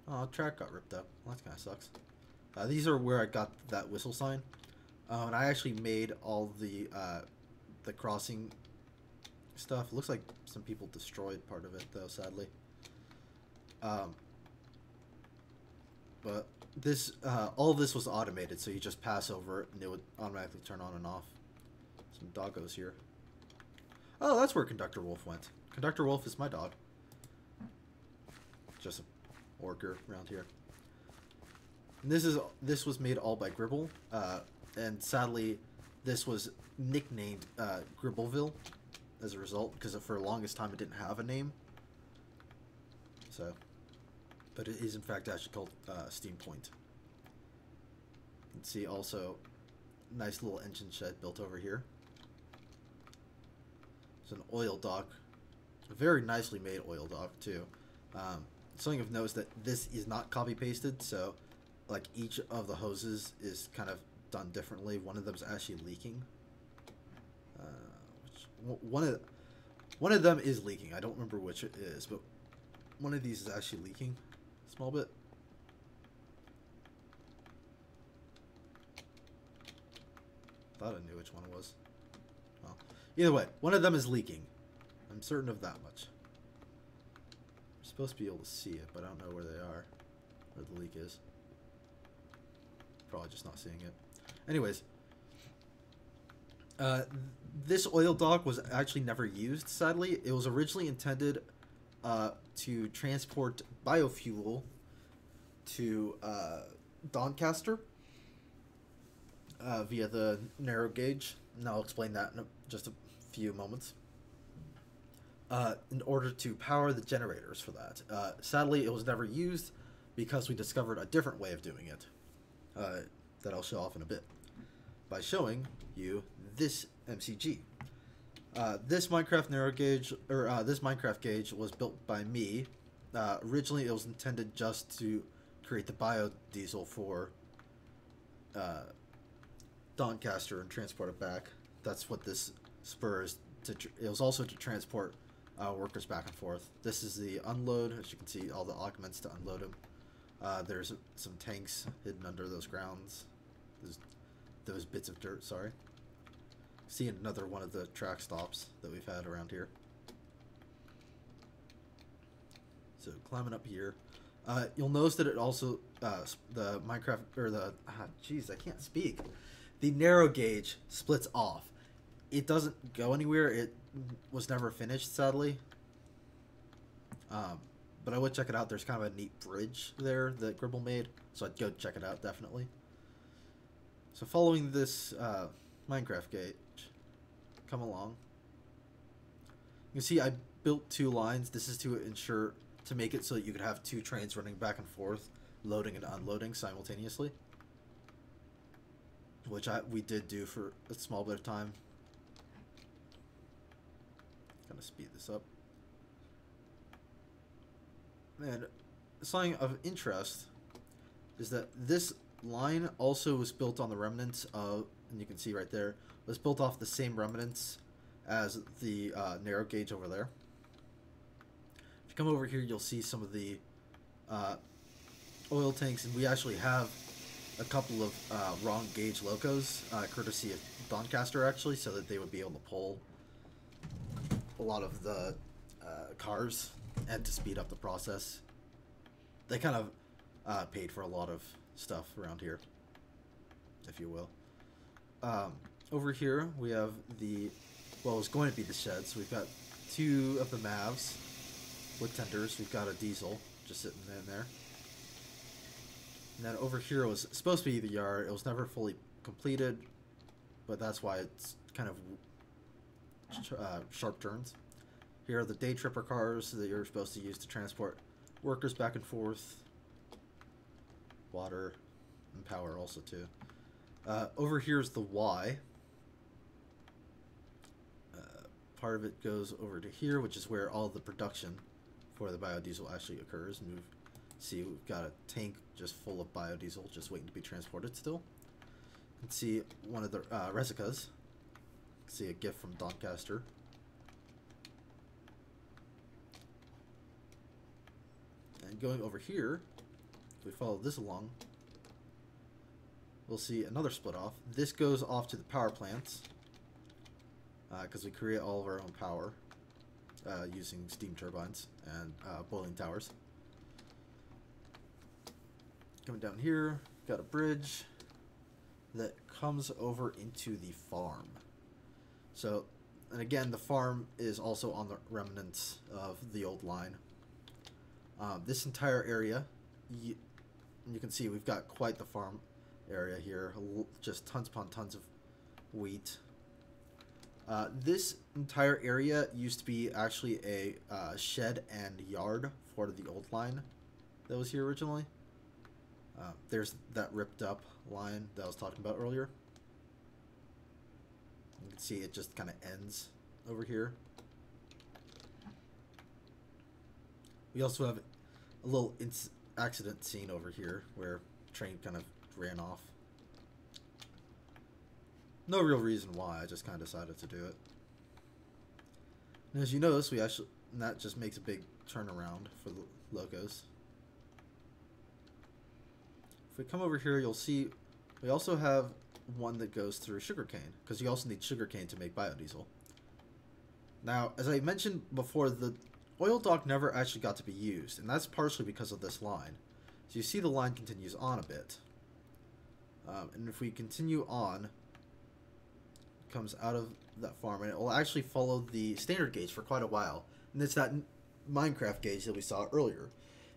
Oh, track got ripped up. Well, that kind of sucks. These are where I got that whistle sign. And I actually made all the crossing stuff. Looks like some people destroyed part of it, though, sadly. But this, all of this was automated, so you just pass over it, and it would automatically turn on and off. Some doggos here. Oh, that's where Conductor Wolf went. Conductor Wolf is my dog. Just a worker around here. And this was made all by Gribble, and sadly, this was nicknamed GribbleVille as a result, because for the longest time it didn't have a name. So, but it is in fact actually called Steam Point. You can see also nice little engine shed built over here. It's an oil dock, a very nicely made oil dock too. Something of note is that this is not copy pasted, so like each of the hoses is kind of done differently. One of them is actually leaking. One of them is leaking. I don't remember which it is, but one of these is actually leaking a small bit. Thought I knew which one it was. Well, either way, one of them is leaking. I'm certain of that much. I'm supposed to be able to see it, but I don't know where they are. Where the leak is. Probably just not seeing it. Anyways. This oil dock was actually never used, sadly. It was originally intended to transport biofuel to Doncaster via the narrow gauge. And I'll explain that in just a few moments. In order to power the generators for that. Sadly, it was never used because we discovered a different way of doing it that I'll show off in a bit by showing you this MCG. This Minecraft narrow gauge, or this Minecraft gauge, was built by me. Originally, it was intended just to create the biodiesel for Doncaster and transport it back. That's what this spur is. It was also to transport workers back and forth. This is the unload. As you can see, all the augments to unload them. There's some tanks hidden under those grounds. Those bits of dirt, sorry. See another one of the track stops that we've had around here. So climbing up here, you'll notice that it also the Minecraft or the jeez, I can't speak. The narrow gauge splits off. It doesn't go anywhere. It was never finished, sadly. But I would check it out. There's kind of a neat bridge there that Gribble made, so I'd go check it out definitely. So following this Minecraft gauge, come along. You can see I built two lines. This is to make it so that you could have two trains running back and forth, loading and unloading simultaneously. Which we did do for a small bit of time. Gonna speed this up. And something of interest is that this line also was built on the remnants of, and you can see right there, was built off the same remnants as the narrow gauge over there. If you come over here, you'll see some of the oil tanks, and we actually have a couple of wrong gauge locos, courtesy of Doncaster actually, so that they would be able to pull a lot of the cars and to speed up the process. They kind of paid for a lot of stuff around here, if you will. Over here we have the, well, it's going to be the sheds. We've got two of the Mavs with tenders. We've got a diesel just sitting in there. And then over here was supposed to be the yard. It was never fully completed, but that's why it's kind of sharp turns. Here are the day tripper cars that you're supposed to use to transport workers back and forth. Water and power also too. Over here is the Y. Part of it goes over to here, which is where all the production for the biodiesel actually occurs. And see, we've got a tank just full of biodiesel just waiting to be transported still. You can see one of the Resicas. See a gift from Doncaster. And going over here, if we follow this along, we'll see another split off. This goes off to the power plants because we create all of our own power using steam turbines and boiling towers. Coming down here, got a bridge that comes over into the farm. So, and again, the farm is also on the remnants of the old line. This entire area, you can see we've got quite the farm area here, just tons upon tons of wheat. This entire area used to be actually a shed and yard for the old line that was here originally. There's that ripped up line that I was talking about earlier. You can see it just kind of ends over here. We also have a little accident scene over here where train kind of ran off. No real reason why, I just kind of decided to do it. And as you notice, we actually, and that just makes a big turnaround for the locos. If we come over here, you'll see we also have one that goes through sugarcane, because you also need sugarcane to make biodiesel. Now, as I mentioned before, the oil dock never actually got to be used, and that's partially because of this line. So you see the line continues on a bit. And if we continue on, it comes out of that farm, and it will actually follow the standard gauge for quite a while. And it's that Minecraft gauge that we saw earlier.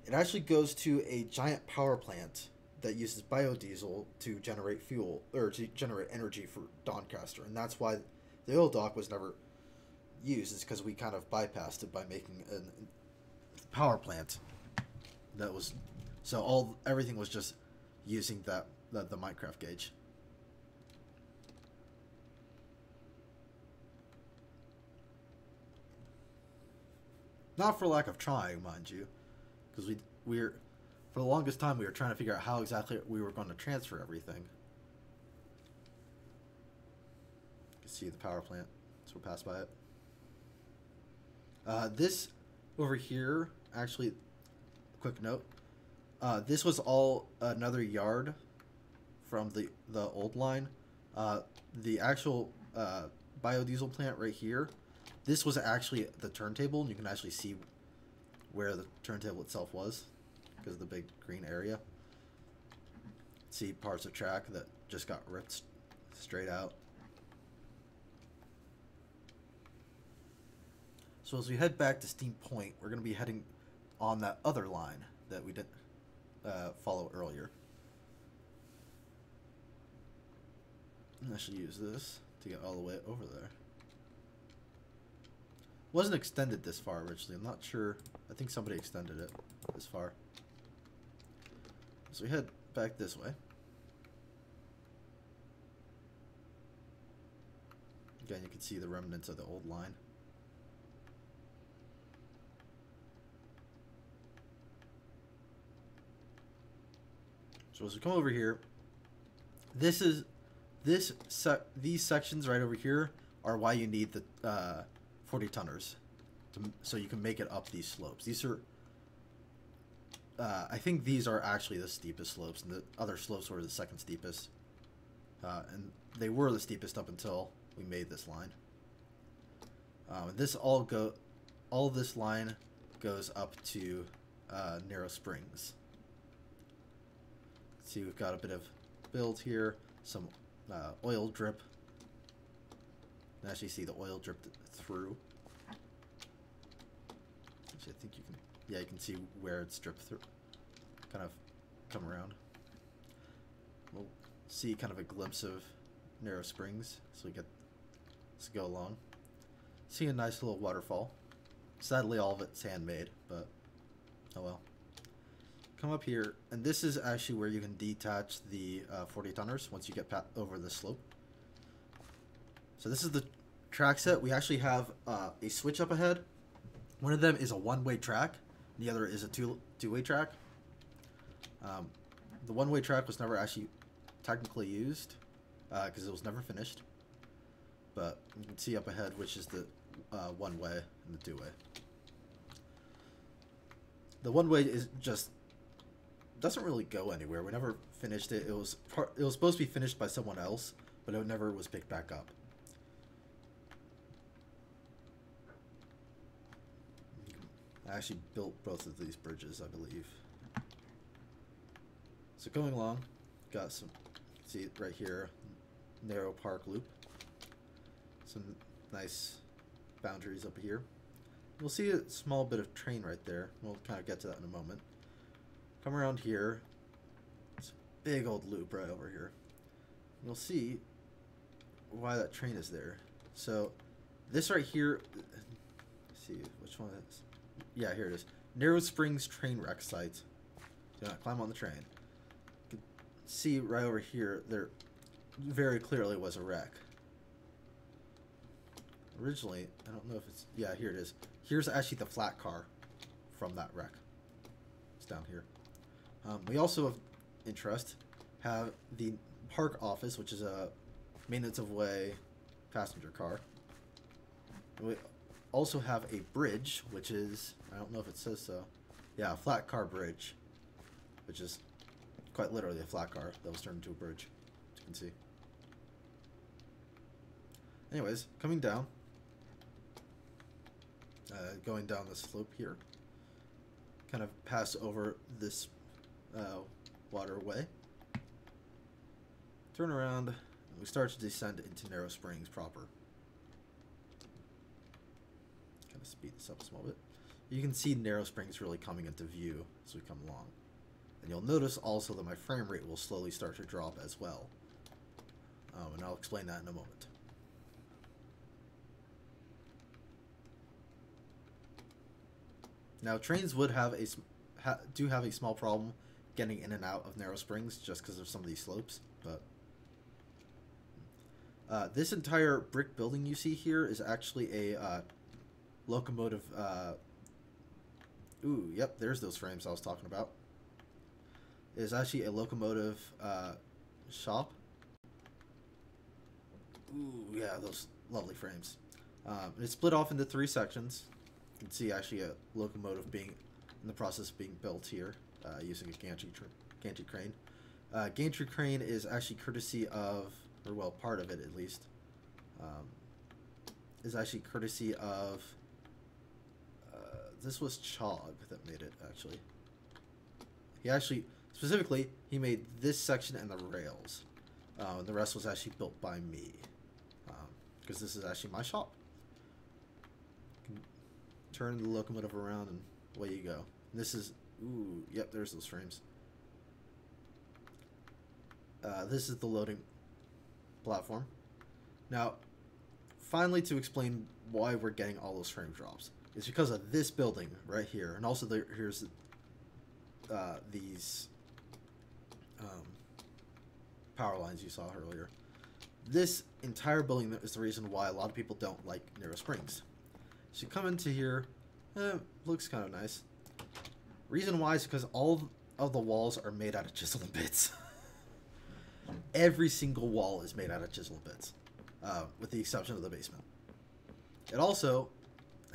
It actually goes to a giant power plant that uses biodiesel to generate fuel, or to generate energy for Doncaster. And that's why the oil dock was never used, is because we kind of bypassed it by making a power plant that was, so everything was just using the Minecraft gauge. Not for lack of trying, mind you, because we're for the longest time we were trying to figure out how exactly we were going to transfer everything. You can see the power plant, so we'll pass by it. This over here, actually, quick note, this was all another yard from the old line. The actual biodiesel plant right here, this was actually the turntable, and you can actually see where the turntable itself was because of the big green area. See parts of track that just got ripped straight out. So as we head back to Steam Point, we're going to be heading on that other line that we didn't follow earlier. I should use this to get all the way over there. Wasn't extended this far originally. I'm not sure. I think somebody extended it this far. So we head back this way. Again, you can see the remnants of the old line. So as we come over here, these sections right over here are why you need the 40 tonners, so you can make it up these slopes. These are, I think these are actually the steepest slopes, and the other slopes were the second steepest, and they were the steepest up until we made this line. All of this line goes up to Narrow Springs. See, we've got a bit of build here, some oil drip. You can actually see the oil dripped through. Actually, I think you can, yeah, you can see where it's dripped through. Kind of come around. We'll see kind of a glimpse of Narrow Springs, so we get to go along. See a nice little waterfall. Sadly, all of it's handmade, but oh well. Come up here, and this is actually where you can detach the 40 tonners once you get over the slope. So this is the track set. We actually have a switch up ahead. One of them is a one-way track, and the other is a two-way track. The one-way track was never actually technically used because it was never finished. But you can see up ahead which is the one-way and the two-way. The one-way is just doesn't really go anywhere. We never finished it. It was supposed to be finished by someone else, but it never was picked back up. I actually built both of these bridges, I believe. So going along, got some, see it right here, narrow park loop. Some nice boundaries up here. We'll see a small bit of train right there. We'll kind of get to that in a moment. Come around here. It's a big old loop right over here. You'll see why that train is there. So this right here, let's see which one it is. Yeah, here it is. Narrow Springs train wreck site. Do not climb on the train. You can see right over here, there very clearly was a wreck. Originally, I don't know if it's, yeah, here it is. Here's actually the flat car from that wreck. It's down here. We also, of interest, have the park office, which is a maintenance of way passenger car. We also have a bridge, which is, I don't know if it says so. Yeah, a flat car bridge, which is quite literally a flat car that was turned into a bridge, as you can see. Anyways, coming down. Going down the slope here, kind of pass over this waterway, turn around, and we start to descend into Narrow Springs proper. Kind of speed this up a small bit. You can see Narrow Springs really coming into view as we come along. And you'll notice also that my frame rate will slowly start to drop as well. And I'll explain that in a moment. Now, trains would have do have a small problem getting in and out of Narrow Springs just because of some of these slopes, but this entire brick building you see here is actually a locomotive. Ooh, yep, there's those frames I was talking about. It is actually a locomotive shop. Ooh, yeah, those lovely frames. It's split off into 3 sections. You can see actually a locomotive being in the process of being built here using a gantry crane. Gantry crane is actually courtesy of, or well, part of it at least, is actually courtesy of, this was Chog that made it actually. He actually, specifically, he made this section and the rails. And the rest was actually built by me. Because this is actually my shop. Turn the locomotive around and away you go. And this is, ooh, yep, there's those frames. This is the loading platform. Now, finally, to explain why we're getting all those frame drops, it's because of this building right here, and also here's these power lines you saw earlier. This entire building is the reason why a lot of people don't like Narrow Springs. So you come into here, looks kind of nice. Reason why is because all of the walls are made out of chiseled bits. every single wall is made out of chisel bits, with the exception of the basement. It also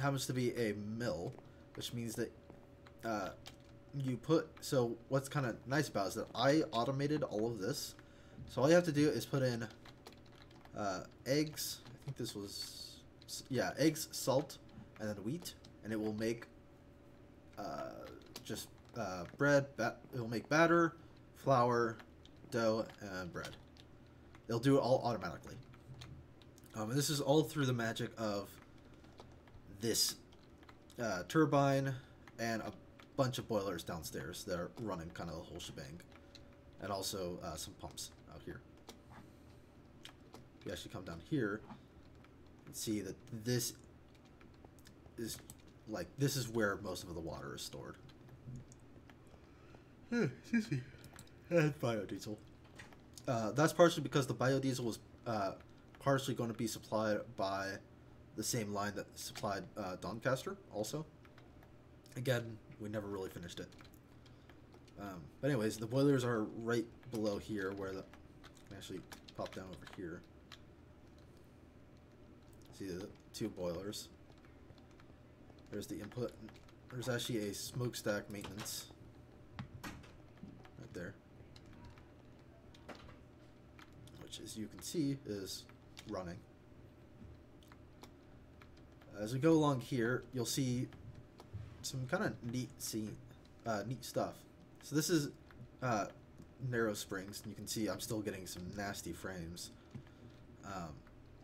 happens to be a mill, which means that you put... So what's kind of nice about it is that I automated all of this. So all you have to do is put in eggs. I think this was... Yeah, eggs, salt, and then wheat. And it will make just bread. It will make batter, flour, dough, and bread. It'll do it all automatically. And this is all through the magic of this turbine and a bunch of boilers downstairs that are running kind of the whole shebang. And also some pumps out here. If you actually come down here and see that this is where most of the water is stored. Excuse me. And biodiesel. That's partially because the biodiesel was partially going to be supplied by the same line that supplied Doncaster also. Again, we never really finished it. But anyways, the boilers are right below here where the... I can actually pop down over here. See the two boilers. There's the input. There's actually a smokestack maintenance right there, which, as you can see, is running. As we go along here, you'll see some kind of neat stuff. So this is narrow springs, and you can see I'm still getting some nasty frames.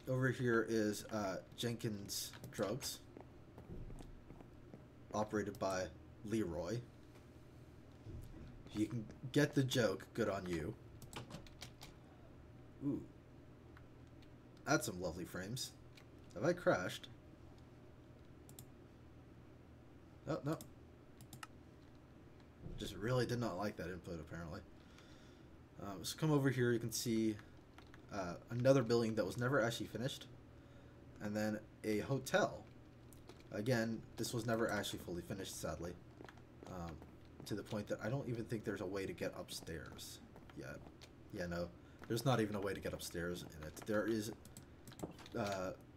Over here is Jenkins Drugs, operated by Leroy. If you can get the joke, good on you. Ooh. That's some lovely frames. Have I crashed? Oh, no. Just really did not like that input, apparently. So come over here, you can see another building that was never actually finished. And then a hotel. Again, this was never actually fully finished, sadly. To the point that I don't even think there's a way to get upstairs yet. Yeah, no. There's not even a way to get upstairs in it. There is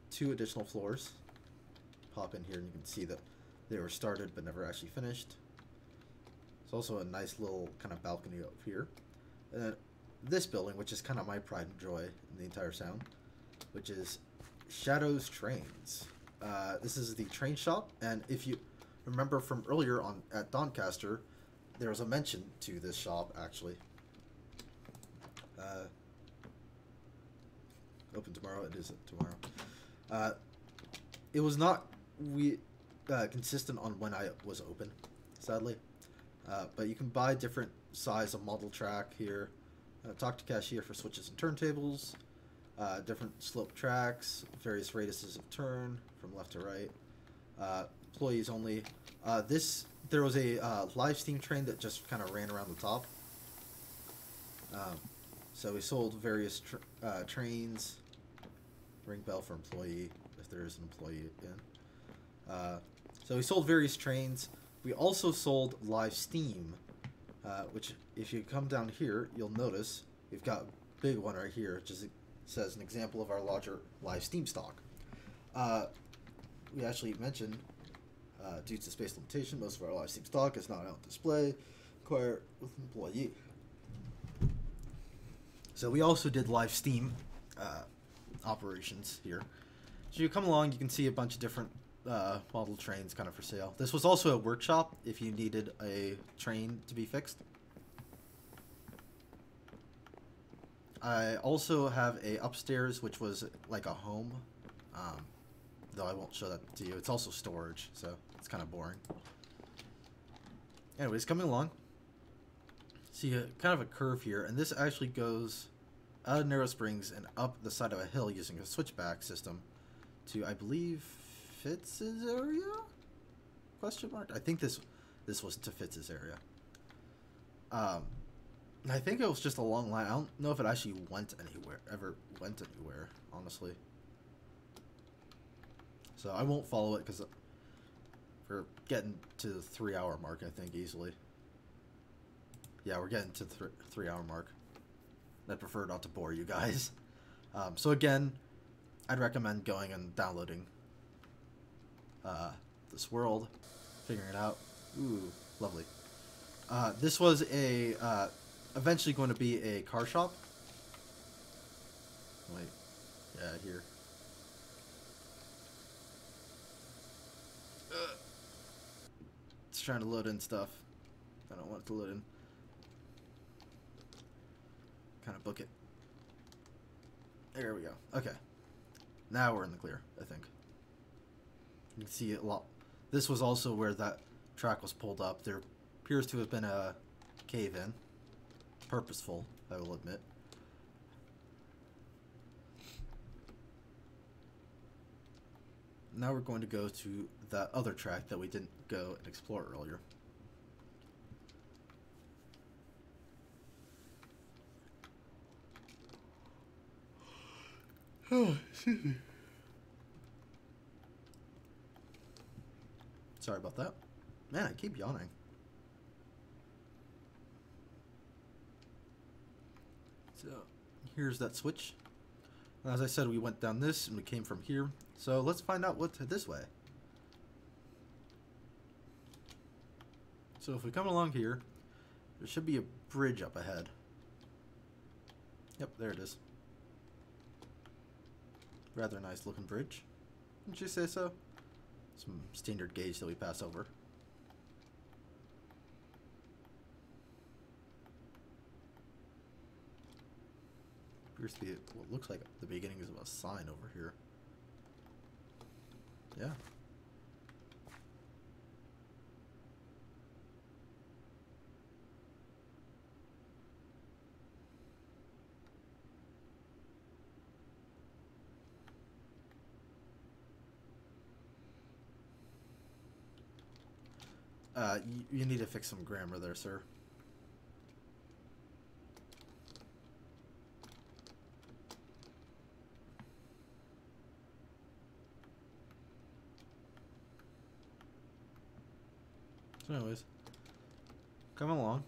2 additional floors. Pop in here and you can see that they were started but never actually finished. There's also a nice little kind of balcony up here. And then this building, which is kind of my pride and joy in the entire sound, which is Shadow's Trains. This is the train shop, and if you remember from earlier on at Doncaster, there was a mention to this shop, actually. Open tomorrow. It is tomorrow. It was not consistent on when I was open, sadly. But you can buy different size of model track here. Talk to cashier for switches and turntables. Different slope tracks, various radiuses of turn from left to right. Employees only. There was a live steam train that just kind of ran around the top. So we sold various trains. Ring bell for employee, if there is an employee in. So we sold various trains. We also sold live steam, which if you come down here, you'll notice we've got a big one right here, which is, says an example of our larger live steam stock. We actually mentioned, due to space limitation, most of our live steam stock is not on display, acquired with employee. So we also did live steam operations here. So you come along, you can see a bunch of different model trains kind of for sale. This was also a workshop if you needed a train to be fixed. I also have a upstairs, which was like a home, though I won't show that to you. It's also storage, so it's kind of boring. Anyways, coming along, see kind of a curve here, and this actually goes out of Narrow Springs and up the side of a hill using a switchback system to, I believe, Fitz's area? Question mark? I think this was to Fitz's area. I think it was just a long line. I don't know if it actually ever went anywhere, honestly. So I won't follow it because we're getting to the 3-hour mark, I think, easily. Yeah, we're getting to the 3-hour mark. I'd prefer not to bore you guys. So again, I'd recommend going and downloading this world, figuring it out. Ooh, lovely. This was a eventually going to be a car shop. Wait, yeah, here. It's trying to load in stuff. I don't want it to load in. Kind of book it. There we go. Okay. Now we're in the clear, I think. You can see it a lot. This was also where that track was pulled up. There appears to have been a cave-in. Purposeful, I will admit. Now we're going to go to that other track that we didn't go and explore earlier. Oh, excuse me. Sorry about that. Man, I keep yawning. So, here's that switch. As I said, we went down this and we came from here. So let's find out what's this way. So if we come along here, there should be a bridge up ahead. Yep, there it is. Rather nice looking bridge. Wouldn't you say so? Some standard gauge that we pass over. Appears to be what looks like the beginnings of a sign over here. Yeah. You need to fix some grammar there, sir. So anyways, come along.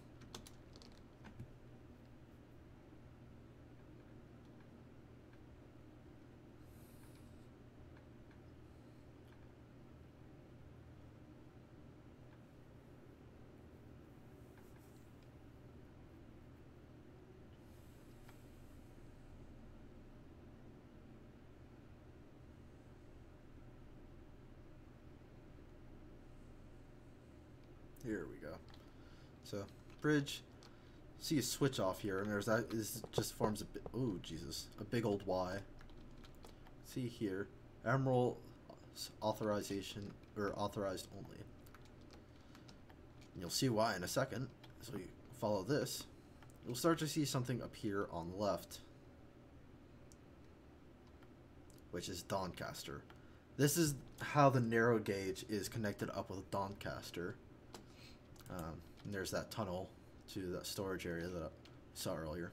Here we go. So, bridge. See a switch off here, and there's that. This just forms a bit. Oh, Jesus. A big old Y. See here. Admiral authorization, or authorized only. And you'll see why in a second. So you follow this. You'll start to see something appear on the left, which is Doncaster. This is how the narrow gauge is connected up with Doncaster. And there's that tunnel to that storage area that I saw earlier.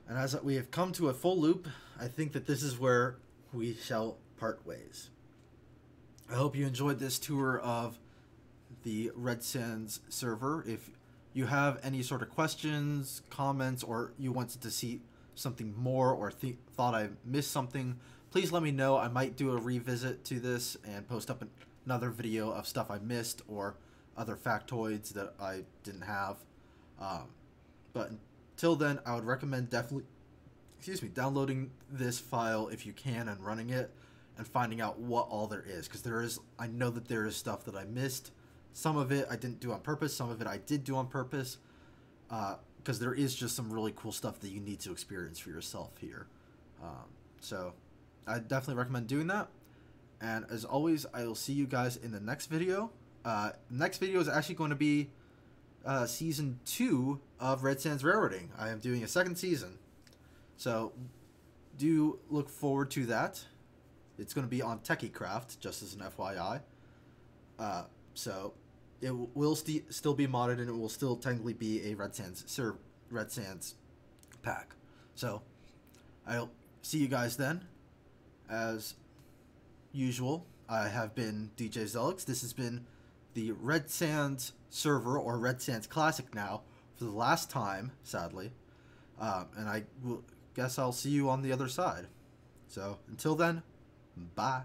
And as we have come to a full loop, I think that this is where we shall part ways. I hope you enjoyed this tour of the Redsands server. If you have any sort of questions, comments, or you wanted to see something more or thought I missed something, please let me know. I might do a revisit to this and post up another video of stuff I missed or other factoids that I didn't have. But until then, I would recommend definitely, downloading this file if you can and running it and finding out what all there is. Because I know that there is stuff that I missed. Some of it I didn't do on purpose. Some of it I did do on purpose. Because there is just some really cool stuff that you need to experience for yourself here. So I definitely recommend doing that. And as always, I will see you guys in the next video. Next video is actually going to be Season 2 of Redsands Railroading. I am doing a second season. So do look forward to that. It's going to be on TechieCraft, just as an FYI. So it will still be modded, and it will still technically be a Redsands pack. So I'll see you guys then. As usual, I have been DJ Zelix. This has been the Redsands server, or Redsands Classic now, for the last time, sadly. And guess I'll see you on the other side. So until then, bye.